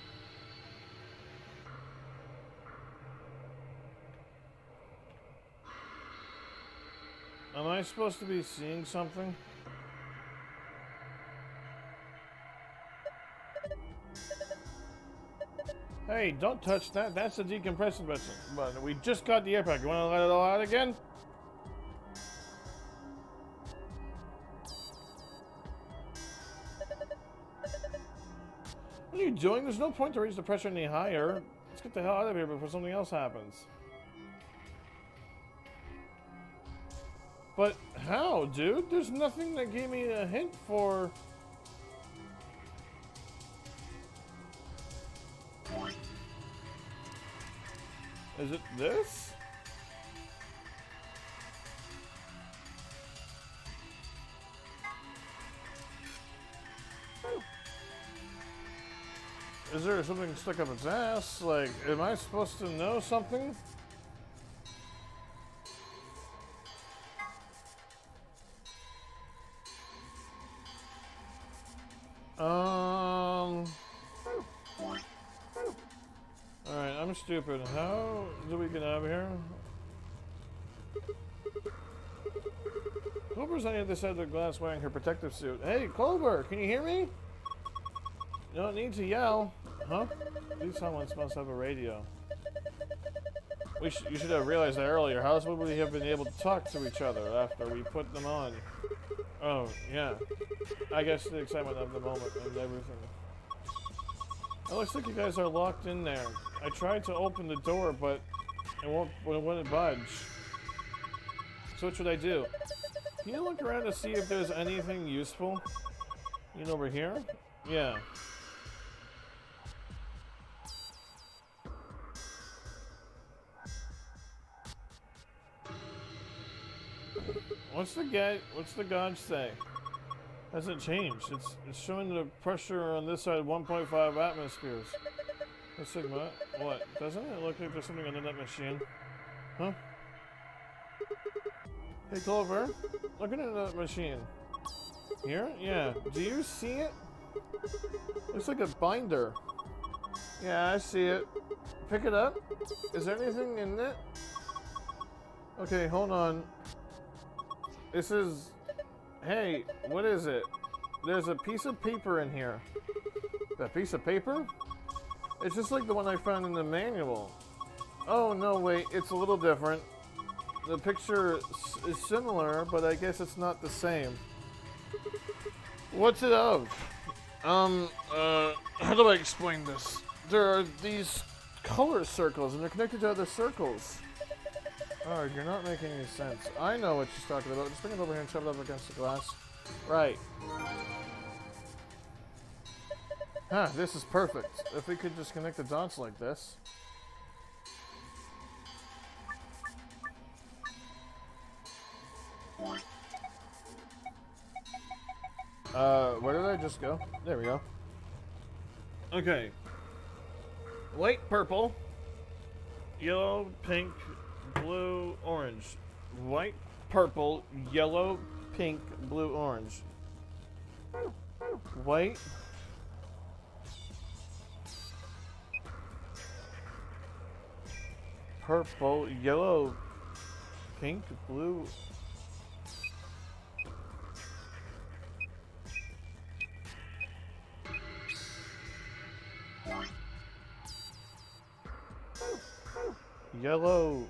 Am I supposed to be seeing something? Hey, don't touch that. That's the decompression button. We just got the air pack. You want to let it all out again? What are you doing? There's no point to raise the pressure any higher. Let's get the hell out of here before something else happens. But how, dude? There's nothing that gave me a hint for... Is it this? Is there something stuck up its ass? Like, am I supposed to know something? Alright, I'm stupid. How do we get out of here? Clover's on the other side of the glass wearing her protective suit. Hey, Clover, can you hear me? You don't need to yell. Huh? These someone must have a radio. You should have realized that earlier. How else would we have been able to talk to each other after we put them on? Oh, yeah. I guess the excitement of the moment and everything. It looks like you guys are locked in there. I tried to open the door, but it wouldn't budge. So what should I do? Can you look around to see if there's anything useful? You know, over here? Yeah. What's the gauge say? Hasn't changed. It's showing the pressure on this side 1.5 atmospheres. What's Sigma? What? Doesn't it look like there's something under that machine? Huh? Hey Clover, looking at that machine. Here? Yeah. Do you see it? Looks like a binder. Yeah, I see it. Pick it up. Is there anything in it? Okay, hold on. This is... Hey, what is it? There's a piece of paper in here. That piece of paper? It's just like the one I found in the manual. Oh, no, wait. It's a little different. the picture is similar, but I guess it's not the same. What's it of? How do I explain this? There are these color circles, and they're connected to other circles. Oh, you're not making any sense. I know what she's talking about. Just bring it over here and shove it up against the glass. Right. Huh, this is perfect. If we could just connect the dots like this. Where did I just go? There we go. Okay. White, purple, yellow, pink, blue, orange. White, purple, yellow, pink, blue, orange. White. Purple, yellow, pink, blue. Yellow.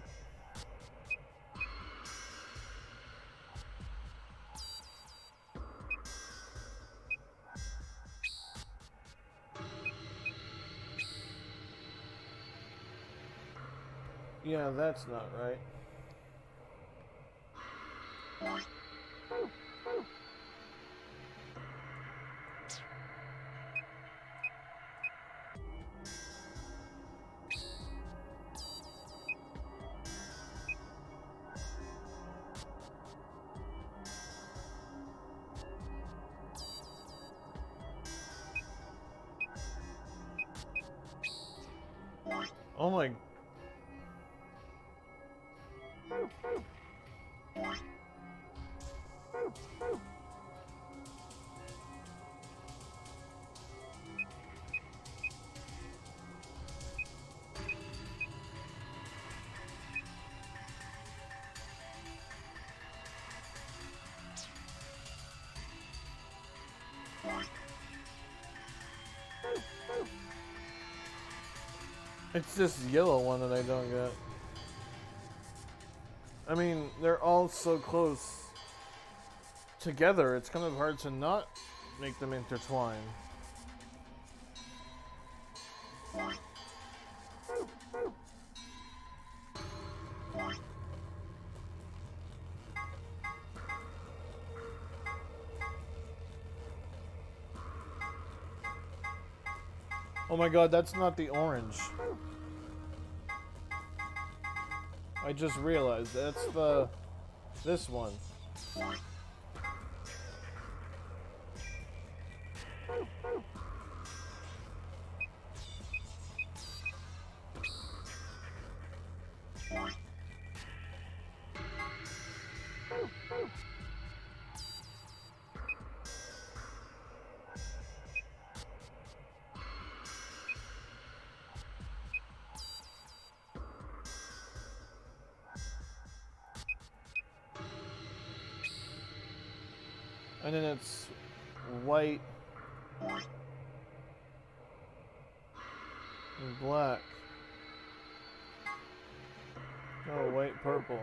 Yeah, that's not right. Oh my. It's this yellow one that I don't get. I mean, they're all so close together, it's kind of hard to not make them intertwine. Oh my god, that's not the orange. I just realized that's this one. And then it's white and black. Oh, white, purple.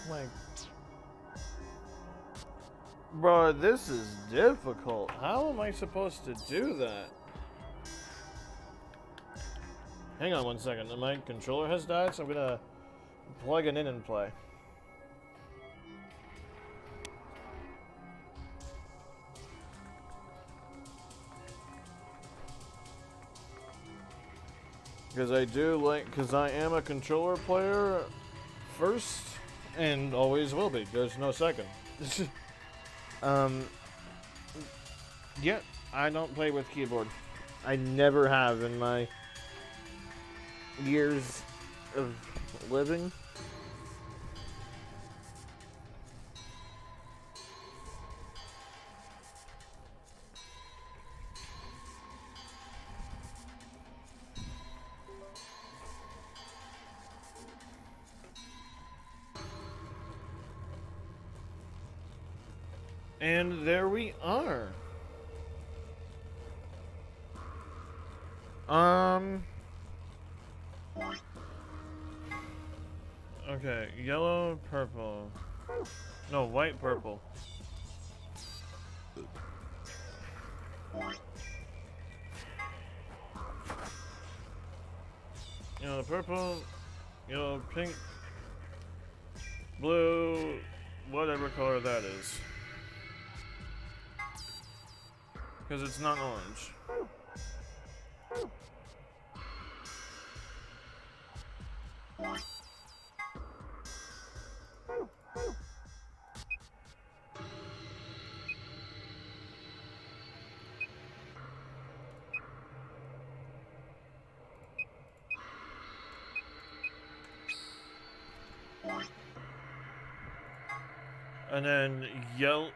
Like, bro, this is difficult. How am I supposed to do that? Hang on one second. My controller has died, so I'm gonna plug it in and play. Because I do like, because I am a controller player first, and always will be. There's no second. Yeah, I don't play with keyboard. I never have in my years of living. And there we are. Okay, yellow, purple. No, white, purple. Yellow, purple, yellow, pink, blue, whatever color that is. Because it's not orange. And then yellow,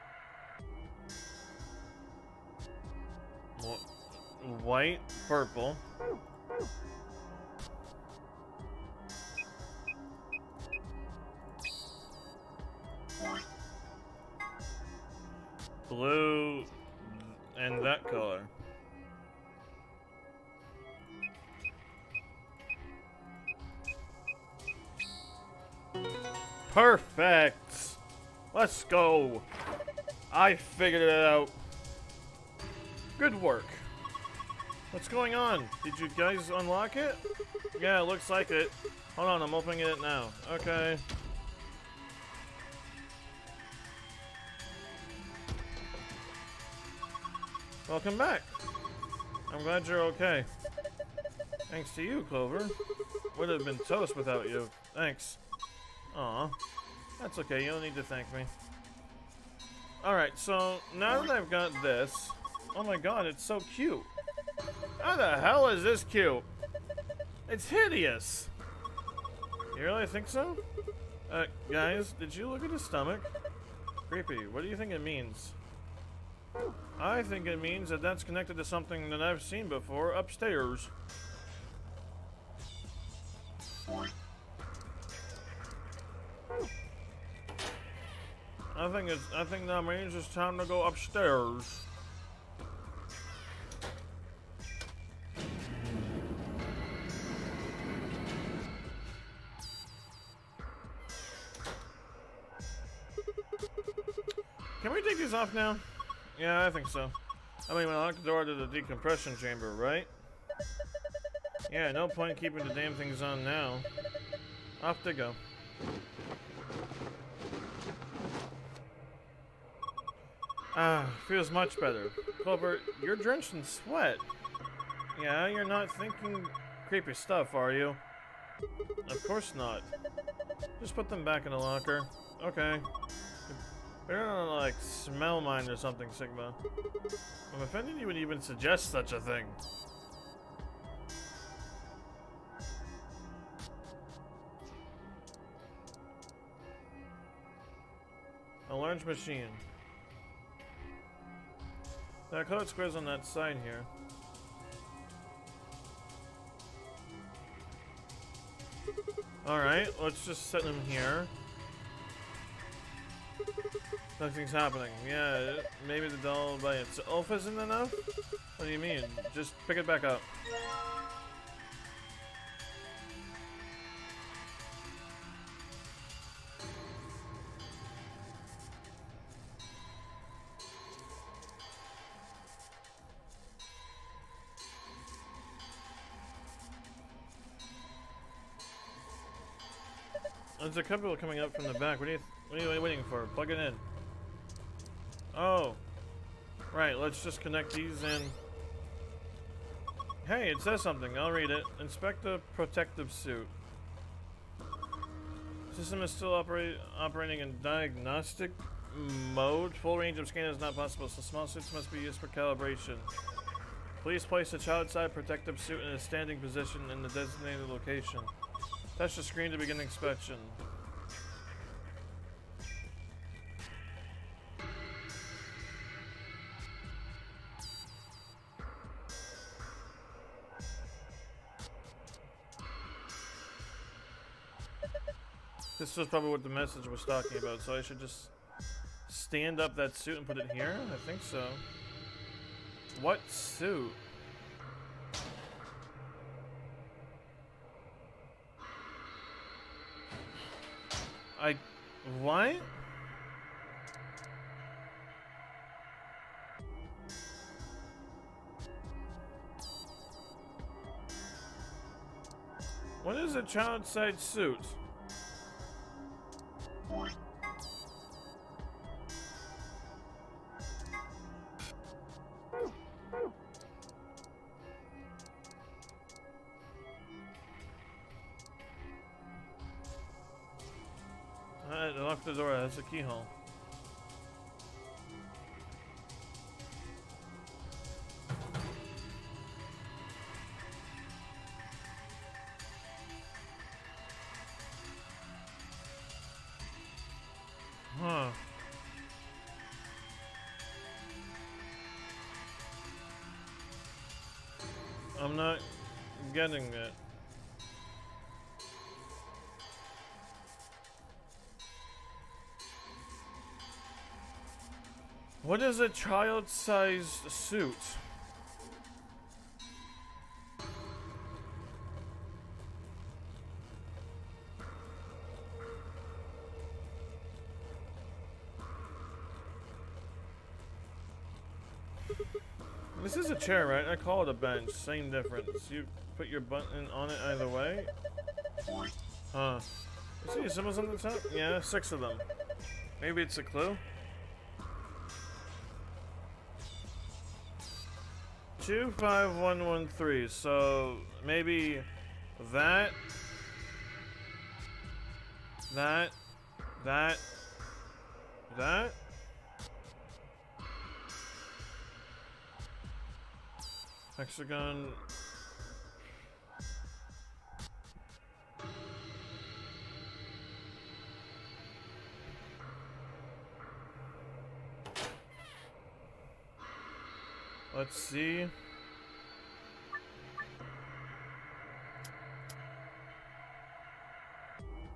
white, purple. Blue, and that color. Perfect! Let's go! I figured it out. Good work. What's going on? Did you guys unlock it? Yeah, it looks like it. Hold on, I'm opening it now. Okay. Welcome back. I'm glad you're okay. Thanks to you, Clover. Would have been toast without you. Thanks. Aw. That's okay, you don't need to thank me. Alright, so now that I've got this... Oh my god, it's so cute. How the hell is this cute? It's hideous. You really think so? Guys, did you look at his stomach? Creepy. What do you think it means? I think it means that that's connected to something that I've seen before upstairs. I think that means it's time to go upstairs. Can we take these off now? Yeah, I think so. I mean, we'll lock the door to the decompression chamber, right? Yeah, no point keeping the damn things on now. Off they go. Ah, feels much better. Clover, you're drenched in sweat. Yeah, you're not thinking creepy stuff, are you? Of course not. Just put them back in the locker. Okay. Better not, like, smell mine or something, Sigma. I'm offended you would even suggest such a thing. A large machine. There are colored squares on that side here. Alright, let's just set them here. Nothing's happening. Yeah, maybe the doll by itself isn't enough? What do you mean? Just pick it back up. There's a couple coming up from the back. What are you waiting for? Plug it in. Oh. Right, let's just connect these in. Hey, it says something. I'll read it. Inspect the protective suit. System is still operating in diagnostic mode. Full range of scan is not possible, so small suits must be used for calibration. Please place the child-side protective suit in a standing position in the designated location. Touch the screen to begin inspection. This was probably what the message was talking about, so I should just stand up that suit and put it here? I think so. What suit? What? What is a child-sized suit? Lock the door. That's a keyhole. Huh. I'm not getting it. What is a child-sized suit? This is a chair, right? I call it a bench. Same difference. You put your button on it either way. Huh. You see symbols on the top? Yeah, 6 of them. Maybe it's a clue? 25113. So maybe that, that. Hexagon. Let's see.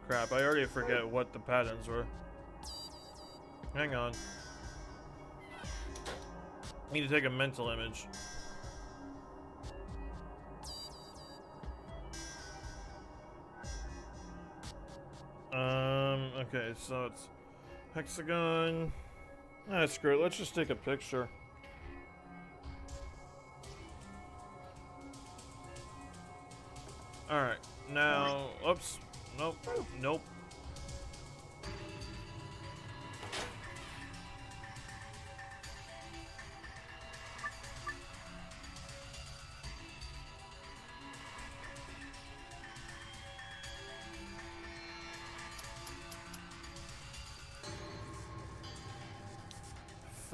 Crap, I already forget what the patterns were. Hang on. Need to take a mental image. Okay, so it's hexagon. Ah, screw it. Let's just take a picture. Alright, now, oops, nope, nope.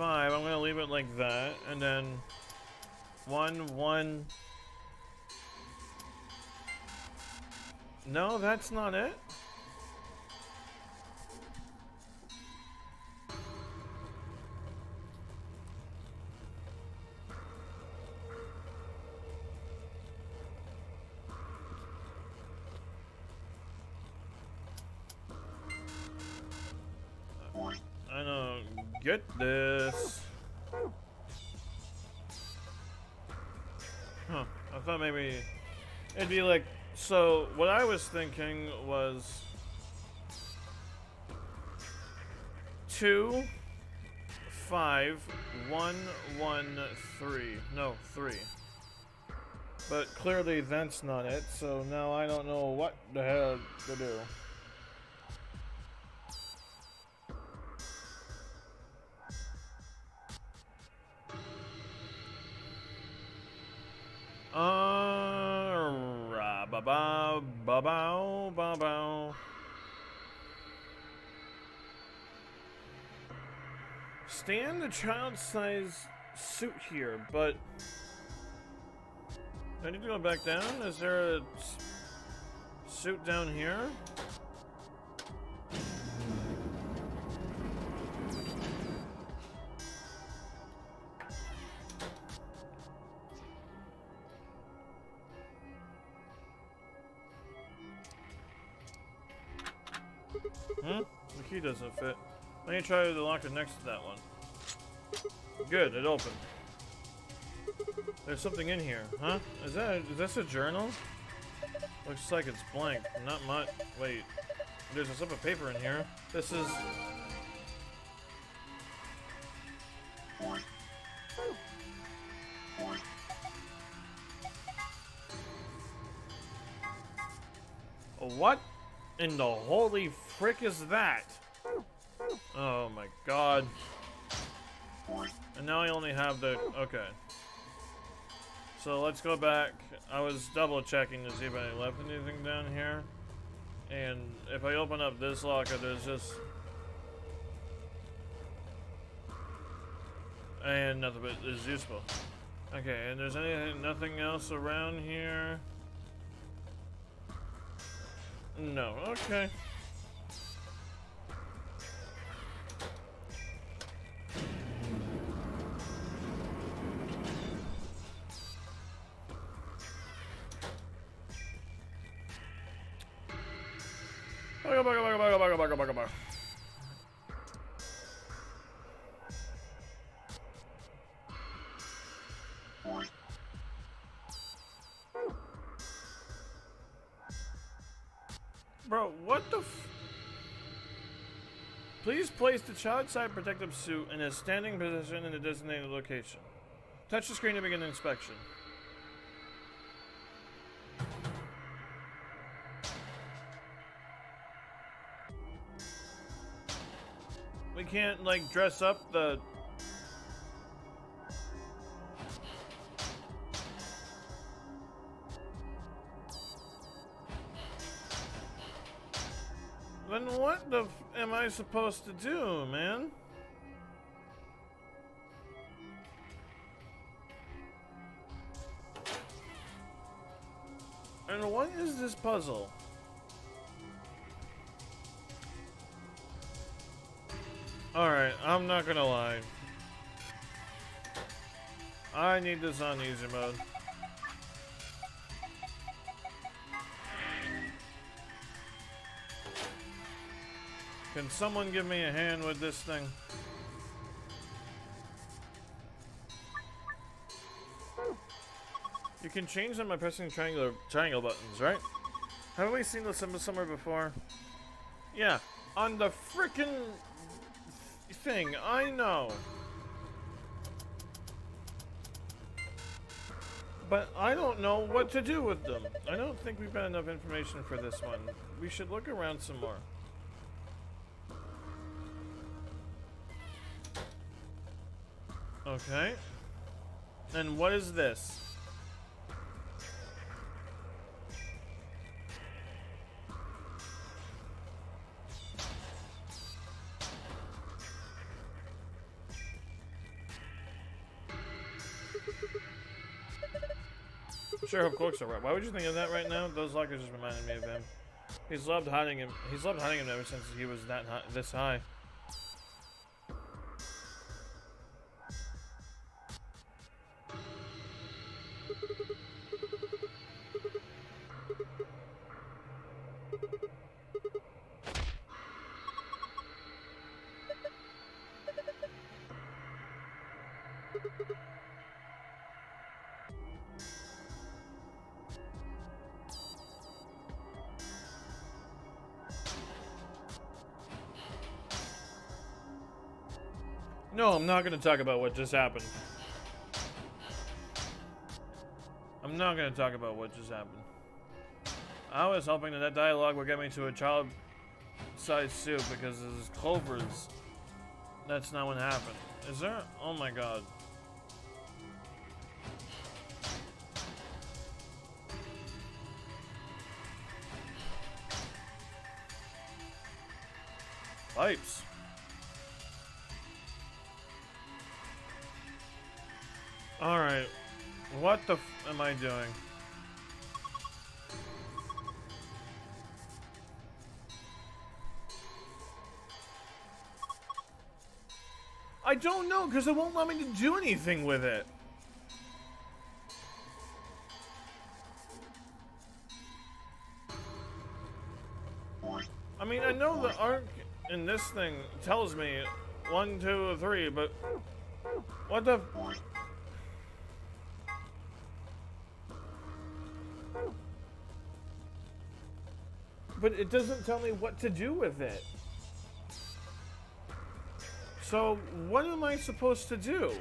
I'm gonna leave it like that, and then 1, 1. No, that's not it. I don't get this. Huh. I thought maybe it'd be like, so what I was thinking was 2, 5, 1, 1, 3. No, 3. But clearly that's not it, so now I don't know what the hell to do. Ba-bow. Stand a child-sized suit here, but I need to go back down. Is there a suit down here? The key doesn't fit. Let me try to lock it next to that one. Good, it opened. There's something in here, huh? Is this a journal? Looks like it's blank. Not much. Wait. There's a slip of paper in here. This is... What in the holy frick is that? Oh my god. And now I only have the... Okay. So let's go back. I was double checking to see if I left anything down here. And if I open up this locker, there's just... And nothing but is useful. Okay, and there's nothing else around here? No, okay. Bugga. Bro, what the f... Please place the child-side protective suit in a standing position in a designated location. Touch the screen to begin inspection. We can't, like, dress up the... Then what the f am I supposed to do, man? And what is this puzzle? Alright, I'm not gonna lie. I need this on easy mode. Can someone give me a hand with this thing? You can change them by pressing triangle buttons, right? Haven't we seen this symbol somewhere before? Yeah, on the frickin' thing, I know. But I don't know what to do with them. I don't think we've got enough information for this one. We should look around some more. Okay. And what is this? Sure, hope Cloak's alright. Why would you think of that right now? Those lockers just reminded me of him. He's loved hiding him. He's loved hiding him ever since he was that high, this high. No, I'm not going to talk about what just happened. I'm not going to talk about what just happened. I was hoping that dialogue would get me to a child-sized suit because this is Clover's. That's not what happened. Is there? Oh my god. Pipes. Alright, what the f am I doing? I don't know, because it won't let me to do anything with it. I mean, I know the arc in this thing tells me 1, 2, 3, but what the... But it doesn't tell me what to do with it. So, what am I supposed to do?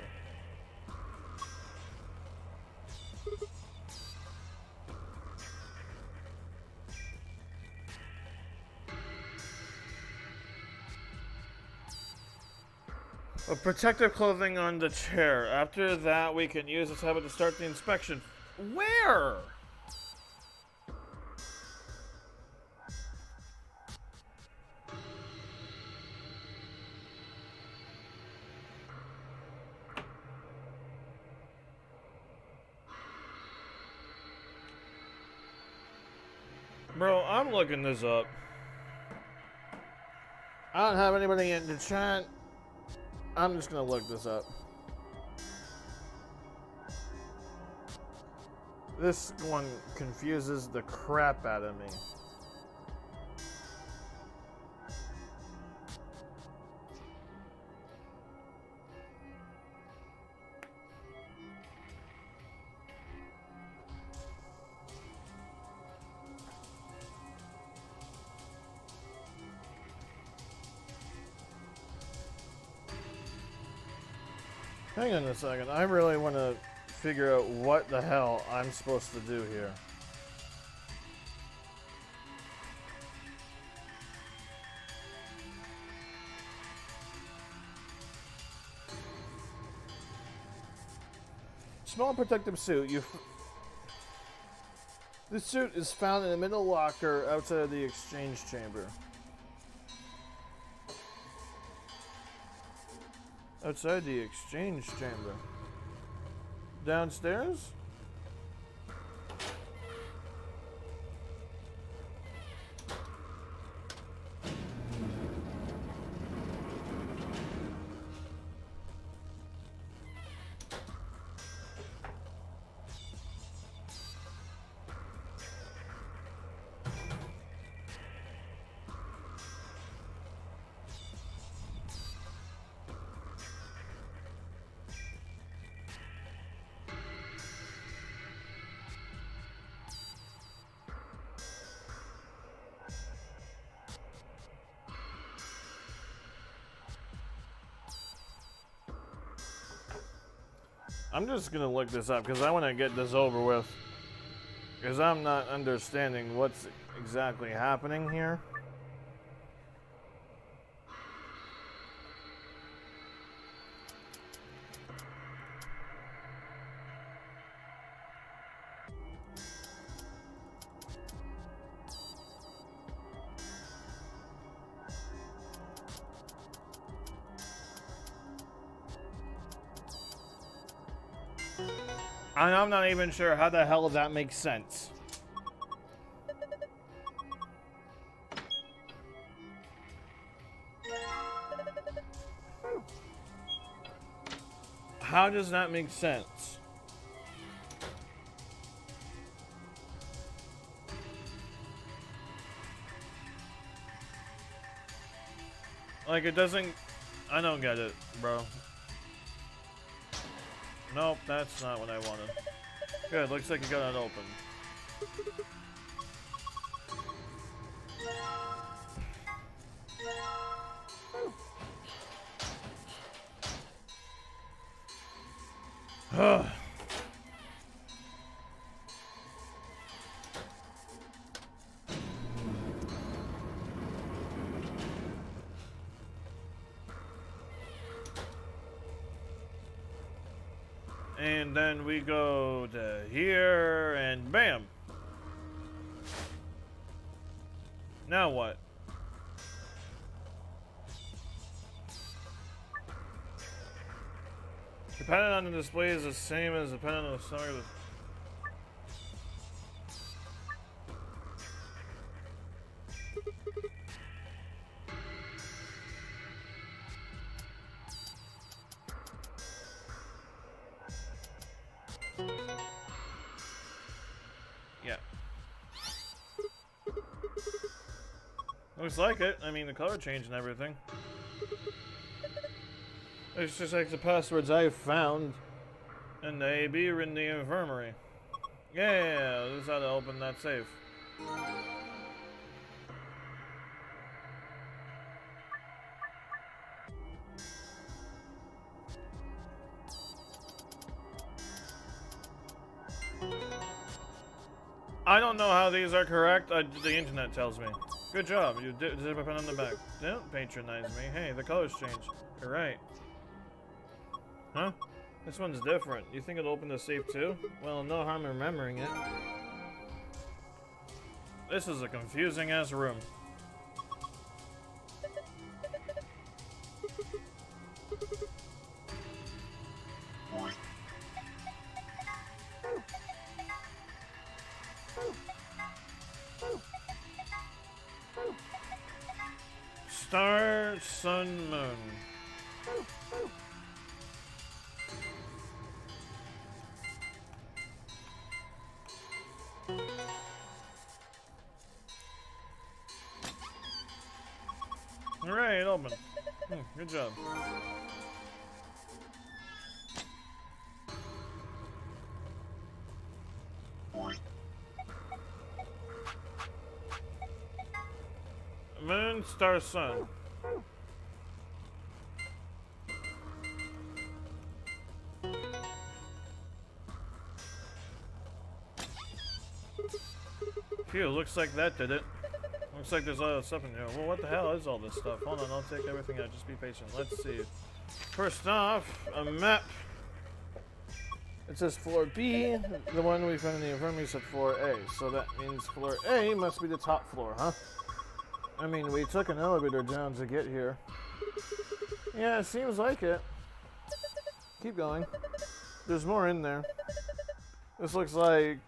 A protective clothing on the chair. After that, we can use this habit to start the inspection. Where? Bro, I'm looking this up. I don't have anybody in the chat. I'm just gonna look this up. This one confuses the crap out of me. Hang on a second. I really want to figure out what the hell I'm supposed to do here. Small protective suit. This suit is found in the middle locker outside of the exchange chamber. Outside the exchange chamber. Downstairs? I'm just gonna look this up because I want to get this over with. Because I'm not understanding what's exactly happening here. And I'm not even sure how the hell that makes sense. How does that make sense? Like, it doesn't... I don't get it, bro. Nope, that's not what I wanted. Good, looks like you got it open. And then we go to here, and bam! Now what? The pattern on the display is the same as the pattern on the stomach. Yeah. Looks like it. I mean, the color change and everything. It's just like the passwords I found in the AB or in the infirmary. Yeah, this is how to open that safe. I don't know how these are correct. The internet tells me. Good job. You zip a pen on the back. Don't patronize me. Hey, the colors changed. You're right. Huh? This one's different. You think it'll open the safe too? Well, no harm in remembering it. This is a confusing ass room. Star, sun, moon. Alright, open. Good job. Moon, star, sun. Phew, looks like that did it. Looks like there's a lot of stuff in here. Well, what the hell is all this stuff? Hold on, I'll take everything out. Just be patient. Let's see. First off, a map. It says floor B. The one we found in the infirmary said floor A. So that means floor A must be the top floor, huh? I mean, we took an elevator down to get here. Yeah, it seems like it. Keep going. There's more in there. This looks like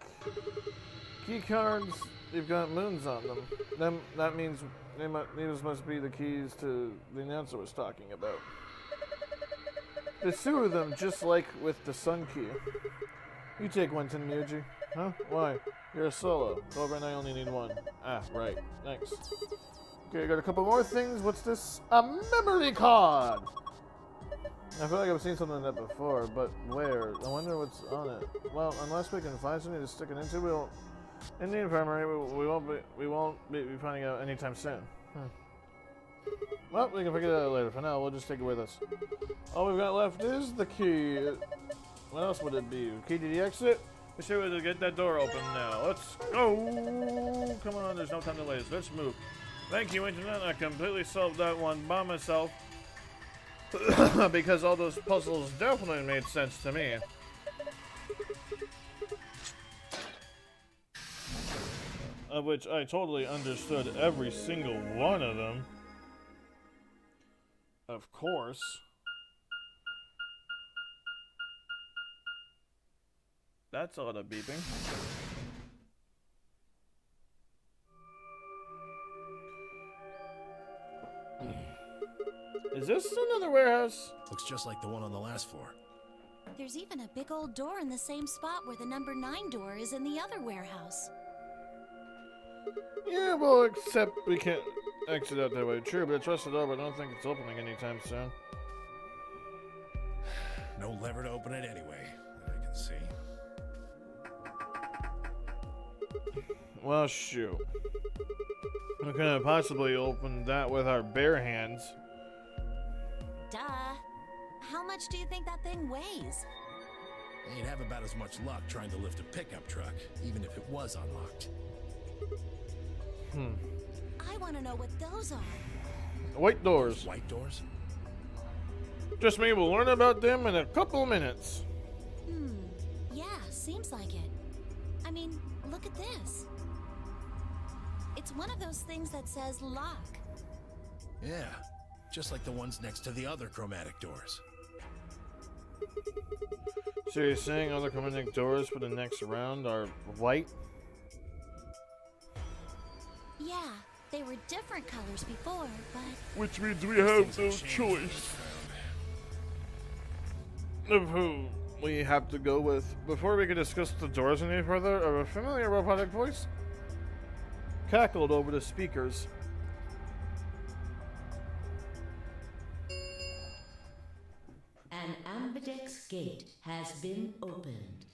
key cards. They've got moons on them. That means these must be the keys to the announcer was talking about. There's two of them, just like with the sun key. You take one, Tenmyuji. Huh? Why? You're a solo. Clover and I only need one. Ah, right. Thanks. Okay, I got a couple more things. What's this? A memory card! I feel like I've seen something like that before, but where? I wonder what's on it. Well, unless we can find something to stick it into, in the infirmary, we won't be finding out anytime soon. Well, we can figure that out later. For now, we'll just take it with us. All we've got left is the key. What else would it be? Key to the exit? Be sure to get that door open now. Let's go! Come on, there's no time to waste. Let's move. Thank you, Internet. I completely solved that one by myself. Because all those puzzles definitely made sense to me. Of which I totally understood every single one of them. Of course. That's a lot of beeping. Is this another warehouse? Looks just like the one on the last floor. There's even a big old door in the same spot where the number 9 door is in the other warehouse. Yeah, well, except we can't exit out that way. True, but I trust the door, but I don't think it's opening anytime soon. No lever to open it anyway, that I can see. Well, shoot. We couldn't possibly open that with our bare hands. Duh. How much do you think that thing weighs? You'd have about as much luck trying to lift a pickup truck, even if it was unlocked. I want to know what those are. White doors. White doors? Just me, we'll learn about them in a couple minutes. Yeah, seems like it. I mean, look at this. It's one of those things that says lock. Yeah, just like the ones next to the other chromatic doors. So you're saying all the chromatic doors for the next round are white? Yeah, they were different colors before, but... Which means we have no choice of who we have to go with. Before we can discuss the doors any further, a familiar robotic voice cackled over the speakers. An ambidex gate has been opened.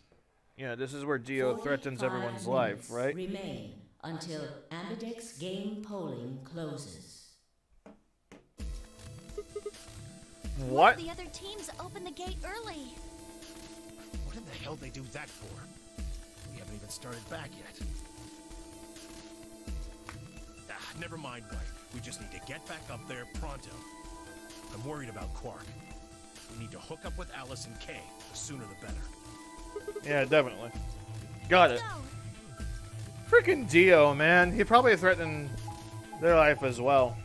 Yeah, this is where Dio threatens everyone's life, right? Remain until ambidex game polling closes. What? The other teams opened the gate early. What in the hell they do that for? We haven't even started back yet. Never mind, White. We just need to get back up there pronto. I'm worried about Quark. We need to hook up with Alice and Kay. The sooner the better. Yeah, definitely. Got it. Freaking Dio, man. He probably threatened their life as well.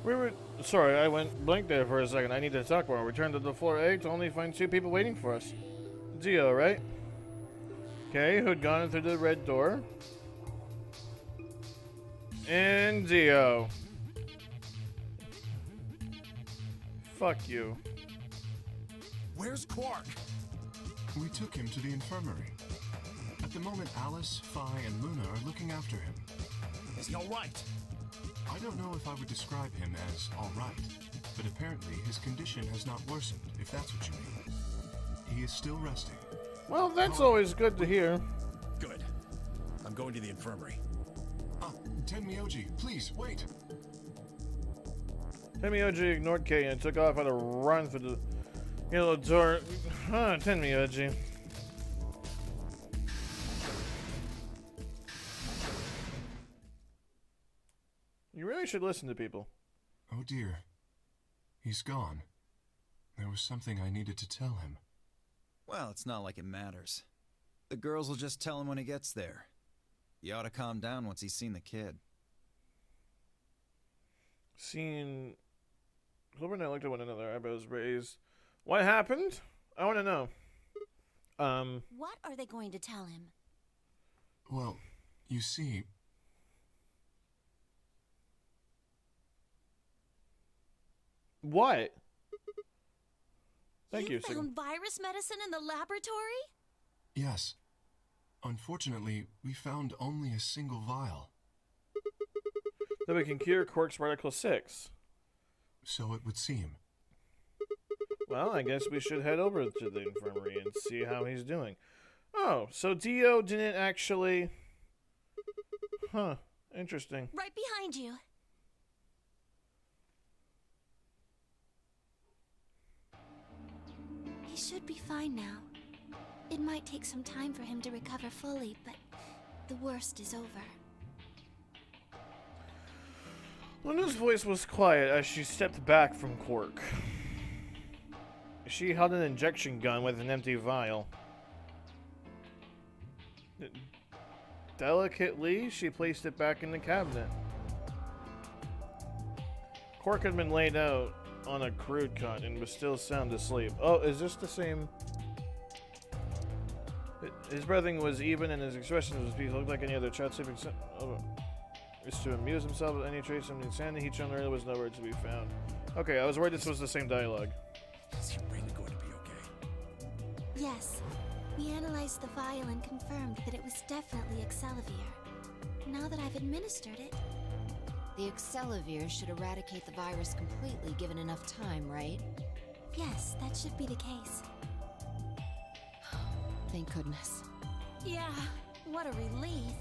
We were sorry, I went blank there for a second. I need to talk more. Returned to the floor A to only find 2 people waiting for us. Dio, right? Okay, who had gone in through the red door. And Dio. Fuck you. Where's Quark? We took him to the infirmary. At the moment, Alice, Phi, and Luna are looking after him. Is he all right? I don't know if I would describe him as all right, but apparently his condition has not worsened, if that's what you mean. He is still resting. Well, that's always good to hear. Good. I'm going to the infirmary. Tenmyoji, please, wait! Tenmyoji ignored Kay and took off at a run for the yellow door. Tenmyoji. You really should listen to people. Oh dear. He's gone. There was something I needed to tell him. Well, it's not like it matters. The girls will just tell him when he gets there. He ought to calm down once he's seen the kid. Clover and I looked at one another, eyebrows raised. What happened? I want to know. What are they going to tell him? Well, you see... What? Thank you, You found virus medicine in the laboratory? Yes. Unfortunately, we found only a single vial. That we can cure Quark's Radical 6. So it would seem. Well, I guess we should head over to the infirmary and see how he's doing. Oh, so Dio didn't actually... Huh, interesting. Right behind you. He should be fine now. It might take some time for him to recover fully, but the worst is over. Luna's voice was quiet as she stepped back from Quark. She held an injection gun with an empty vial. Delicately, she placed it back in the cabinet. Quark had been laid out on a crude cot and was still sound asleep. Oh, is this the same? His breathing was even and his expression was peaceful. Looked like any other child sleeping. Is to amuse himself with any trace of insanity he shown earlier was nowhere to be found. Okay, I was worried this was the same dialogue. Is he really going to be okay? Yes. We analyzed the vial and confirmed that it was definitely Excelivir. Now that I've administered it... The Excelivir should eradicate the virus completely given enough time, right? Yes, that should be the case. Thank goodness. Yeah, what a relief.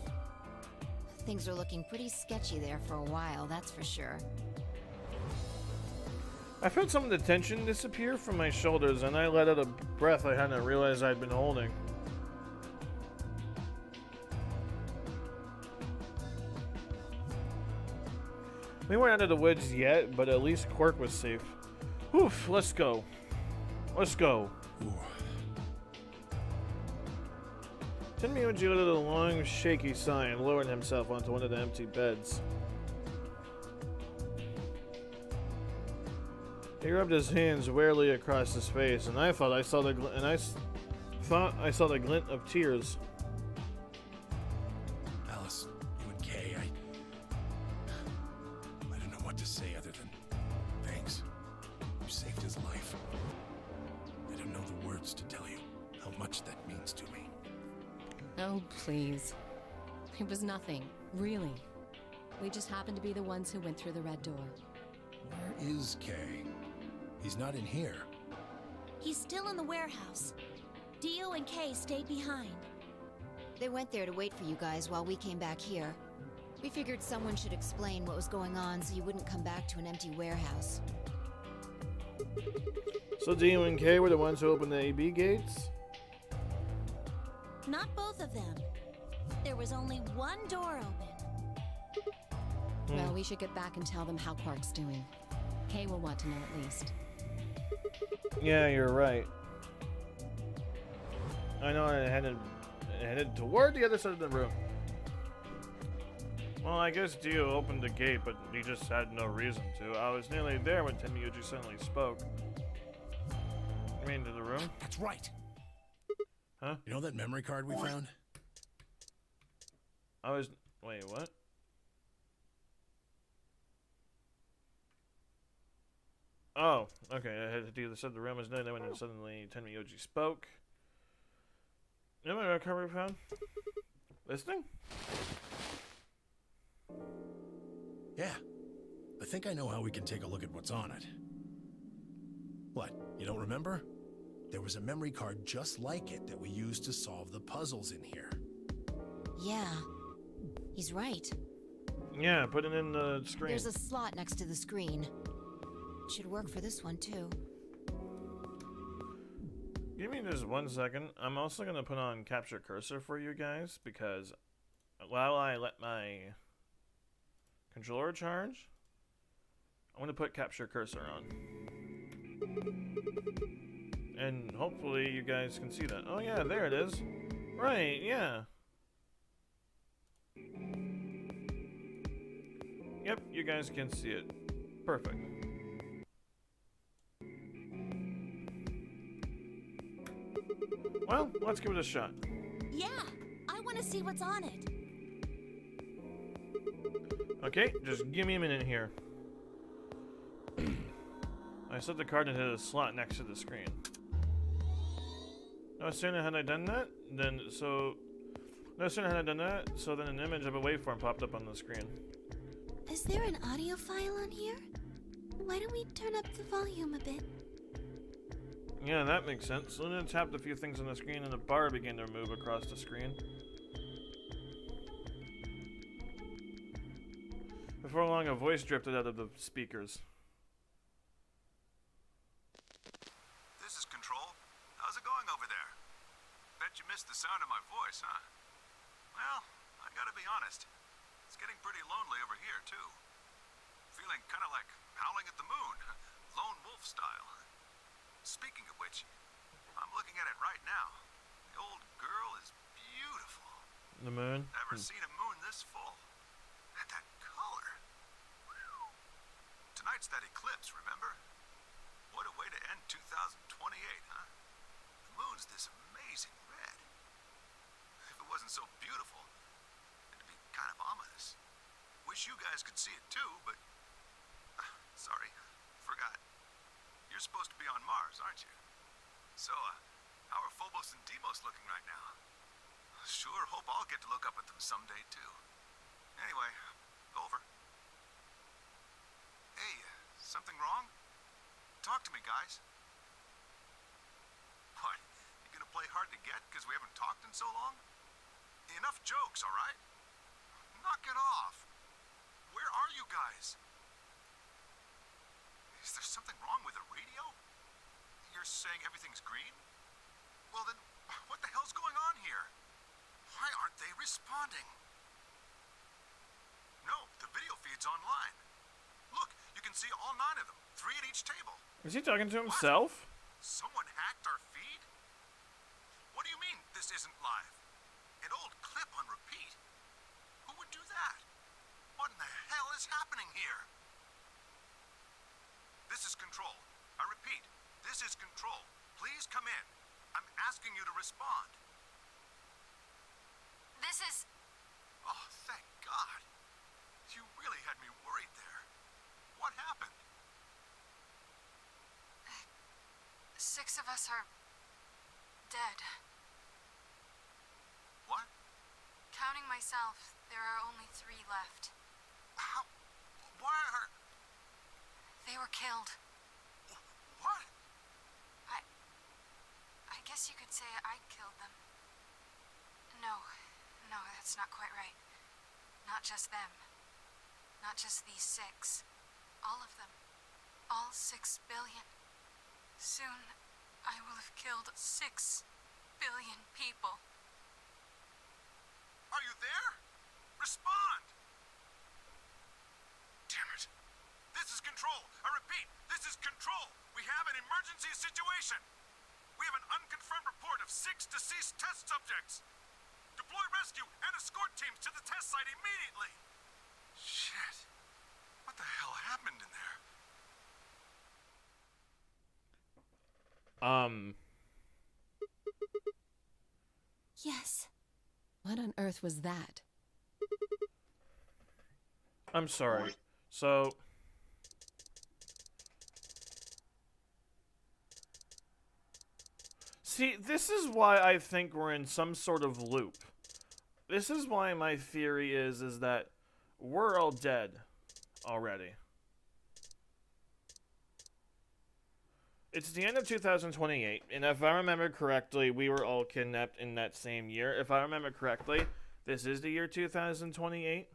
Things are looking pretty sketchy there for a while, that's for sure. I felt some of the tension disappear from my shoulders, and I let out a breath I hadn't realized I'd been holding. We weren't out of the woods yet, but at least Quark was safe. Oof, let's go. Let's go. Tenmyoji uttered a long, shaky sigh and lowered himself onto one of the empty beds. He rubbed his hands wearily across his face, and I thought I saw the thought I saw the glint of tears. Alice, you and Kay, I don't know what to say other than thanks. You saved his life. I don't know the words to tell you how much that means to me. Oh, please. It was nothing, really. We just happened to be the ones who went through the red door. Where is Kay? He's not in here. He's still in the warehouse. Dio and Kay stayed behind. They went there to wait for you guys while we came back here. We figured someone should explain what was going on so you wouldn't come back to an empty warehouse. So Dio and Kay were the ones who opened the AB gates? Not both of them. There was only one door open. Well, we should get back and tell them how Quark's doing. Kay will want to know at least. Yeah, you're right. I know I headed toward the other side of the room. Well, I guess Dio opened the gate, but he just had no reason to. I was nearly there when Tenmyuji suddenly spoke. You mean to the room? That's right. Huh? You know that memory card we found? Wait, what? Oh, okay. I had to do the side of the room was no, then when suddenly Tenmyuji spoke. You know what card we found? This thing? Yeah. I think I know how we can take a look at what's on it. What, you don't remember? There was a memory card just like it that we used to solve the puzzles in here. Yeah. He's right. Yeah, put it in the screen. There's a slot next to the screen. Should work for this one, too. Give me just 1 second. I'm also going to put on capture cursor for you guys because while I let my controller charge, I'm going to put capture cursor on. And hopefully you guys can see that. Oh yeah, there it is. Right, yeah. Yep, you guys can see it. Perfect. Well, let's give it a shot. Yeah, I want to see what's on it. Okay, just give me a minute here. I set the card into the slot next to the screen. No sooner had I done that, then an image of a waveform popped up on the screen. Is there an audio file on here? Why don't we turn up the volume a bit? Yeah, that makes sense. Luna tapped a few things on the screen and a bar began to move across the screen. Before long, a voice drifted out of the speakers. This is Control. How's it going over there? Bet you missed the sound of my voice, huh? Well, I gotta be honest. It's getting pretty lonely over here, too. Feeling kind of like howling at the moon, lone wolf style. Speaking of which, I'm looking at it right now. The old girl is beautiful. The moon? Never seen a moon this full. And that color. Whew. Tonight's that eclipse, remember? What a way to end 2028, huh? The moon's this amazing red. If it wasn't so beautiful, it'd be kind of ominous. Wish you guys could see it too, but... sorry, forgot. You're supposed to be on Mars, aren't you? So, how are Phobos and Deimos looking right now? Sure hope I'll get to look up at them someday, too. Anyway, over. Hey, something wrong? Talk to me, guys. What, you gonna play hard to get because we haven't talked in so long? Enough jokes, all right? Knock it off. Where are you guys? Is there something wrong with the radio? You're saying everything's green? Well then, what the hell's going on here? Why aren't they responding? No, the video feed's online. Look, you can see all 9 of them, 3 at each table. Is he talking to himself? What? Someone hacked our feed? What do you mean this isn't live? An old clip on repeat? Who would do that? What in the hell is happening here? This is Control. 6 of us are dead. What? Counting myself, there are only 3 left. How? Why are... They were killed. What? I guess you could say I killed them. No, that's not quite right. Not just them. Not just these 6. All of them. All 6 billion. Soon, I will have killed 6 billion people. Are you there? Respond! Damn it. This is Control. I repeat, this is Control. We have an emergency situation. We have an unconfirmed report of 6 deceased test subjects. Deploy rescue and escort teams to the test site immediately. Shit. What the hell happened in there? Yes. What on earth was that? I'm sorry. So... See, this is why I think we're in some sort of loop. This is why my theory is that we're all dead already. It's the end of 2028, and if I remember correctly, we were all kidnapped in that same year. If I remember correctly, this is the year 2028,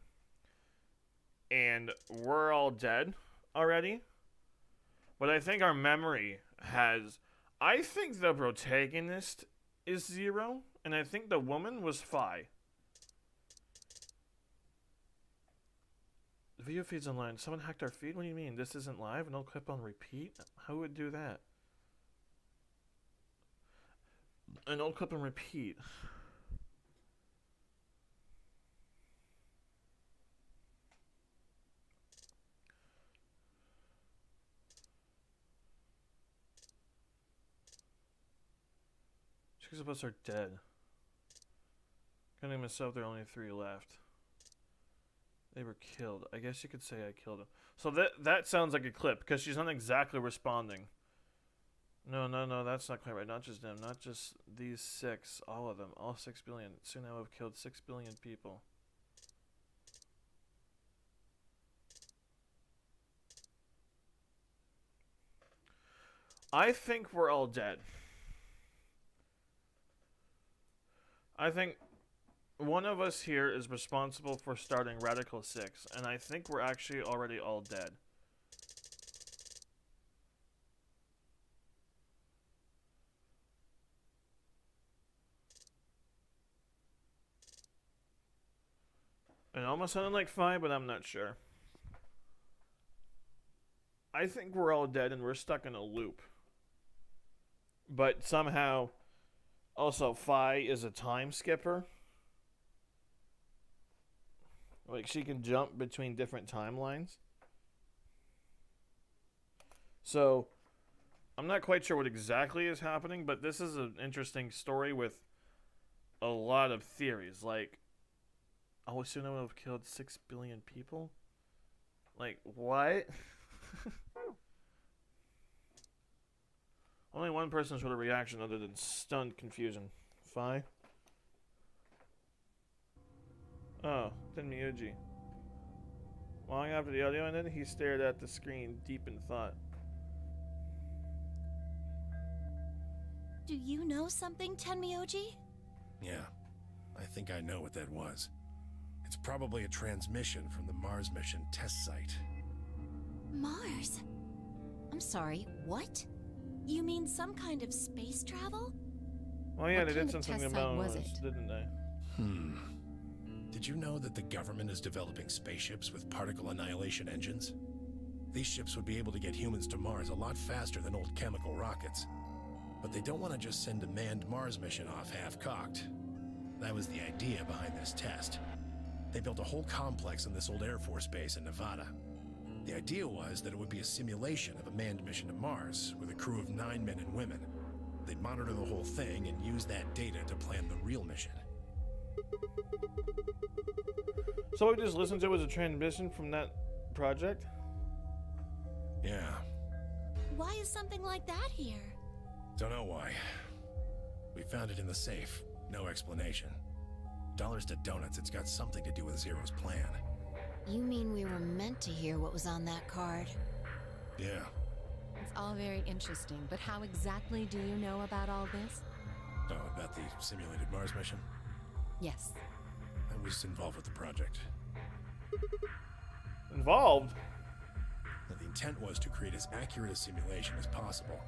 and we're all dead already. But I think our memory has... I think the protagonist is 0, and I think the woman was Phi. The video feed's online. Someone hacked our feed? What do you mean? This isn't live? No clip on repeat? Who would do that? An old clip on repeat. Six of us are dead. Counting myself, there are only 3 left. They were killed. I guess you could say I killed them. So that sounds like a clip, because she's not exactly responding. No, that's not quite right. Not just them. Not just these 6. All of them. All 6 billion. Soon I will have killed 6 billion people. I think we're all dead. I think one of us here is responsible for starting Radical 6, and I think we're actually already all dead. It almost sounded like 5, but I'm not sure. I think we're all dead and we're stuck in a loop. But somehow, also, Phi is a time skipper. Like, she can jump between different timelines. So, I'm not quite sure what exactly is happening, but this is an interesting story with a lot of theories. Like, oh, soon I will have killed 6 billion people? Like, what? Only one person showed a reaction other than stunned confusion. Phi? Oh, then Miyuji. Long after the audio ended, he stared at the screen, deep in thought. Do you know something, Tenmyoji? Yeah, I think I know what that was. It's probably a transmission from the Mars mission test site. Mars? I'm sorry, what? You mean some kind of space travel? Oh yeah, What they kind did of something test site about was us, it? didn't they? Did you know that the government is developing spaceships with particle annihilation engines? These ships would be able to get humans to Mars a lot faster than old chemical rockets. But they don't want to just send a manned Mars mission off half-cocked. That was the idea behind this test. They built a whole complex on this old Air Force base in Nevada. The idea was that it would be a simulation of a manned mission to Mars with a crew of 9 men and women. They'd monitor the whole thing and use that data to plan the real mission. So what we just listened to was a transmission from that project? Yeah. Why is something like that here? Don't know why. We found it in the safe. No explanation. Dollars to donuts, it's got something to do with Zero's plan. You mean we were meant to hear what was on that card? Yeah. It's all very interesting, but how exactly do you know about all this? Oh, about the simulated Mars mission? Yes. I was involved with the project. Involved? Now, the intent was to create as accurate a simulation as possible.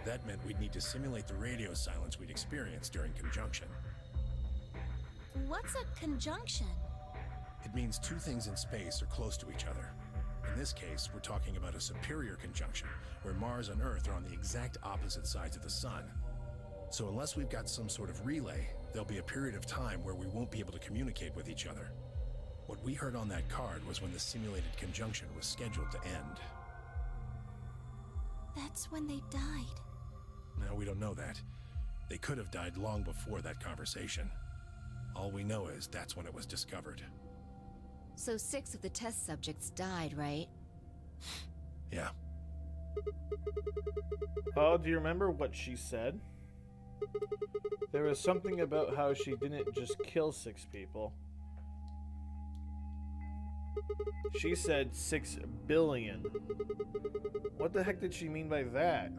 That meant we'd need to simulate the radio silence we'd experienced during conjunction. What's a conjunction? It means two things in space are close to each other. In this case, we're talking about a superior conjunction, where Mars and Earth are on the exact opposite sides of the Sun. So unless we've got some sort of relay, there'll be a period of time where we won't be able to communicate with each other. What we heard on that card was when the simulated conjunction was scheduled to end. That's when they died. No, we don't know that. They could have died long before that conversation. All we know is that's when it was discovered. So 6 of the test subjects died, right? Yeah. Oh, do you remember what she said? There was something about how she didn't just kill 6 people. She said 6 billion. What the heck did she mean by that?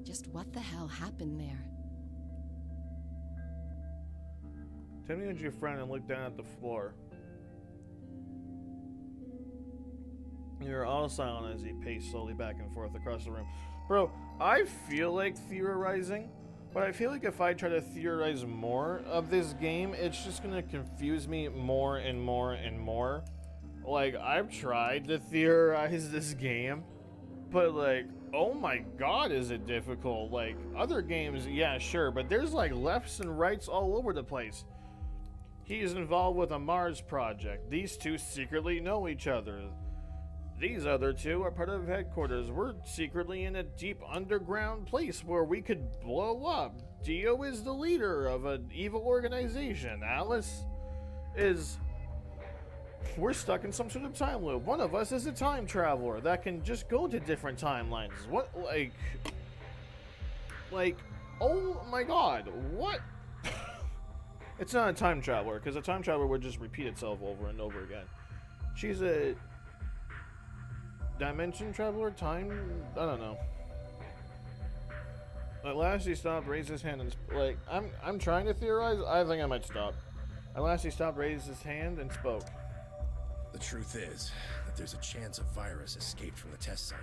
Just what the hell happened there? Timmy and your friend and look down at the floor. You're all silent as he paced slowly back and forth across the room. Bro, I feel like theorizing, but I feel like if I try to theorize more of this game, it's just gonna confuse me more and more and more. Like, I've tried to theorize this game, but like, oh my god, is it difficult. Like, other games, yeah, sure, but there's like lefts and rights all over the place. He's involved with a Mars project. These two secretly know each other. These other two are part of headquarters. We're secretly in a deep underground place where we could blow up. Dio is the leader of an evil organization. Alice is... We're stuck in some sort of time loop. One of us is a time traveler that can just go to different timelines. What, like, oh my god, what? It's not a time traveler, because a time traveler would just repeat itself over and over again. She's a dimension traveler, time, I don't know. At last he stopped, raised his hand, and like, I'm trying to theorize. I think I might stop. At last he stopped, raised his hand, and spoke. The truth is that there's a chance a virus escaped from the test site.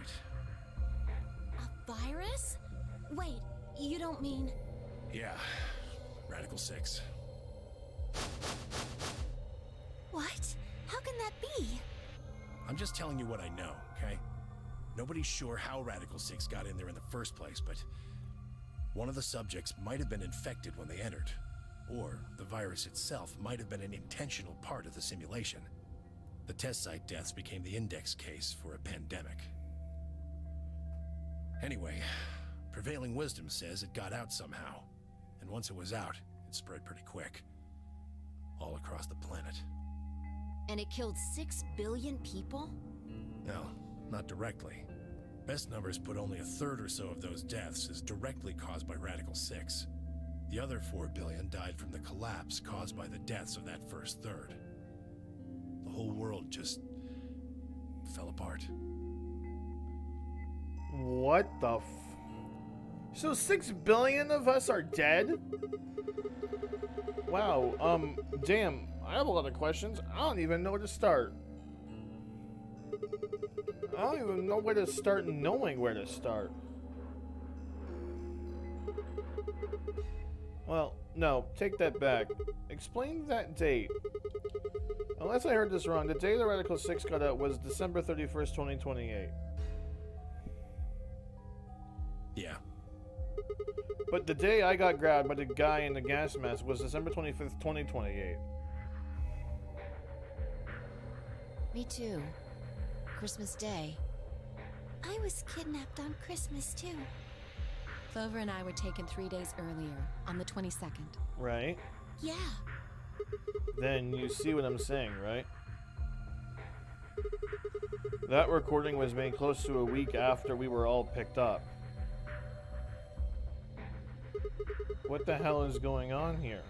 A virus? Wait, you don't mean... Yeah, Radical 6. What? How can that be? I'm just telling you what I know, okay? Nobody's sure how Radical 6 got in there in the first place, but one of the subjects might have been infected when they entered. Or the virus itself might have been an intentional part of the simulation. The test site deaths became the index case for a pandemic. Anyway, prevailing wisdom says it got out somehow. And once it was out, it spread pretty quick. All across the planet. And it killed 6 billion people? No, not directly. Best numbers put only a third or so of those deaths as directly caused by Radical 6. The other 4 billion died from the collapse caused by the deaths of that first third. The whole world just fell apart. What the So 6 billion of us are dead? Wow, damn, I have a lot of questions. I don't even know where to start. I don't even know where to start knowing where to start. Well, no, take that back. Explain that date. Unless I heard this wrong, the day the Radical 6 got out was December 31st, 2028. Yeah. But the day I got grabbed by the guy in the gas mask was December 25th, 2028. Me too. Christmas Day. I was kidnapped on Christmas too. Clover and I were taken 3 days earlier, on the 22nd. Right? Yeah. Then you see what I'm saying, right? That recording was made close to a week after we were all picked up. What the hell is going on here?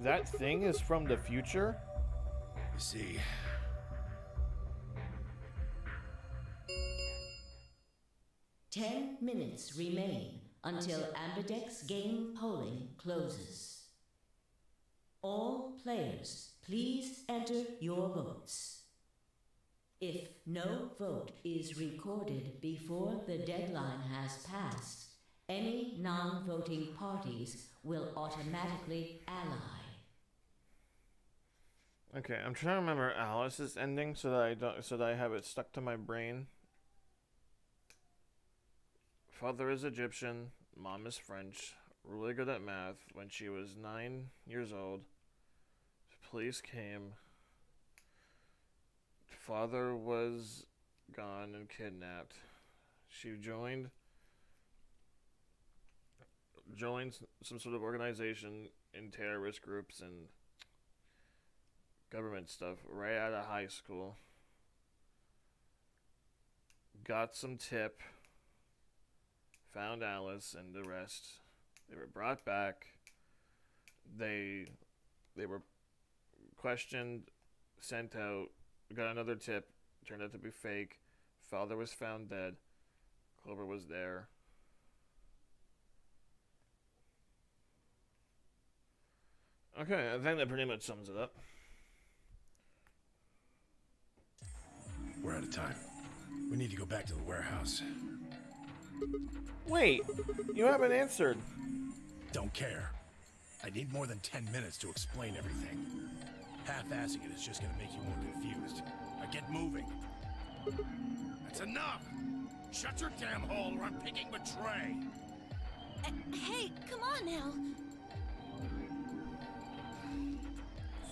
That thing is from the future? You see... 10 minutes remain until Ambidex game polling closes. All players, please enter your votes. If no vote is recorded before the deadline has passed, any non-voting parties will automatically ally. Okay, I'm trying to remember Alice's ending so that I have it stuck to my brain. Father is Egyptian, mom is French, really good at math. When she was 9 years old, police came. Father was gone and kidnapped. She joined some sort of organization in terrorist groups and government stuff right out of high school. Got some tip. Found Alice and the rest. They were brought back. They were questioned, sent out, got another tip, turned out to be fake. Father was found dead. Clover was there. Okay, I think that pretty much sums it up. We're out of time. We need to go back to the warehouse. Wait, you haven't answered. Don't care. I need more than 10 minutes to explain everything. Half-assing it is just gonna make you more confused. Now get moving. That's enough! Shut your damn hole or I'm picking Betray! Hey, come on now.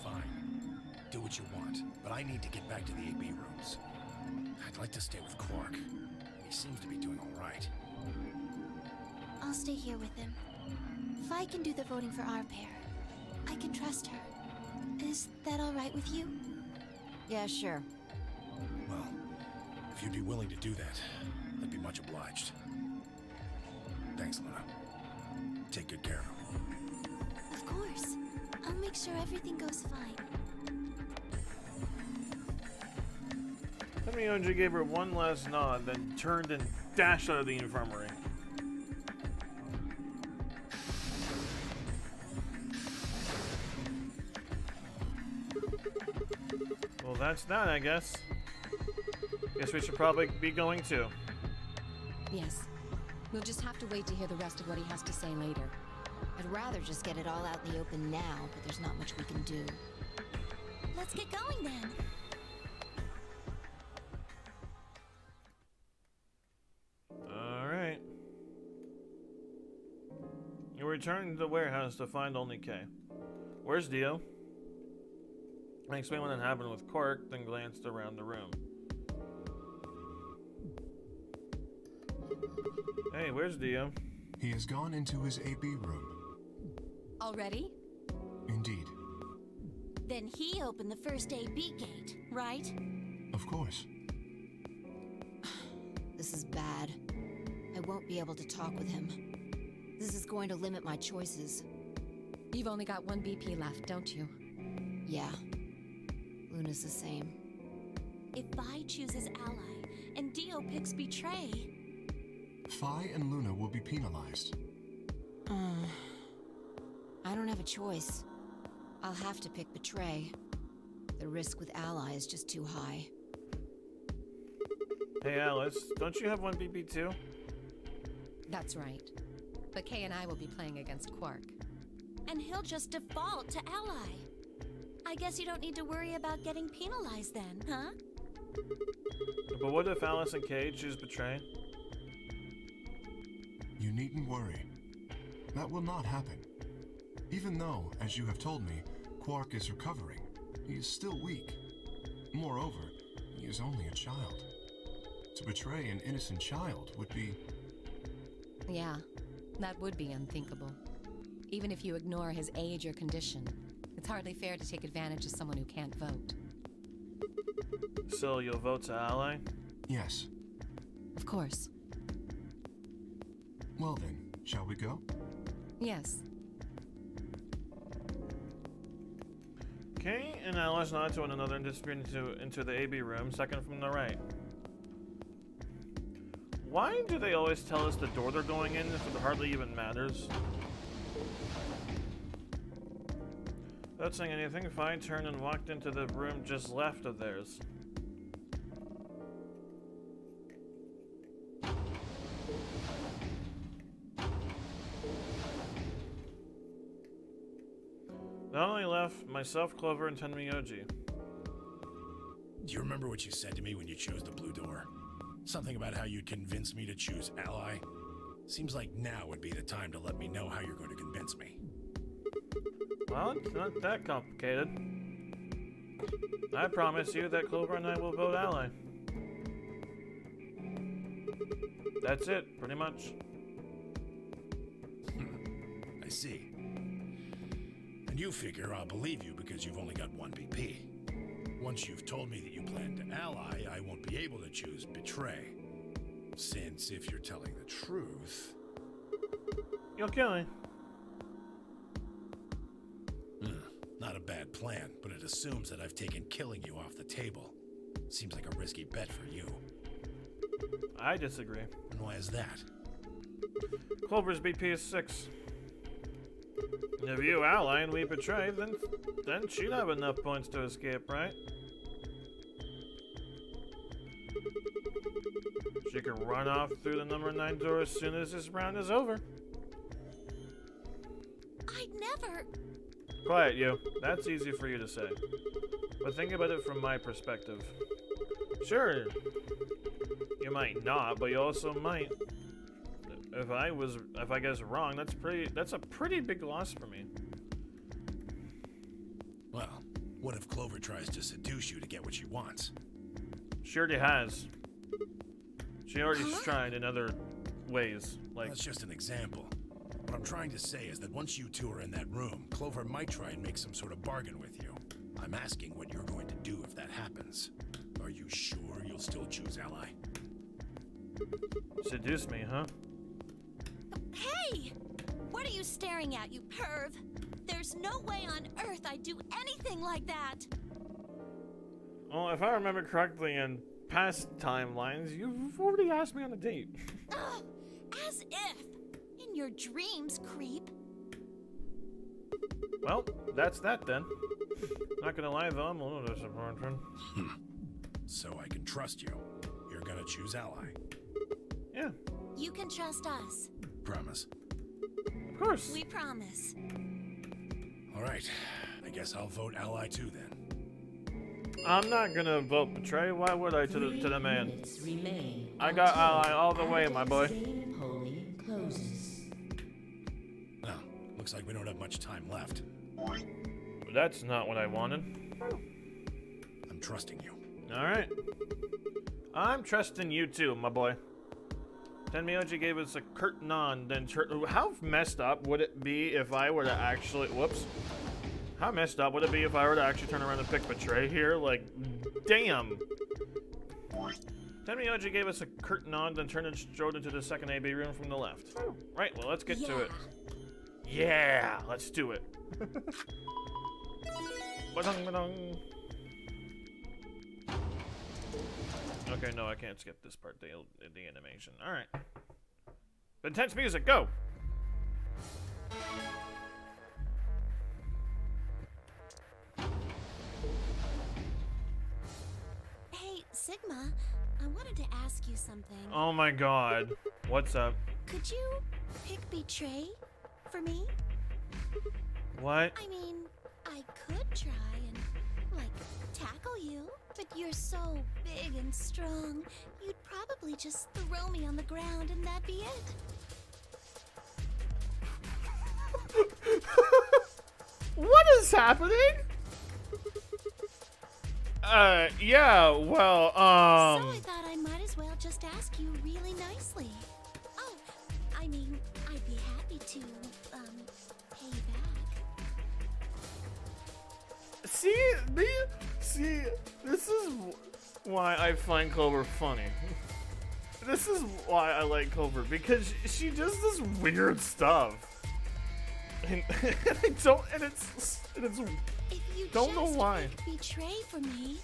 Fine. Do what you want, but I need to get back to the AB rooms. I'd like to stay with Quark. He seems to be doing all right. I'll stay here with him. Vi can do the voting for our pair. I can trust her. Is that all right with you? Yeah, sure. Well, if you'd be willing to do that, I'd be much obliged. Thanks, Luna. Take good care of him. Of course. I'll make sure everything goes fine. Hermione gave her one last nod, then turned and dashed out of the infirmary. Well, that's that, I guess. Guess we should probably be going too. Yes. We'll just have to wait to hear the rest of what he has to say later. I'd rather just get it all out in the open now, but there's not much we can do. Let's get going then. Alright. You return to the warehouse to find only Kay. Where's Dio? I explained what had happened with Quark, then glanced around the room. Hey, where's Dio? He has gone into his AB room. Already? Indeed. Then he opened the first AB gate, right? Of course. This is bad. I won't be able to talk with him. This is going to limit my choices. You've only got one BP left, don't you? Yeah. Luna's the same. If Vi chooses Ally and Dio picks Betray... Phi and Luna will be penalized. I don't have a choice. I'll have to pick Betray. The risk with Ally is just too high. Hey Alice, don't you have one BP too? That's right. But Kay and I will be playing against Quark. And he'll just default to Ally. I guess you don't need to worry about getting penalized then, huh? But what if Alice and Kay choose Betray? You needn't worry. That will not happen. Even though, as you have told me, Quark is recovering, he is still weak. Moreover, he is only a child. To betray an innocent child would be... Yeah, that would be unthinkable. Even if you ignore his age or condition, it's hardly fair to take advantage of someone who can't vote. So you'll vote to Ally? Yes. Of course. Well then, shall we go? Yes. Kay and Alice nod to one another and disappear into the AB room, second from the right. Why do they always tell us the door they're going in if it hardly even matters? Without saying anything, Fi turned and walked into the room just left of theirs. Not only left myself, Clover, and Tenmyoji. Do you remember what you said to me when you chose the blue door? Something about how you'd convince me to choose Ally? Seems like now would be the time to let me know how you're going to convince me. Well, it's not that complicated. I promise you that Clover and I will vote Ally. That's it, pretty much. I see. And you figure I'll believe you because you've only got one BP. Once you've told me that you plan to ally, I won't be able to choose betray. Since if you're telling the truth... You'll kill me. Not a bad plan, but it assumes that I've taken killing you off the table. Seems like a risky bet for you. I disagree. And why is that? Clover's BP is 6. And if you ally and we betray, then she'd have enough points to escape, right? She can run off through the number 9 door as soon as this round is over. I'd never... Quiet, you. That's easy for you to say. But think about it from my perspective. Sure, you might not, but you also might. If I guess wrong, that's a pretty big loss for me. Well, what if Clover tries to seduce you to get what she wants? She already has. She already tried in other ways. Like, that's just an example. What I'm trying to say is that once you two are in that room, Clover might try and make some sort of bargain with you. I'm asking what you're going to do if that happens. Are you sure you'll still choose Ally? Seduce me, huh? Hey! What are you staring at, you perv? There's no way on earth I'd do anything like that! Well, if I remember correctly in past timelines, you've already asked me on a date. Ugh! As if! In your dreams, creep. Well, that's that then. Not gonna lie though, I'm a little disappointed. So I can trust you. You're gonna choose Ally. Yeah. You can trust us. Promise. Of course. We promise. Alright, I guess I'll vote Ally too then. I'm not gonna vote betray. Why would I to the man? Remain I got Ally all the way, my boy. Polling closes. Well, looks like we don't have much time left. That's not what I wanted. I'm trusting you. Alright. I'm trusting you too, my boy. Tenmyoji gave us a curt nod, then how messed up would it be if I were to actually... Whoops. How messed up would it be if I were to actually turn around and pick betray here? Like, damn. Tenmyoji gave us a curt nod, then turned and strode into the second AB room from the left. Right, well, let's get to it. Yeah, let's do it. Ba-dong, ba-dong. Okay, no, I can't skip this part, the animation. Alright. Intense music, go! Hey, Sigma, I wanted to ask you something. Oh my god. What's up? Could you pick betray for me? What? I mean, I could try and, like, tackle you, but you're so big and strong, you'd probably just throw me on the ground and that'd be it. What is happening? Yeah, well, So I thought I might as well just ask you really nicely. Oh, I mean, I'd be happy to, pay you back. See, this is why I find Clover funny. This is why I like Clover, because she does this weird stuff. And I don't, and it's If you don't know just why. pick betray for me,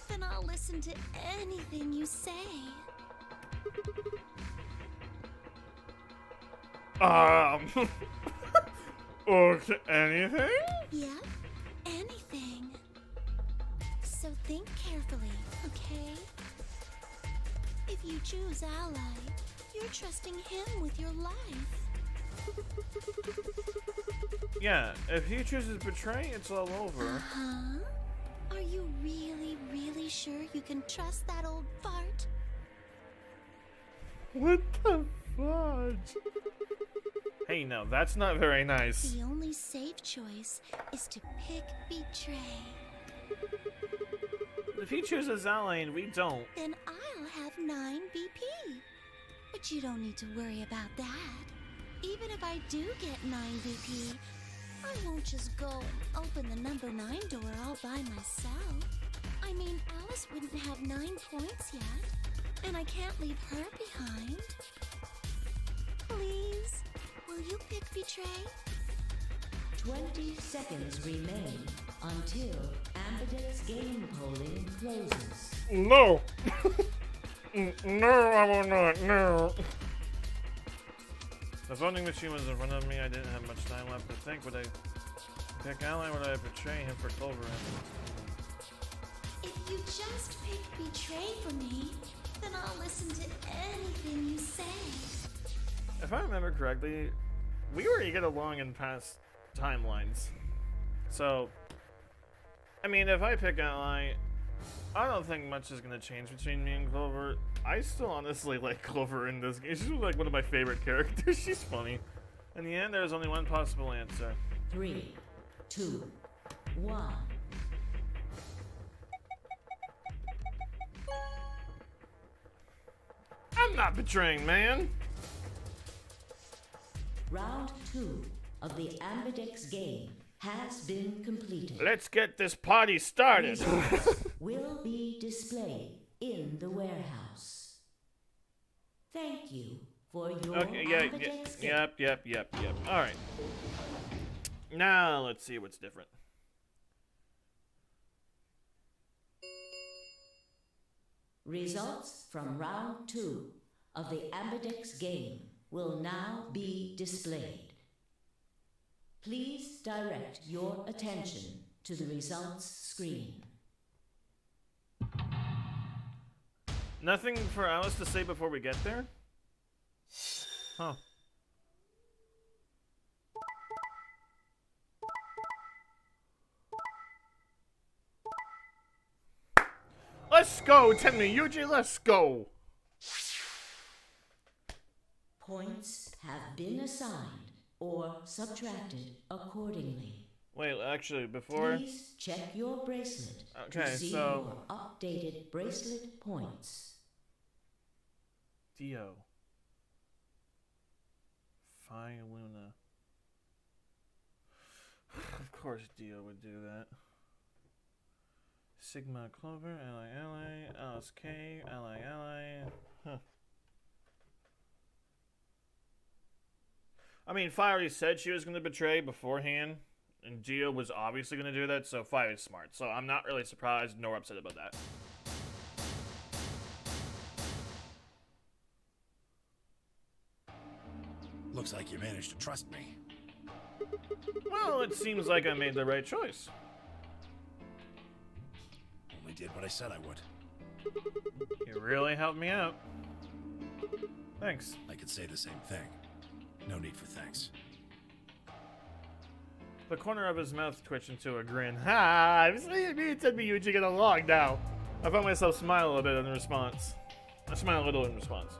then I'll listen to anything you say. Okay, anything? Yep, anything. So think carefully, okay? If you choose Ally, you're trusting him with your life. Yeah, if he chooses betray, it's all over. Uh-huh. Are you really, really sure you can trust that old fart? What the fudge? Hey, no, that's not very nice. The only safe choice is to pick betray. If he chooses Ally and we don't, Then I'll have 9 BP. But you don't need to worry about that. Even if I do get 9 BP, I won't just go and open the number 9 door all by myself. I mean, Alice wouldn't have 9 points yet, and I can't leave her behind. Please, will you pick betray? 20 seconds remain until Ambidex's game polling closes. no. No, I will not. No. The voting machine was in front of me. I didn't have much time left to think. Would I pick Ally or would I betray him for Clover? If you just pick betray for me, then I'll listen to anything you say. If I remember correctly, we already get along in past timelines. So, I mean, if I pick Ally, I don't think much is going to change between me and Clover. I still honestly like Clover in this game. She's like one of my favorite characters. She's funny. In the end, there's only one possible answer. 3, 2, 1. I'm not betraying, man. Round 2 of the Ambidex game has been completed. Let's get this party started. Results will be displayed in the warehouse. Thank you for your Okay, yeah, Ambidex game. yep. All right. Now let's see what's different. Results from round 2 of the Ambidex game will now be displayed. Please direct your attention to the results screen. Nothing for Alice to say before we get there? Huh. Let's go, Tenmi Yuji, let's go! Points have been assigned or subtracted accordingly. Wait, actually, before... Please check your bracelet Okay, to see so- your updated bracelet points. Dio. Phi Luna. Of course Dio would do that. Sigma Clover, Ally, Alice K, Ally. Huh. I mean, Phi already said she was going to betray beforehand, and Dio was obviously going to do that, so Phi is smart. So I'm not really surprised nor upset about that. Looks like you managed to trust me. Well, it seems like I made the right choice. Only did what I said I would. You really helped me out. Thanks. I could say the same thing. No need for thanks. The corner of his mouth twitched into a grin. Ha! Me and Tenmi Yuji get along now. I found myself smile a little bit in response. I smile a little in response.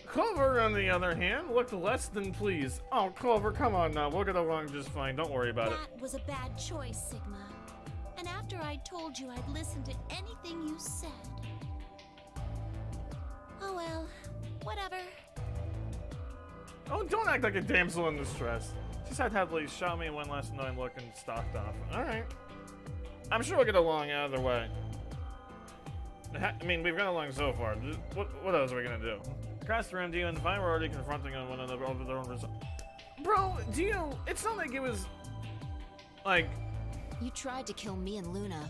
Clover, on the other hand, looked less than pleased. Oh, Clover, come on now. We'll get along just fine. Don't worry about it. That was a bad choice, Sigma. And after I told you I'd listen to anything you said. Oh well, whatever. Oh, don't act like a damsel in distress. She said happily, shot me one last annoying look and stalked off. Alright. I'm sure we'll get along either way. I mean, we've got along so far. What else are we gonna do? Across the room, Dio and Phi were already confronting one another over their own results. Bro, Dio, it's not like it was, like... You tried to kill me and Luna.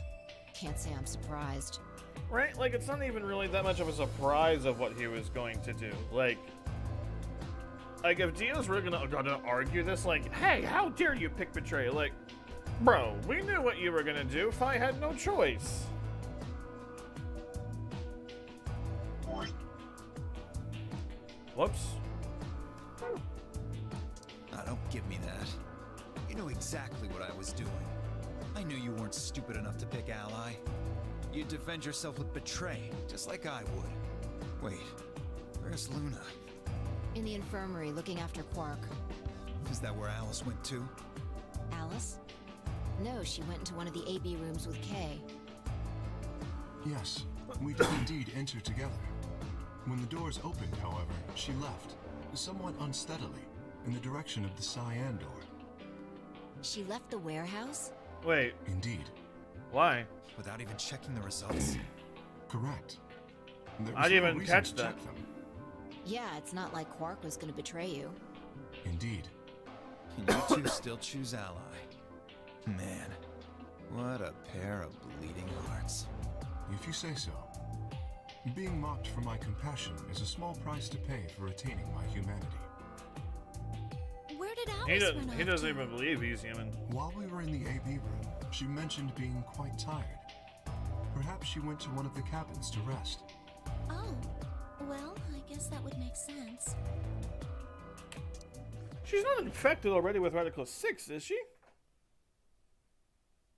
Can't say I'm surprised. Right? Like, it's not even really that much of a surprise of what he was going to do. Like if Dio's really gonna argue this, like, hey, how dare you pick Betray? Like, bro, we knew what you were gonna do if I had no choice. Whoops. Don't give me that. You know exactly what I was doing. I knew you weren't stupid enough to pick Ally. You'd defend yourself with Betray, just like I would. Wait, where's Luna? In the infirmary, looking after Quark. Is that where Alice went to? Alice? No, she went into one of the AB rooms with Kay. Yes, we did indeed enter together. When the doors opened, however, she left, somewhat unsteadily, in the direction of the cyan door. She left the warehouse? Wait. Indeed. Why? Without even checking the results? Correct. I didn't even catch that. Yeah, it's not like Quark was gonna betray you. Indeed. And you two still choose Ally. Man, what a pair of bleeding hearts. If you say so. Being mocked for my compassion is a small price to pay for attaining my humanity. Where did Alice run off He doesn't to? even believe he's human. While we were in the AB room, she mentioned being quite tired. Perhaps she went to one of the cabins to rest. Oh, well, I guess that would make sense. She's not infected already with Radical 6, is she?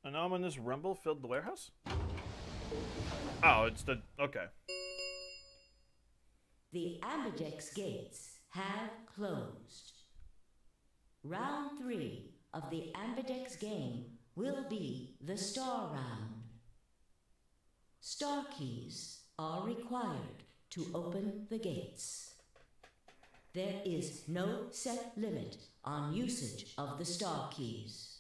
An ominous rumble filled the warehouse? Oh, it's the... okay. The Ambidex gates have closed. Round 3 of the Ambidex game will be the Star Round. Star keys are required to open the gates. There is no set limit on usage of the Star keys.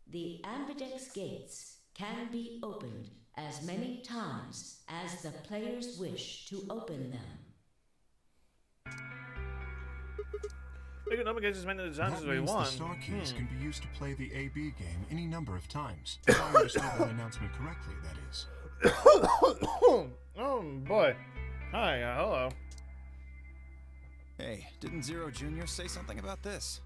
The Ambidex gates can be opened as many times as the players wish to open them. We can open gates as many times as That we means want. the Star keys can be used to play the AB game any number of times. If I understood that announcement correctly, that is. Oh boy. Hi, hello. Hey, didn't Zero Jr. say something about this?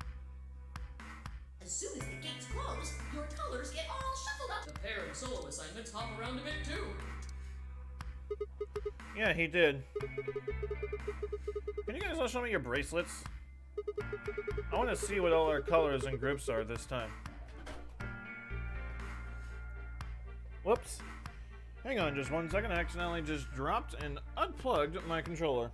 As soon as the gates close, your colors get all shuffled up. The pair and solo assignments hop around a bit too. Yeah, he did. Can you guys all show me your bracelets? I want to see what all our colors and groups are this time. Whoops. Hang on just 1 second. I accidentally just dropped and unplugged my controller.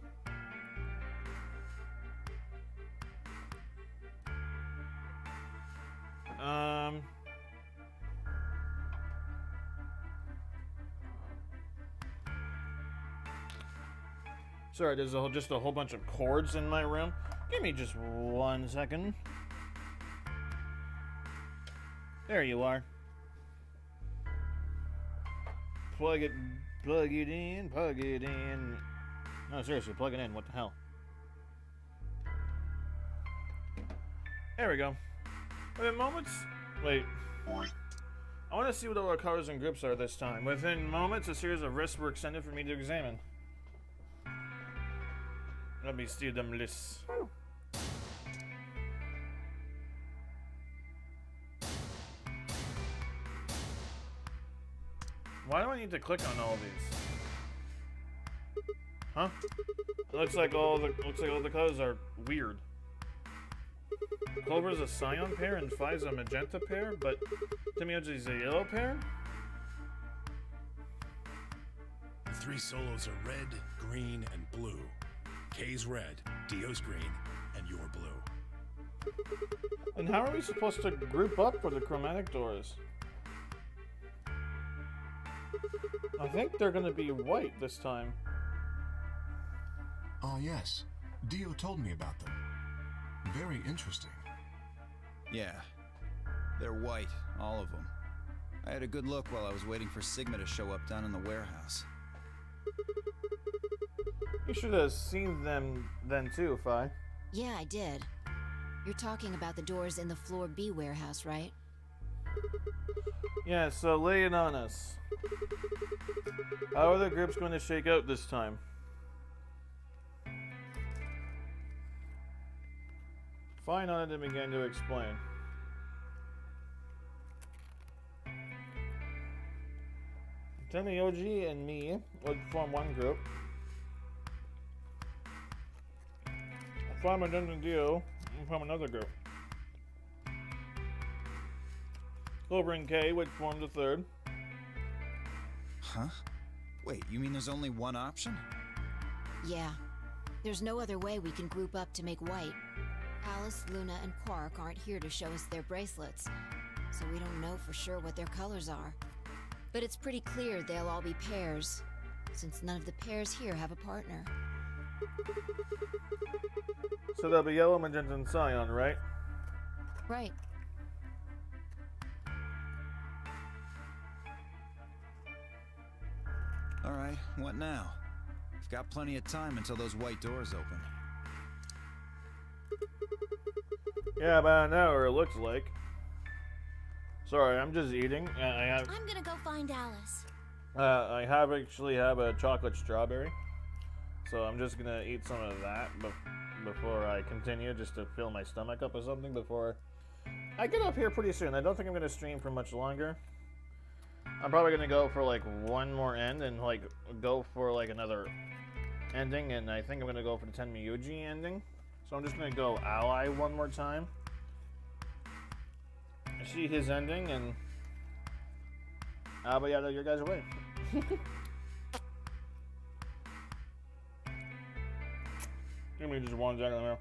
Sorry, there's just a whole bunch of cords in my room. Give me just 1 second. There you are. Plug it in, plug it in. No, seriously, plug it in. What the hell? There we go. Within moments... Wait. I want to see what all our colors and groups are this time. Within moments, a series of risks were extended for me to examine. Let me see them lists. Why do I need to click on all these? Huh? It looks like all the colors are weird. Clover's a cyan pair and Phi's a magenta pair, but Timioji's a yellow pair? The 3 solos are red, green, and blue. K's red, Dio's green, and you're blue. And how are we supposed to group up for the chromatic doors? I think they're gonna be white this time. Ah, yes. Dio told me about them. Very interesting. Yeah. They're white, all of them. I had a good look while I was waiting for Sigma to show up down in the warehouse. You should have seen them then too, Phi. Yeah, I did. You're talking about the doors in the Floor B warehouse, right? Yeah, so lay it on us. How are the groups going to shake out this time? Fine on it and began to explain. Timmy, OG, and me would form one group. Farmer Dungeon Dio would form another group. Cobra and K would form the third. Huh? Wait, you mean there's only one option? Yeah. There's no other way we can group up to make white. Alice, Luna, and Quark aren't here to show us their bracelets, so we don't know for sure what their colors are. But it's pretty clear they'll all be pairs, since none of the pairs here have a partner. So there'll be Yellow, Magenta, and Cyan, right? Right. Alright, what now? We've got plenty of time until those white doors open. Yeah, about an hour, it looks like. Sorry, I'm just eating. I'm gonna go find Alice. I actually have a chocolate strawberry. So I'm just gonna eat some of that before I continue, just to fill my stomach up or something before I get up here pretty soon. I don't think I'm gonna stream for much longer. I'm probably gonna go for like one more end and like go for like another ending, and I think I'm gonna go for the Tenmyuji ending. So I'm just gonna go Ally one more time. See his ending, and I'll be out of your guys' way. Give me just one second there.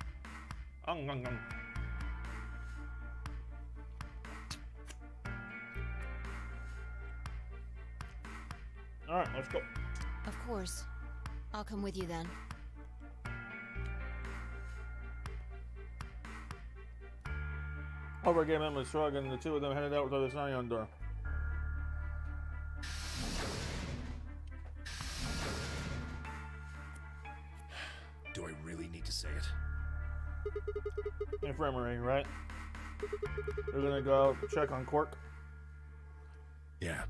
Alright, let's go. Of course. I'll come with you then. Over gave him a shrug, and the two of them headed out to the Cyan door. Do I really need to say it? Infirmary, right? We're gonna go check on Quark. Yeah.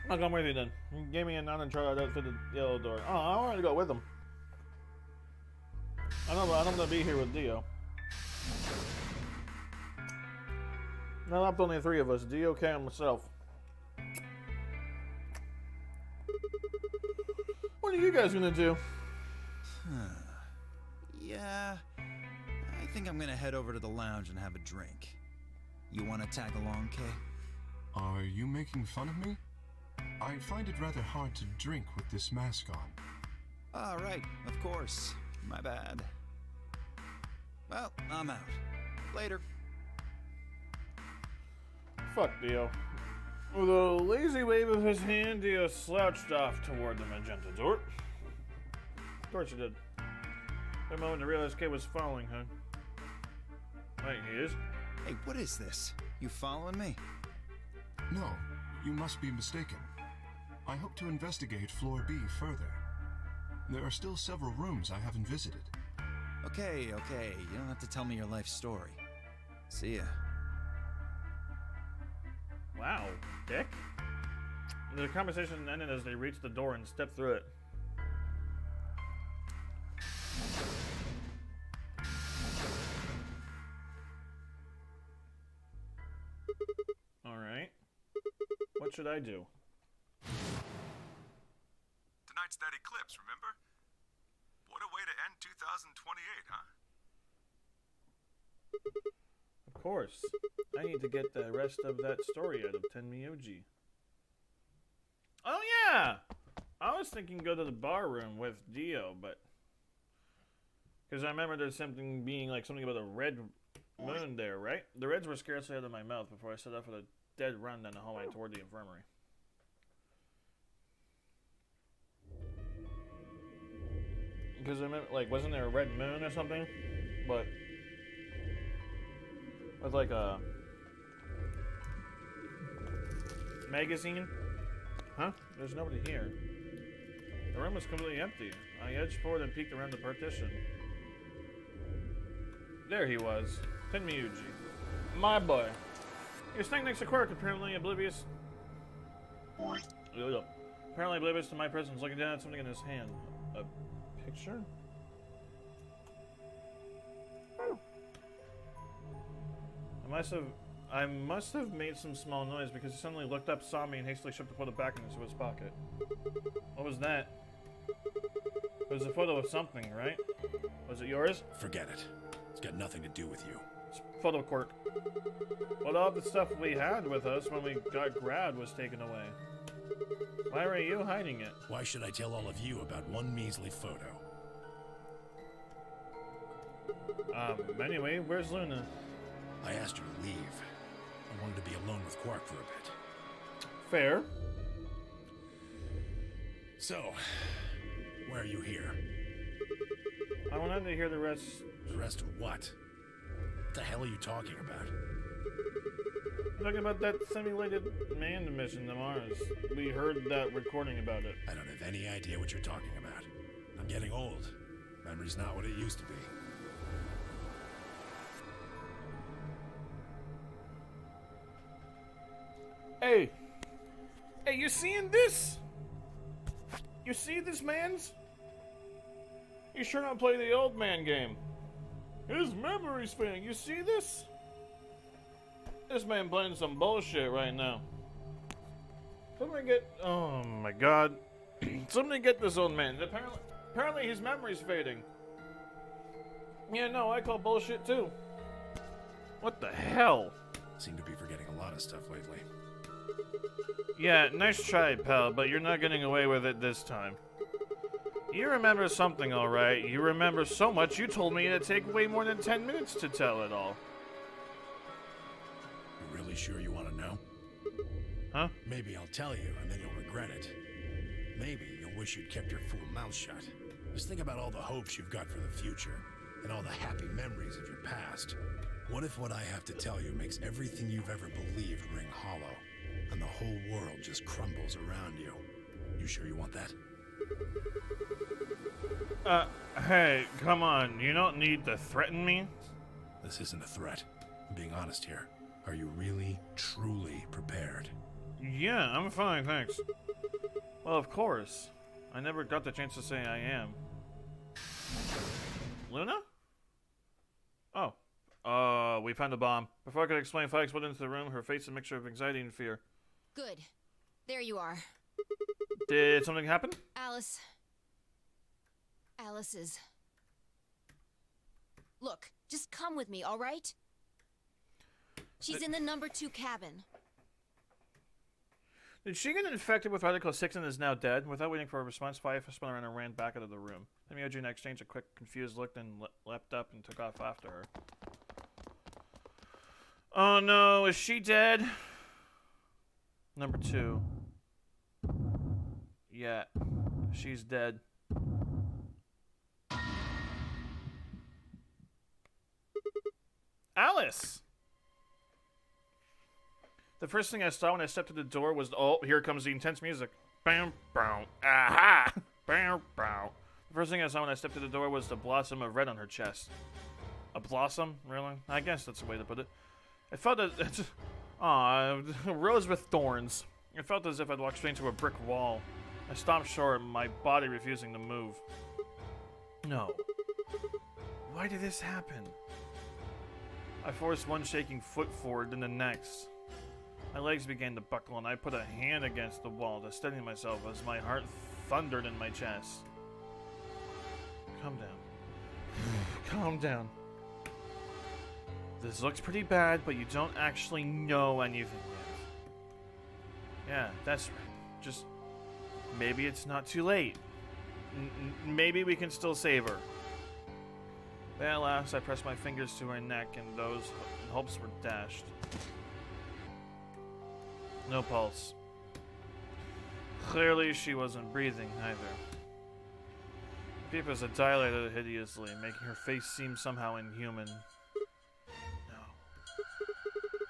I'll come with you then. You gave me a nod and tried out to the yellow door. Oh, I wanted to go with him. I know, but I'm gonna be here with Dio. Now left only three of us, Dio, K, and myself. What are you guys gonna do? Yeah, I think I'm gonna head over to the lounge and have a drink. You wanna tag along, Kay? Are you making fun of me? I find it rather hard to drink with this mask on. Ah, right, of course. My bad. Well, I'm out. Later. Fuck Dio. With a lazy wave of his hand, Dio slouched off toward the magenta door. Of course he did. For a moment, I realized Kay was following him. Wait, he is? Hey, what is this? You following me? No, you must be mistaken. I hope to investigate Floor B further. There are still several rooms I haven't visited. Okay. You don't have to tell me your life story. See ya. Wow, dick. The conversation ended as they reached the door and stepped through it. Alright. What should I do? Tonight's that eclipse, remember? What a way to end 2028, huh? Of course. I need to get the rest of that story out of Tenmyuji. Oh yeah! I was thinking go to the bar room with Dio, but... Because I remember there's something being like something about a red moon there, right? The reds were scarcely out of my mouth before I set off with a dead run down the hallway toward the infirmary. Because I remember, like, wasn't there a red moon or something? But... with like a... magazine? Huh? There's nobody here. The room was completely empty. I edged forward and peeked around the partition. There he was. Tenmyuji. My boy. He was standing next to Quirk, apparently oblivious. Apparently oblivious to my presence, looking down at something in his hand. A picture? I must have made some small noise because he suddenly looked up, saw me, and hastily shoved the photo back into his pocket. What was that? It was a photo of something, right? Was it yours? Forget it. It's got nothing to do with you. It's a photo of Quirk. But all the stuff we had with us when we got grabbed was taken away. Why were you hiding it? Why should I tell all of you about one measly photo? Anyway, where's Luna? I asked her to leave. I wanted to be alone with Quark for a bit. Fair. So, why are you here? I wanted to hear the rest. The rest of what? What the hell are you talking about? I'm talking about that simulated manned mission to Mars. We heard that recording about it. I don't have any idea what you're talking about. I'm getting old. Memory's not what it used to be. Hey! Hey, you seeing this? You see this, mans? You sure not play the old man game. His memory's fading. You see this? This man playing some bullshit right now. Somebody get... Oh my god. Somebody get this old man. Apparently his memory's fading. Yeah, no, I call bullshit too. What the hell? Seem to be forgetting a lot of stuff lately. Yeah, nice try, pal, but you're not getting away with it this time. You remember something, alright. You remember so much you told me it'd take way more than 10 minutes to tell it all. You really sure you want to know? Huh? Maybe I'll tell you, and then you'll regret it. Maybe you'll wish you'd kept your fool mouth shut. Just think about all the hopes you've got for the future, and all the happy memories of your past. What if what I have to tell you makes everything you've ever believed ring hollow, and the whole world just crumbles around you? You sure you want that? Hey, come on. You don't need to threaten me. This isn't a threat. I'm being honest here. Are you really, truly prepared? Yeah, I'm fine, thanks. Well, of course. I never got the chance to say I am. Luna? Oh. We found a bomb. Before I could explain, Fi exploded into the room, her face a mixture of anxiety and fear. Good. There you are. Did something happen? Alice is... Look, just come with me, all right? She's in the number 2 cabin. Did she get infected with Article 6 and is now dead? Without waiting for a response, Fi spun around and ran back out of the room. Tenmyuji exchanged a quick, confused look, then leapt up and took off after her. Oh no, is she dead? Number 2. Yeah, she's dead. Alice! The first thing I saw when I stepped to the door was, oh, here comes the intense music. Bam, bam, aha! Bam, bam. The first thing I saw when I stepped to the door was the blossom of red on her chest. A blossom? Really? I guess that's the way to put it. It felt as... a rose with thorns. It felt as if I'd walked straight into a brick wall. I stopped short, my body refusing to move. No. Why did this happen? I forced one shaking foot forward, then the next. My legs began to buckle, and I put a hand against the wall to steady myself as my heart thundered in my chest. Calm down. Calm down. This looks pretty bad, but you don't actually know anything yet. Yeah, that's right. Just... maybe it's not too late. Maybe we can still save her. Then at last, I pressed my fingers to her neck, and those hopes were dashed. No pulse. Clearly, she wasn't breathing either. Her pupils had dilated hideously, making her face seem somehow inhuman.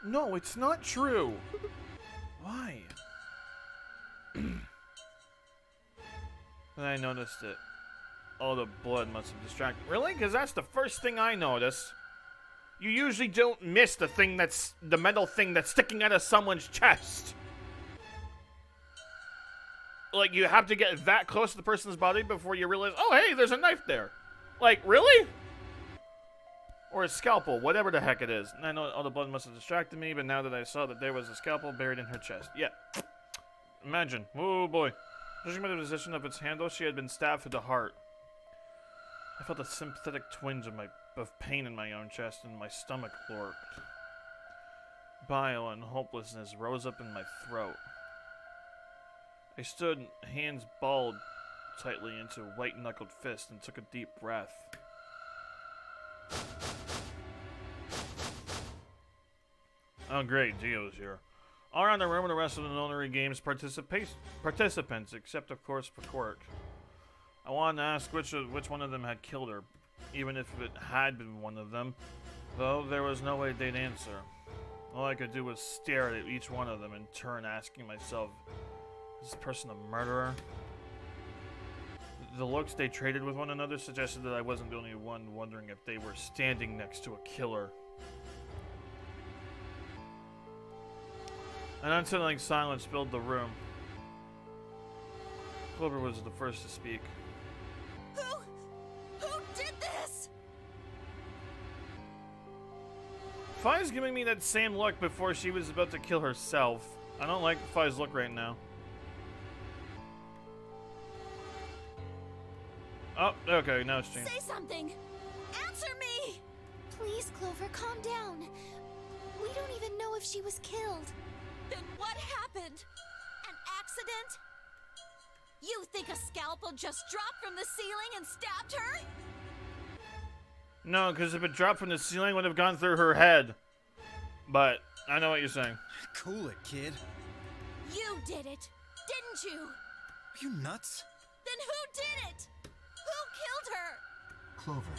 No, it's not true. Why? Then I noticed it. All the blood must have distracted. Really? Because that's the first thing I noticed. You usually don't miss the metal thing that's sticking out of someone's chest. Like, you have to get that close to the person's body before you realize, oh, hey, there's a knife there. Like, really? Or a scalpel, whatever the heck it is. I know all the blood must have distracted me, but now that I saw that there was a scalpel buried in her chest. Yeah. Imagine. Oh, boy. Judging by the position of its handle, she had been stabbed through the heart. I felt a sympathetic twinge of pain in my own chest, and my stomach lurked. Bile and hopelessness rose up in my throat. I stood, hands balled tightly into a white-knuckled fist, and took a deep breath. Oh great, Dio's here. All around the room and the rest of the Nonary Games participants, except of course for Quirk. I wanted to ask which one of them had killed her, even if it had been one of them, though there was no way they'd answer. All I could do was stare at each one of them in turn, asking myself, is this person a murderer? The looks they traded with one another suggested that I wasn't the only one wondering if they were standing next to a killer. An unsettling silence filled the room. Clover was the first to speak. Who did this? Fi's giving me that same look before she was about to kill herself. I don't like Fi's look right now. Oh, okay, now it's changed. Say something! Answer me! Please, Clover, calm down. We don't even know if she was killed. Then what happened? An accident? You think a scalpel just dropped from the ceiling and stabbed her? No, because if it dropped from the ceiling, it would have gone through her head. But I know what you're saying. Cool it, kid. You did it, didn't you? Are you nuts? Then who did it? Who killed her? Clover,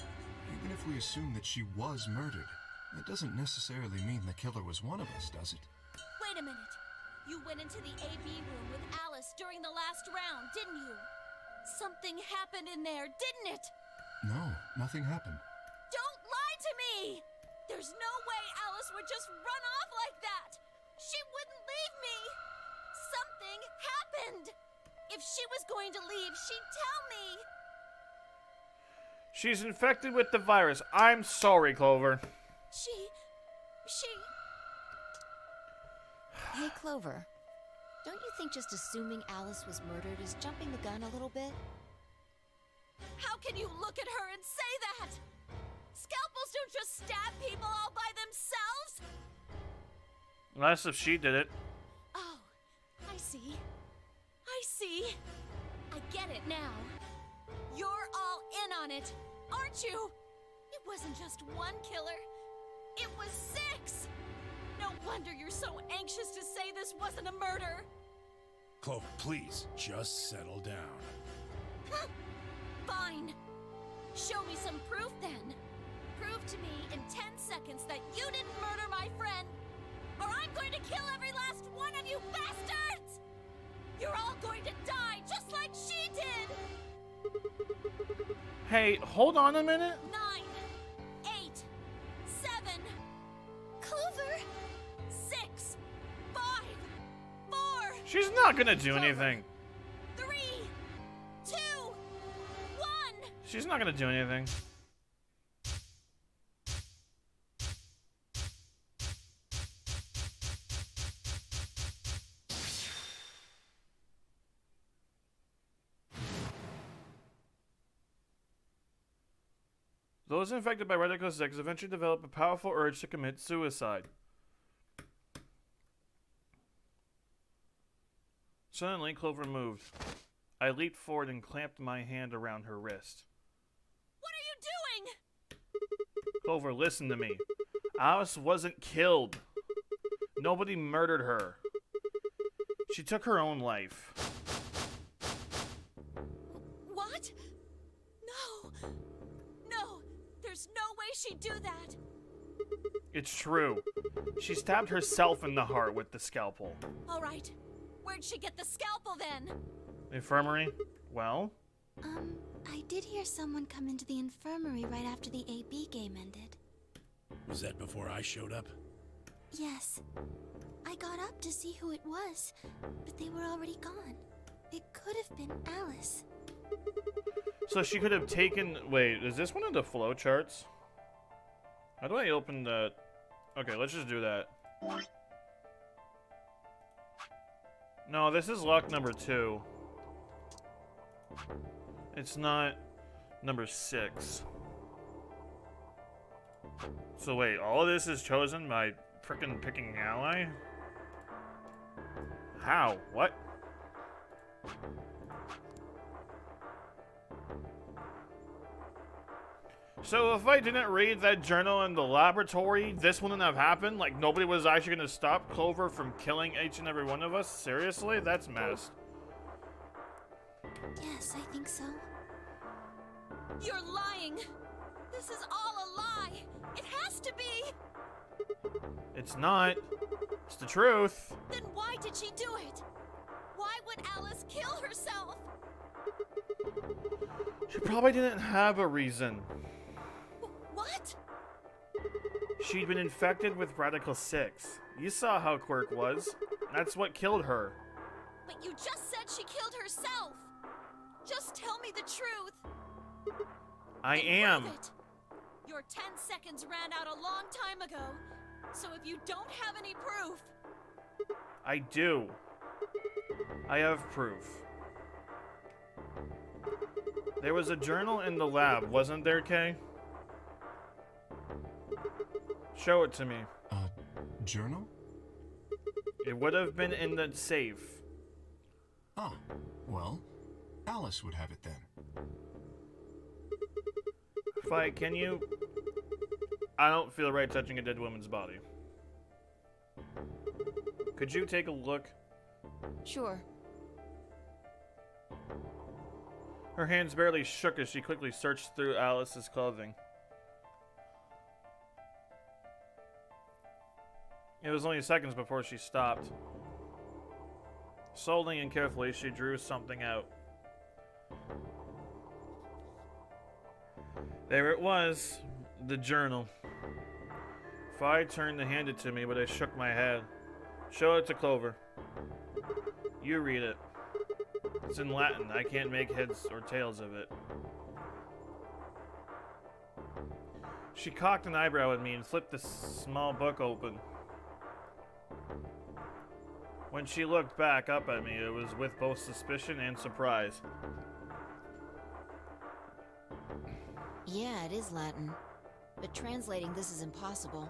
even if we assume that she was murdered, that doesn't necessarily mean the killer was one of us, does it? Wait a minute. You went into the AB room with Alice during the last round, didn't you? Something happened in there, didn't it? No, nothing happened. Don't lie to me! There's no way Alice would just run off like that! She wouldn't leave me! Something happened! If she was going to leave, she'd tell me! She's infected with the virus. I'm sorry, Clover. Hey, Clover. Don't you think just assuming Alice was murdered is jumping the gun a little bit? How can you look at her and say that? Scalpels don't just stab people all by themselves! Unless if she did it. Oh, I see. I get it now. You're all in on it, aren't you? It wasn't just one killer. It was 6! No wonder you're so anxious to say this wasn't a murder. Clover, please, just settle down. Fine. Show me some proof then. Prove to me in 10 seconds that you didn't murder my friend, or I'm going to kill every last one of you bastards! You're all going to die just like she did! Hey, hold on a minute. 9, 8, 7, Clover! 6, 5, 4. She's not gonna do anything. 3, 2, 1. She's not gonna do anything. Those infected by Radical 6 eventually develop a powerful urge to commit suicide. Suddenly, Clover moved. I leaped forward and clamped my hand around her wrist. What are you doing? Clover, listen to me. Alice wasn't killed. Nobody murdered her. She took her own life. What? No, there's no way she'd do that. It's true. She stabbed herself in the heart with the scalpel. All right, where'd she get the scalpel then? Infirmary? Well? I did hear someone come into the infirmary right after the AB game ended. Was that before I showed up? Yes. I got up to see who it was, but they were already gone. It could have been Alice. So she could have taken... Wait, is this one of the flow charts? How do I open the... Okay, let's just do that. No, this is lock number 2. It's not number 6. So wait, all of this is chosen by frickin' picking ally? How? What? So if I didn't read that journal in the laboratory, this wouldn't have happened? Like nobody was actually gonna stop Clover from killing each and every one of us? Seriously? That's messed. Yes, I think so. You're lying! This is all a lie! It has to be! It's not. It's the truth. Then why did she do it? Why would Alice kill herself? She probably didn't have a reason. What? She'd been infected with Radical 6. You saw how Quirk was. That's what killed her. But you just said she killed herself! Just tell me the truth! I am. Prove it. Your 10 seconds ran out a long time ago, so if you don't have any proof... I do. I have proof. There was a journal in the lab, wasn't there, Kay? Show it to me. Journal? It would have been in the safe. Ah, well, Alice would have it then. Fight, can you... I don't feel right touching a dead woman's body. Could you take a look? Sure. Her hands barely shook as she quickly searched through Alice's clothing. It was only seconds before she stopped. Slowly and carefully, she drew something out. There it was, the journal. Fi turned to hand it to me, but I shook my head. Show it to Clover. You read it. It's in Latin. I can't make heads or tails of it. She cocked an eyebrow at me and flipped the small book open. When she looked back up at me, it was with both suspicion and surprise. Yeah, it is Latin. But translating this is impossible.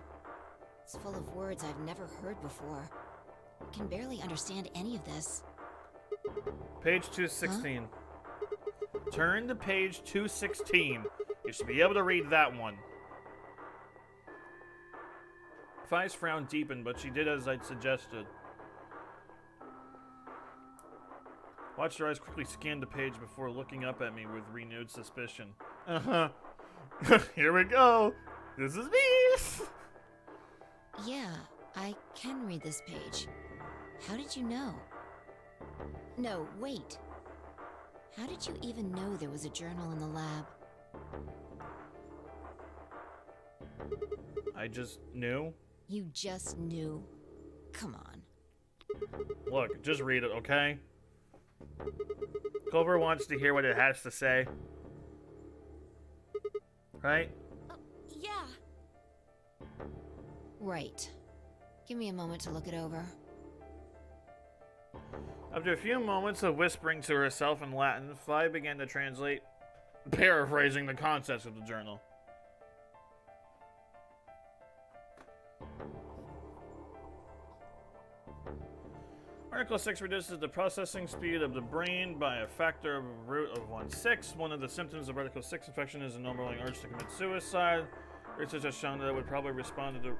It's full of words I've never heard before. I can barely understand any of this. Page 216. Huh? Turn to page 216. You should be able to read that one. Fi's frown deepened, but she did as I'd suggested. Watched her eyes quickly scan the page before looking up at me with renewed suspicion. Uh-huh. Here we go. This is me. Yeah, I can read this page. How did you know? No, wait. How did you even know there was a journal in the lab? I just knew. You just knew? Come on. Look, just read it, okay? Clover wants to hear what it has to say. Right? Yeah. Right. Give me a moment to look it over. After a few moments of whispering to herself in Latin, Fi began to translate, paraphrasing the contents of the journal. Article 6 reduces the processing speed of the brain by a factor of root of 1/6. One of the symptoms of Article 6 infection is an overwhelming urge to commit suicide. Research has shown that it would probably respond to the...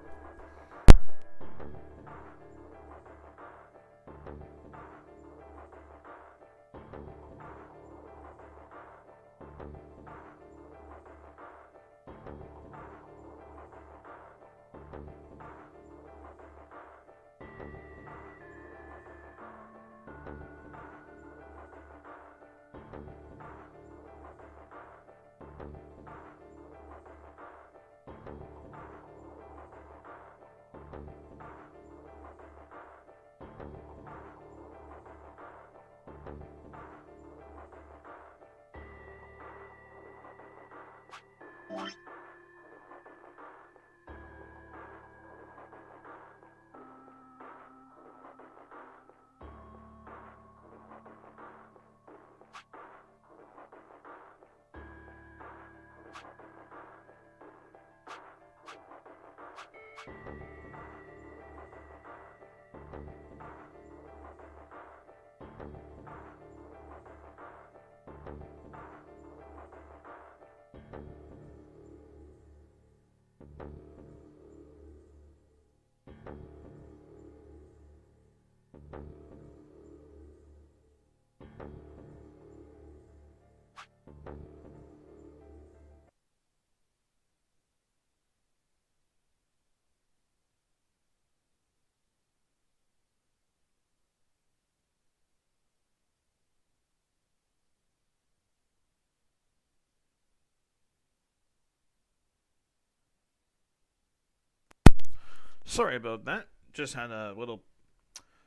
Sorry about that. Just had a little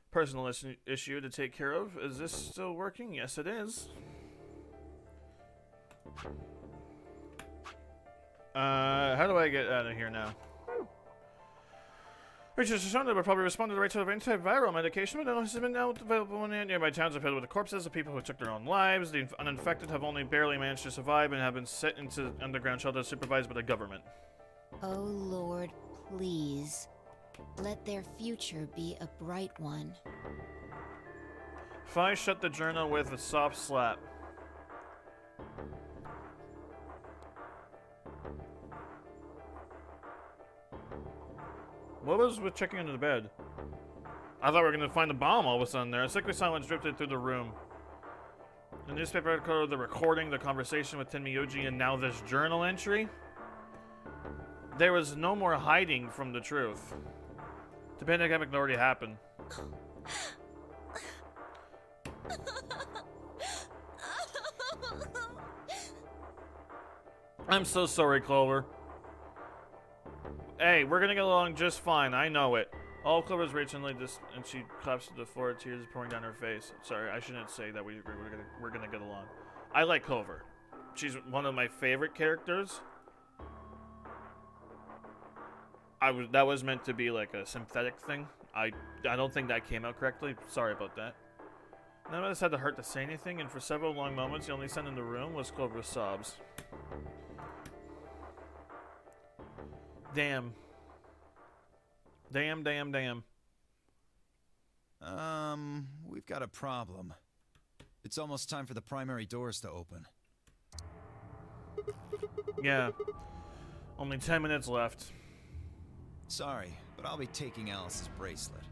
personal issue to take care of. Is this still working? Yes, it is. How do I get out of here now? Research has shown that we'll probably respond to the right sort of antiviral medication, but it has been now available in nearby towns are filled with the corpses of people who took their own lives. The uninfected have only barely managed to survive and have been sent into underground shelters supervised by the government. Oh Lord, please. Let their future be a bright one. Fi shut the journal with a soft slap. What was with checking under the bed? I thought we were going to find a bomb all of a sudden there. A sickly silence drifted through the room. The newspaper article, the recording, the conversation with Tenmyoji, and now this journal entry. There was no more hiding from the truth. The pandemic had already happened. I'm so sorry, Clover. Hey, we're gonna get along just fine. I know it. All Clover's recently and she claps to the floor, tears pouring down her face. Sorry, I shouldn't say that we're gonna get along. I like Clover. She's one of my favorite characters. That was meant to be like a sympathetic thing. I don't think that came out correctly. Sorry about that. None of us had the heart to say anything, and for several long moments, the only sound in the room was Clover's sobs. Damn. Damn, damn, damn. We've got a problem. It's almost time for the primary doors to open. Yeah. Only 10 minutes left. Sorry, but I'll be taking Alice's bracelet.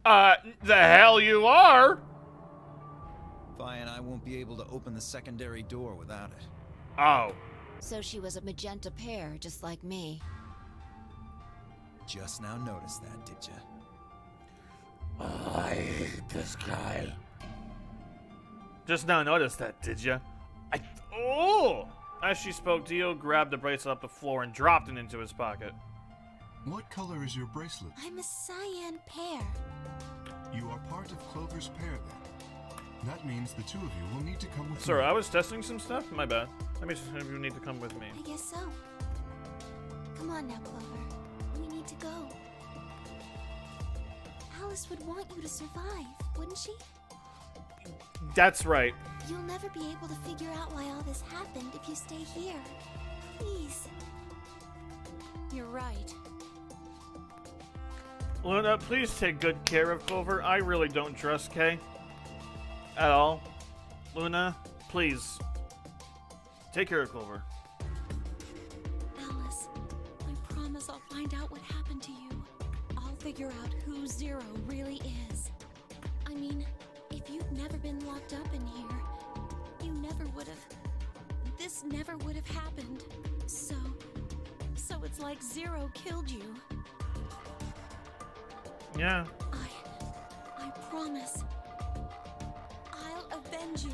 The hell you are? Vi and I won't be able to open the secondary door without it. Oh. So she was a magenta pair, just like me. Just now noticed that, did ya? I hate this guy. Just now noticed that, did ya? Oh! As she spoke, Dio grabbed the bracelet off the floor and dropped it into his pocket. What color is your bracelet? I'm a cyan pear. You are part of Clover's pair, then. That means the two of you will need to come with me. Sorry, I was testing some stuff? My bad. That means you need to come with me. I guess so. Come on now, Clover. We need to go. Alice would want you to survive, wouldn't she? That's right. You'll never be able to figure out why all this happened if you stay here. Please. You're right. Luna, please take good care of Clover. I really don't trust Kay. At all. Luna, please. Take care of Clover. Alice, I promise I'll find out what happened to you. I'll figure out who Zero really is. I mean, if you'd never been locked up in here, you never would have... This never would have happened. So it's like Zero killed you. Yeah. I promise. I'll avenge you.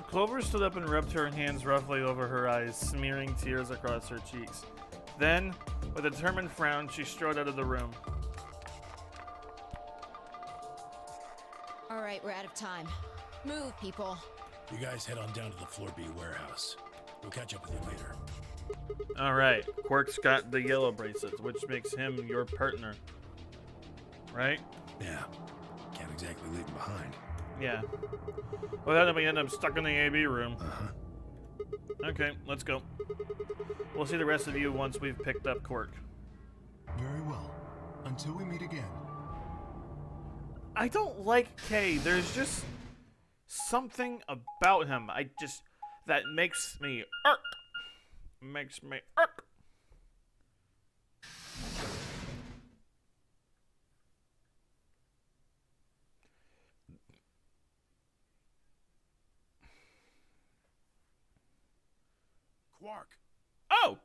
Clover stood up and rubbed her hands roughly over her eyes, smearing tears across her cheeks. Then, with a determined frown, she strode out of the room. All right, we're out of time. Move, people. You guys head on down to the Floor B warehouse. We'll catch up with you later. Alright, Quark's got the yellow bracelet, which makes him your partner. Right? Yeah. Can't exactly leave him behind. Yeah. Well, then we end up stuck in the AB room. Uh-huh. Okay, let's go. We'll see the rest of you once we've picked up Quark. Very well. Until we meet again, I don't like Kay. There's just something about him. That makes me irk. Makes me irk. Quark. Oh!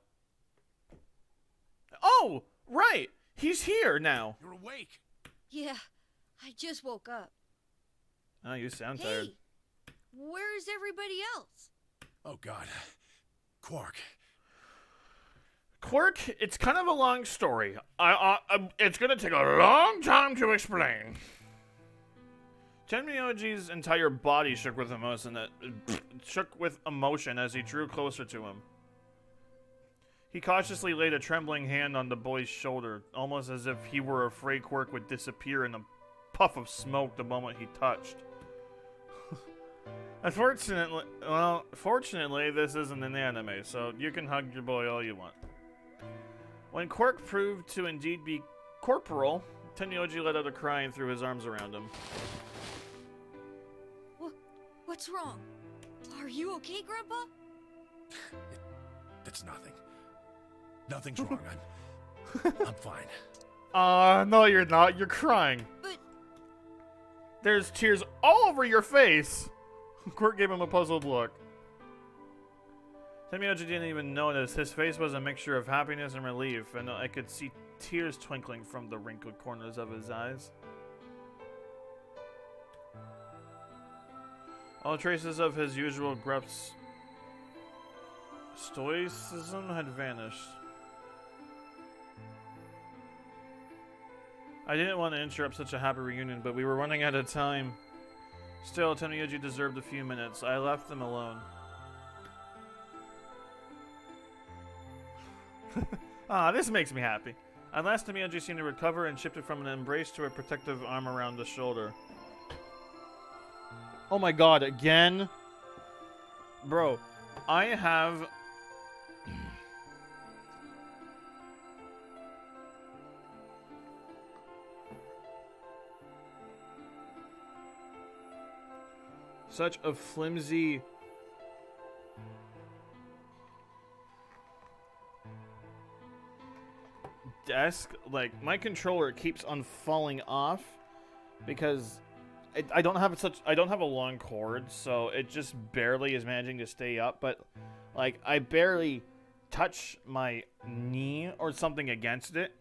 Oh, right. He's here now. You're awake. Yeah, I just woke up. Oh, you sound Hey, tired. where's everybody else? Oh, God. Quark. Quark, it's kind of a long story. It's gonna take a long time to explain. Tenmyoji's entire body shook with emotion as he drew closer to him. He cautiously laid a trembling hand on the boy's shoulder, almost as if he were afraid Quark would disappear in a puff of smoke the moment he touched. Fortunately, this isn't an anime, so you can hug your boy all you want. When Quark proved to indeed be corporal, Tenmyoji let out a cry and threw his arms around him. What's wrong? Are you okay, Grandpa? It's nothing. Nothing's wrong. I'm fine. No, you're not. You're crying. But there's tears all over your face. Quark gave him a puzzled look. Tenmyoji didn't even notice. His face was a mixture of happiness and relief, and I could see tears twinkling from the wrinkled corners of his eyes. All traces of his usual gruff stoicism had vanished. I didn't want to interrupt such a happy reunion, but we were running out of time. Still, Tenmyoji deserved a few minutes. I left them alone. This makes me happy. At last, Tenmyoji seemed to recover and shifted from an embrace to a protective arm around the shoulder. Oh my god, again? Bro, I have... such a flimsy... desk. Like, my controller keeps on falling off because I don't have a long cord, so it just barely is managing to stay up. But like, I barely touch my knee or something against it,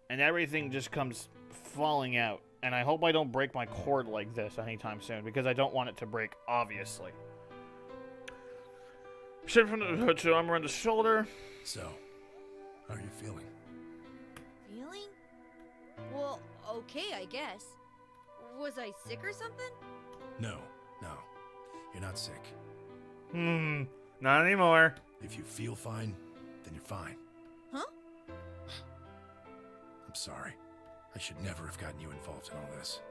and everything just comes falling out. And I hope I don't break my cord like this anytime soon, because I don't want it to break, obviously. Shift from the arm around the shoulder. So, how are you feeling? Feeling? Well, okay, I guess. Was I sick or something? No. You're not sick. Not anymore. If you feel fine, then you're fine. Huh? I'm sorry. I should never have gotten you involved in all this.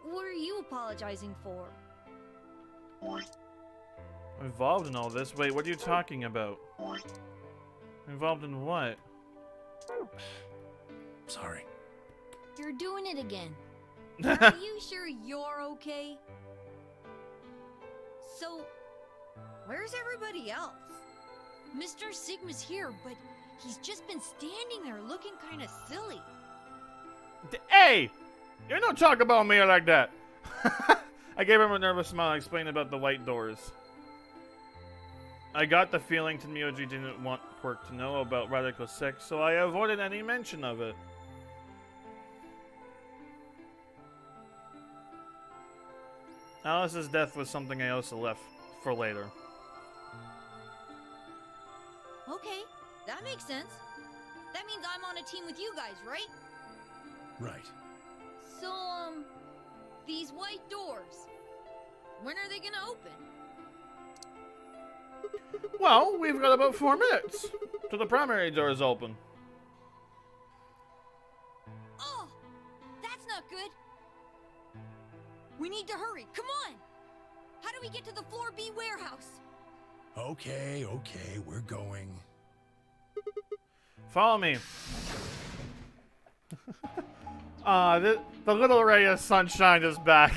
What are you apologizing for? Involved in all this? Wait, what are you talking about? Involved in what? Sorry. You're doing it again. Are you sure you're okay? So, where's everybody else? Mr. Sigma's here, but he's just been standing there looking kind of silly. Hey! You don't talk about me like that! I gave him a nervous smile and explained about the white doors. I got the feeling Tenmyoji didn't want Quark to know about Radical 6, so I avoided any mention of it. Alice's death was something I also left for later. Okay, that makes sense. That means I'm on a team with you guys, right? Right. So, these white doors, when are they gonna open? Well, we've got about 4 minutes till the primary doors open. Oh, that's not good. We need to hurry. Come on. How do we get to the floor B warehouse? Okay, we're going. Follow me. The little ray of sunshine is back.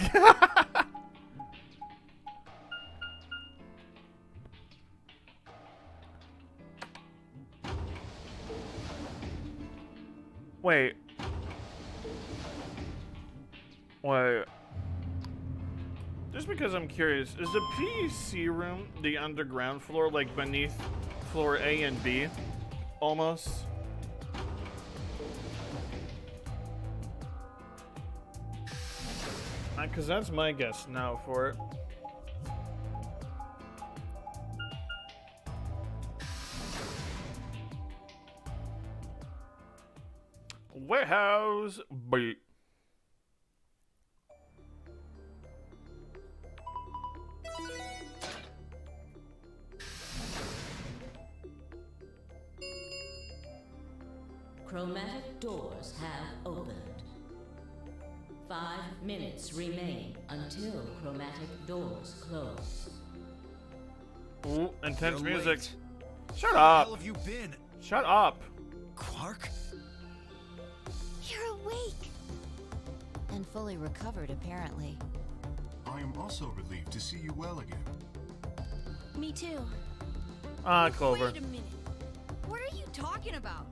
Wait. Wait. Just because I'm curious, is the PEC room the underground floor, like beneath floor A and B? Almost. Because that's my guess now for it. Warehouse B. Chromatic doors have opened. 5 minutes remain until chromatic doors close. Ooh, intense You're music. late. Shut Where up. the hell have you been? Shut up. Quark? You're awake. And fully recovered, apparently. I am also relieved to see you well again. Me too. Ah, Clover. Wait a minute. What are you talking about?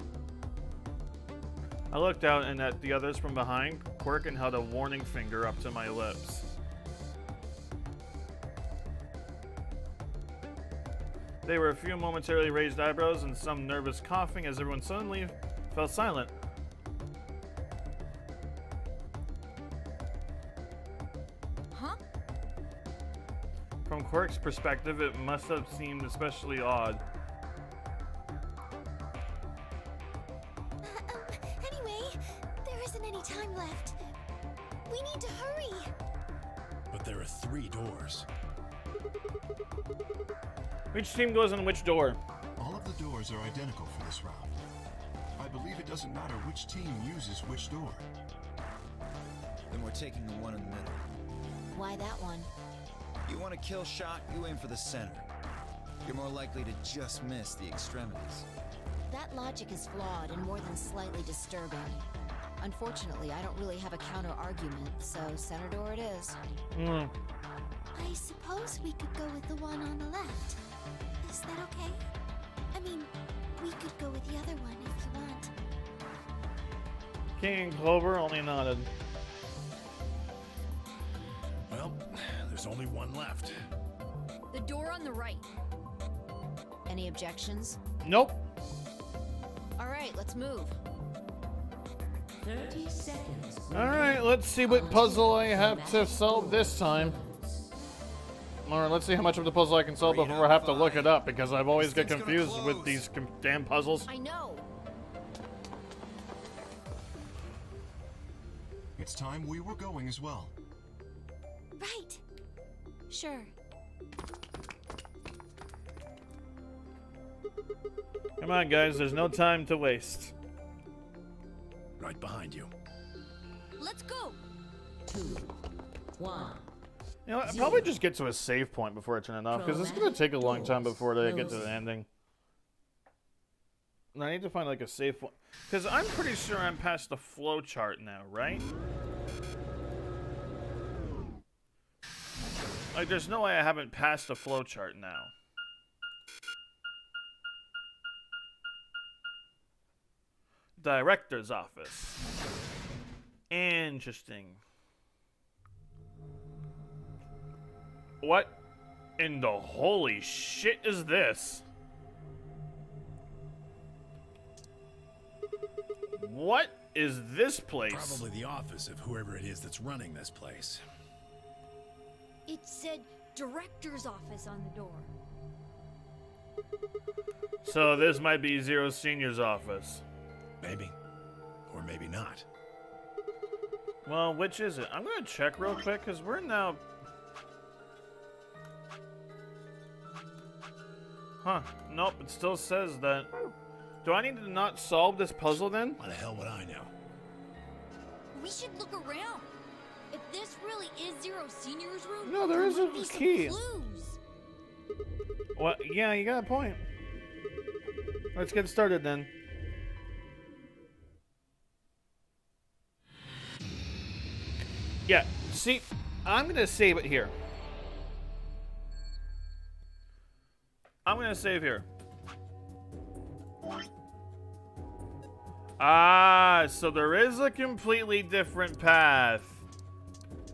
I looked out and at the others from behind, Quirk, and held a warning finger up to my lips. There were a few momentarily raised eyebrows and some nervous coughing as everyone suddenly fell silent. Huh? From Quirk's perspective, it must have seemed especially odd. Anyway, there isn't any time left. We need to hurry. But there are 3 doors. Which team goes in which door? All of the doors are identical for this round. I believe it doesn't matter which team uses which door. Then we're taking the one in the middle. Why that one? You want a kill shot, you aim for the center. You're more likely to just miss the extremities. That logic is flawed and more than slightly disturbing. Unfortunately, I don't really have a counter-argument, so center door it is. I suppose we could go with the one on the left. Is that okay? I mean, we could go with the other one if you want. King and Clover only nodded. Well, there's only one left. The door on the right. Any objections? Nope. All right, let's move. 30 seconds. Alright, let's see what puzzle I have to solve this time. Or let's see how much of the puzzle I can solve before I have to look it up, because I've always get confused with these damn puzzles. I know. It's time we were going as well. Right. Sure. Come on, guys, there's no time to waste. Right behind you. Let's go. 2, 1. You know, I'll probably just get to a save point before I turn it off, because it's going to take a long time before they get to the ending. And I need to find, like, a save point. Because I'm pretty sure I'm past the flow chart now, right? Like, there's no way I haven't passed the flow chart now. Director's office. Interesting. What in the holy shit is this? What is this place? Probably the office of whoever it is that's running this place. It said director's office on the door. So this might be Zero Senior's office. Maybe. Or maybe not. Well, which is it? I'm gonna check real quick, because we're now... Huh. Nope, it still says that. Do I need to not solve this puzzle then? Why the hell would I know? We should look around. If this really is Zero Senior's room, No, there is a might be some key. clues. What? Yeah, you got a point. Let's get started then. Yeah, see, I'm gonna save it here. I'm gonna save here. Ah, so there is a completely different path.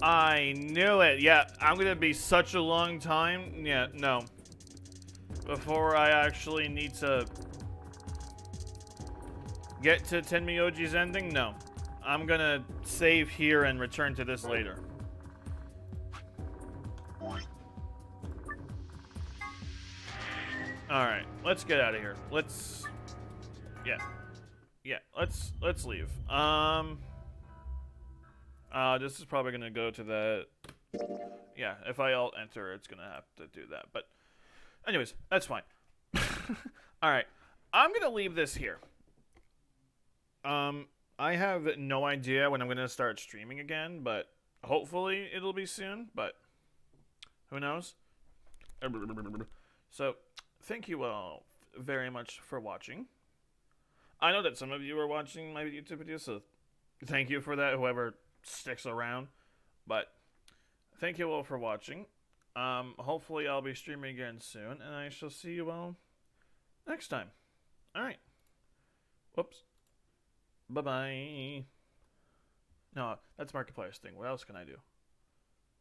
I knew it. Yeah, I'm gonna be such a long time. Yeah, no. Before I actually need to get to Tenmyoji's ending, no. I'm gonna save here and return to this later. Alright, let's get out of here. Let's... Yeah. Yeah, let's leave. This is probably gonna go to that... Yeah, if I alt enter, it's gonna have to do that. But, anyways, that's fine. Alright, I'm gonna leave this here. I have no idea when I'm gonna start streaming again, but hopefully it'll be soon, but who knows? So, thank you all very much for watching. I know that some of you are watching my YouTube videos, so thank you for that, whoever sticks around. But thank you all for watching. Hopefully I'll be streaming again soon, and I shall see you all next time. Alright. Whoops. Bye-bye. No, that's Markiplier's thing. What else can I do?